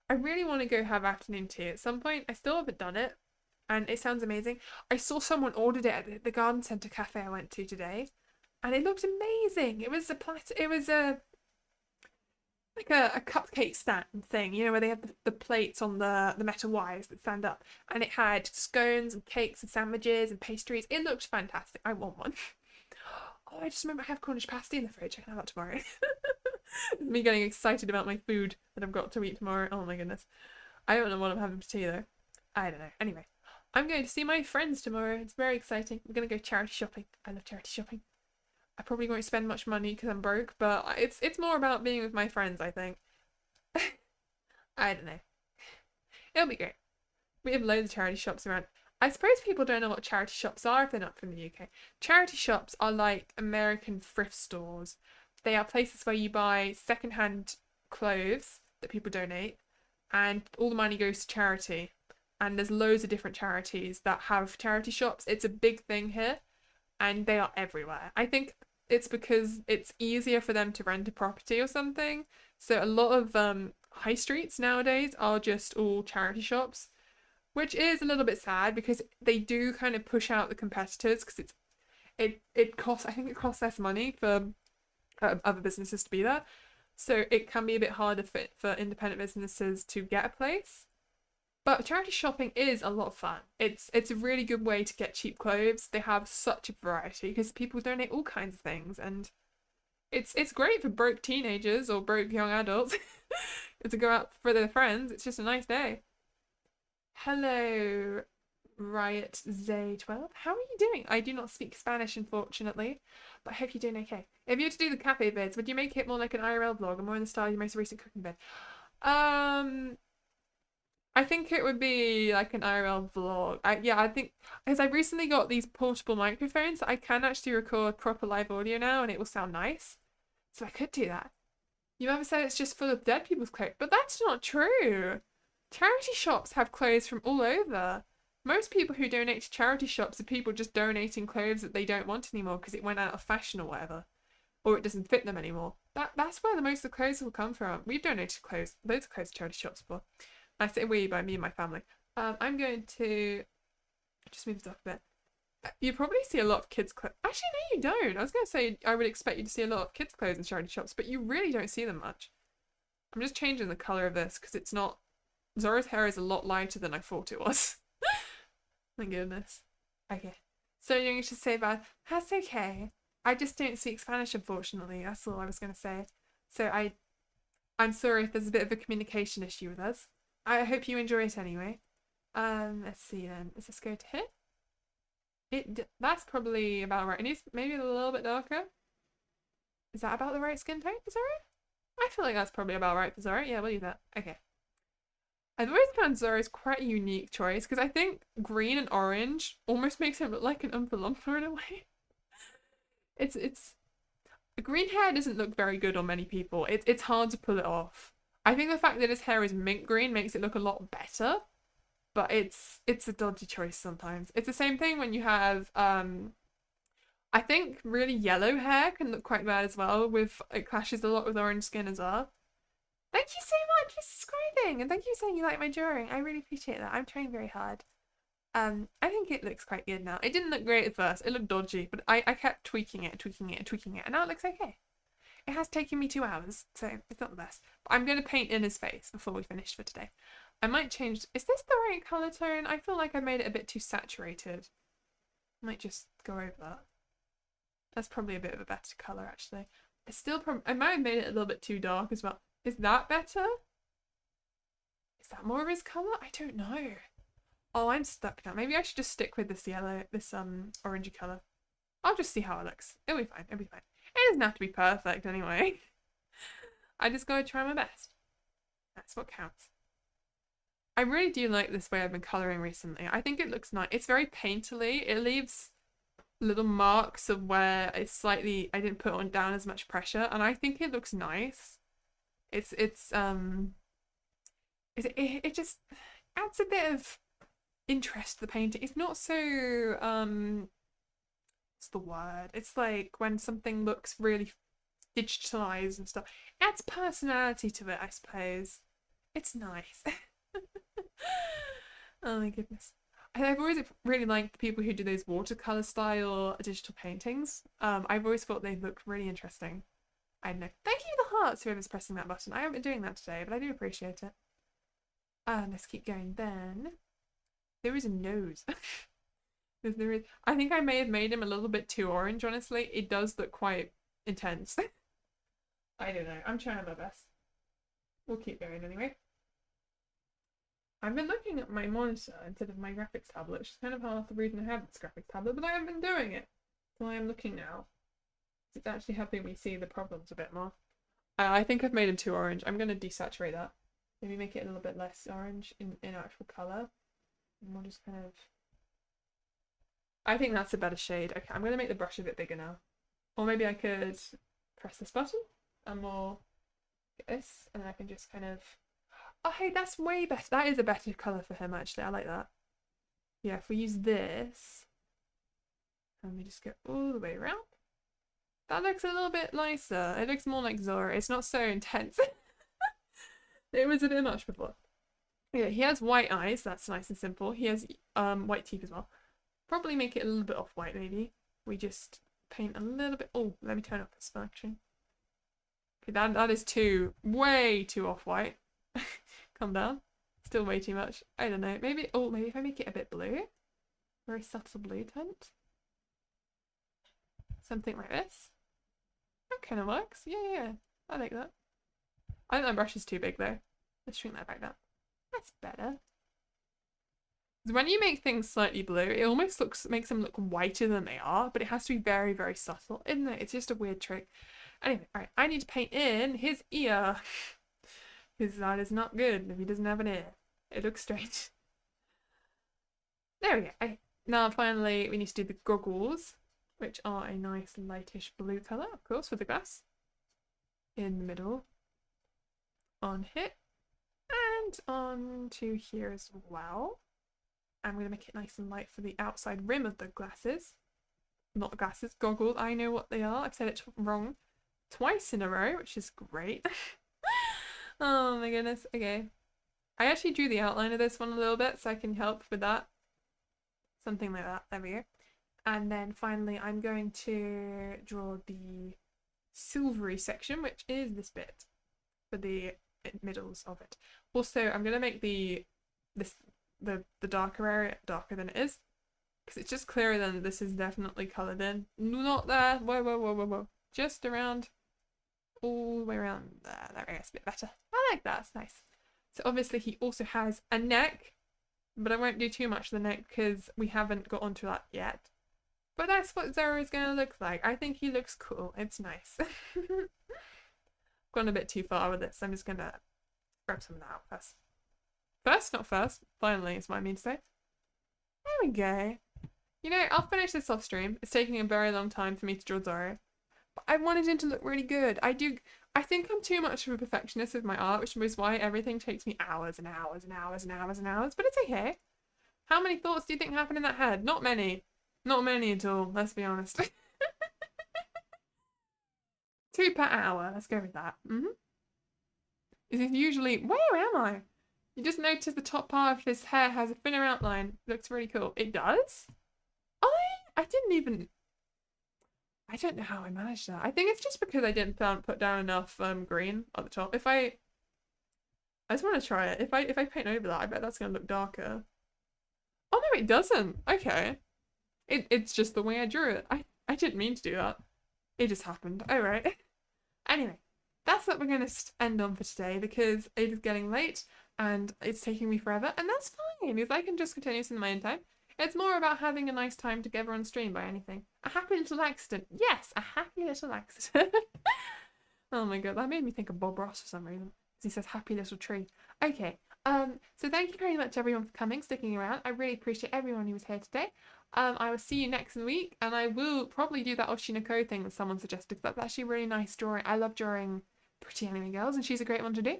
I really want to go have afternoon tea at some point. I still haven't done it, and it sounds amazing. I saw someone ordered it at the garden centre cafe I went to today, and it looked amazing. It was like a cupcake stand thing, you know, where they have the plates on the metal wires that stand up, and it had scones and cakes and sandwiches and pastries. It looked fantastic. I want one. Oh, I just remember I have Cornish pasty in the fridge. I can have that tomorrow. Me getting excited about my food that I've got to eat tomorrow. Oh my goodness. I don't know what I'm having for tea though. I don't know. Anyway, I'm going to see my friends tomorrow. It's very exciting. I'm going to go charity shopping. I love charity shopping. I probably won't spend much money because I'm broke, but it's more about being with my friends, I think. I don't know. It'll be great. We have loads of charity shops around. I suppose people don't know what charity shops are if they're not from the UK. Charity shops are like American thrift stores. They are places where you buy secondhand clothes that people donate, and all the money goes to charity. And there's loads of different charities that have charity shops. It's a big thing here, and they are everywhere. I think it's because it's easier for them to rent a property or something. So a lot of high streets nowadays are just all charity shops, which is a little bit sad because they do kind of push out the competitors because it costs, I think it costs less money for other businesses to be there. So it can be a bit harder for independent businesses to get a place. But charity shopping is a lot of fun. It's a really good way to get cheap clothes. They have such a variety because people donate all kinds of things, and it's great for broke teenagers or broke young adults to go out for their friends. It's just a nice day. Hello, Riot Z12. How are you doing? I do not speak Spanish, unfortunately, but I hope you're doing okay. If you were to do the cafe vids, would you make it more like an IRL vlog or more in the style of your most recent cooking vid? I think it would be like an IRL vlog. I think because I've recently got these portable microphones, I can actually record proper live audio now and it will sound nice. So I could do that. You ever said it's just full of dead people's clothes, but that's not true. Charity shops have clothes from all over. Most people who donate to charity shops are people just donating clothes that they don't want anymore because it went out of fashion or whatever, or it doesn't fit them anymore. That's where the most of the clothes will come from. We've donated clothes, loads of clothes to charity shops before. I say we by me and my family. I'm going to just move this up a bit. You probably see a lot of kids' clothes. Actually, no, you don't. I was going to say I would expect you to see a lot of kids' clothes in charity shops, but you really don't see them much. I'm just changing the colour of this because it's not... Zora's hair is a lot lighter than I thought it was. My goodness. Okay. So you're going to say that. That's okay. I just don't speak Spanish, unfortunately. That's all I was going to say. So I'm sorry if there's a bit of a communication issue with us. I hope you enjoy it anyway. Let's see then. Is this going to hit? That's probably about right. It needs maybe a little bit darker. Is that about the right skin tone for Zora? I feel like that's probably about right for Zora. Yeah, we'll do that. Okay. I've always found Zora's quite a unique choice because I think green and orange almost makes him look like an Oompa Loompa in a way. It's green hair doesn't look very good on many people. It's hard to pull it off. I think the fact that his hair is mint green makes it look a lot better, but it's a dodgy choice sometimes. It's the same thing when you have I think really yellow hair can look quite bad as well. It clashes a lot with orange skin as well. Thank you so much for subscribing and thank you for saying you like my drawing. I really appreciate that. I'm trying very hard. I think it looks quite good now. It didn't look great at first. It looked dodgy, but I kept tweaking it, and now it looks okay. It has taken me 2 hours, so it's not the best. But I'm going to paint in his face before we finish for today. I might change... Is this the right colour tone? I feel like I made it a bit too saturated. I might just go over that. That's probably a bit of a better colour, actually. It's still I might have made it a little bit too dark as well. Is that better? Is that more of his colour? I don't know. Oh, I'm stuck now. Maybe I should just stick with this yellow, this orangey colour. I'll just see how it looks. It'll be fine. It'll be fine. It doesn't have to be perfect anyway. I just gotta try my best. That's what counts. I really do like this way I've been colouring recently. I think it looks nice. It's very painterly. It leaves little marks of where it's slightly... I didn't put on down as much pressure, and I think it looks nice. It just adds a bit of interest to the painting. It's not so what's the word? It's like when something looks really digitalized and stuff. It adds personality to it, I suppose. It's nice. Oh my goodness. I've always really liked the people who do those watercolor style digital paintings. I've always thought they look really interesting. I don't know. Thank you for the hearts, whoever's pressing that button. I haven't been doing that today, but I do appreciate it. Let's keep going then. There is a nose. There is... I think I may have made him a little bit too orange, honestly. It does look quite intense. I don't know. I'm trying my best. We'll keep going anyway. I've been looking at my monitor instead of my graphics tablet, which is kind of half the reason I have this graphics tablet, but I haven't been doing it. So I am looking now. It's actually helping me see the problems a bit more. I think I've made him too orange. I'm going to desaturate that. Maybe make it a little bit less orange in actual colour. And we'll just kind of... I think that's a better shade. Okay, I'm going to make the brush a bit bigger now. Or maybe I could press this button and we'll get this, and then I can just kind of... Oh, hey, that's way better. That is a better colour for him, actually. I like that. Yeah, if we use this, and we just go all the way around. That looks a little bit nicer. It looks more like Zora. It's not so intense. It was a bit much before. Yeah, he has white eyes. That's nice and simple. He has white teeth as well. Probably make it a little bit off-white, maybe. We just paint a little bit. Oh, let me turn off this function. Okay, that is way too off-white. Calm down. Still way too much. I don't know. Maybe if I make it a bit blue. Very subtle blue tint. Something like this. That kind of works. Yeah. I like that. I think that brush is too big though. Let's shrink that back down. That's better. When you make things slightly blue, it almost makes them look whiter than they are, but it has to be very, very subtle, isn't it? It's just a weird trick. Anyway, alright, I need to paint in his ear. Because that is not good if he doesn't have an ear. It looks strange. There we go. Now finally we need to do the goggles, which are a nice lightish blue colour, of course, for the glass. In the middle. On here. And on to here as well. I'm going to make it nice and light for the outside rim of the glasses. Not the glasses, goggles. I know what they are. I've said it wrong twice in a row, which is great. Oh my goodness. Okay. I actually drew the outline of this one a little bit, so I can help with that. Something like that. There we go. And then finally, I'm going to draw the silvery section, which is this bit for the middles of it. Also, I'm going to make the darker area darker than it is, because it's just clearer than this is definitely coloured in. Not there. Whoa. Just around, all the way around there. There we go. It's a bit better. I like that. It's nice. So obviously he also has a neck, but I won't do too much of the neck because we haven't got onto that yet. But that's what Zora is going to look like. I think he looks cool. It's nice. Gone a bit too far with this. I'm just going to grab some of that out first. First, not first. Finally, is what I mean to say. There we go. You know, I'll finish this off stream. It's taking a very long time for me to draw Zora. But I wanted him to look really good. I think I'm too much of a perfectionist with my art, which is why everything takes me hours and hours and hours and hours and hours. But it's okay. How many thoughts do you think happen in that head? Not many. Not many at all, let's be honest. 2 per hour. Let's go with that. Is it usually... Where am I? You just notice the top part of his hair has a thinner outline. Looks really cool. It does? I didn't even... I don't know how I managed that. I think it's just because I didn't put down enough green at the top. I just want to try it. If I paint over that, I bet that's going to look darker. Oh no, it doesn't. Okay. It's just the way I drew it. I didn't mean to do that. It just happened. Alright. Anyway, that's what we're going to end on for today because it is getting late and it's taking me forever. And that's fine because I can just continue this in my own time. It's more about having a nice time together on stream by anything. A happy little accident. Yes, a happy little accident. Oh my god, that made me think of Bob Ross for some reason. He says happy little tree. Okay, so thank you very much everyone for coming, sticking around. I really appreciate everyone who was here today. I will see you next week, and I will probably do that Oshinoko thing that someone suggested. That's actually a really nice drawing. I love drawing pretty anime girls, and she's a great one to do.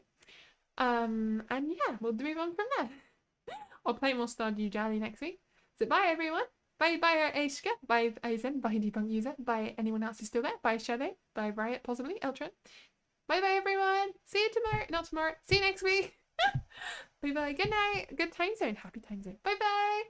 And yeah, we'll move on from there. I'll play more Stardew Valley next week. So bye everyone. Bye Aishka. Bye Aizen. Bye Debunk User. Bye anyone else who's still there. Bye Shadow. Bye Riot, possibly. Eltron. Bye everyone. See you tomorrow. Not tomorrow. See you next week. Bye. Good night. Good time zone. Happy time zone. Bye.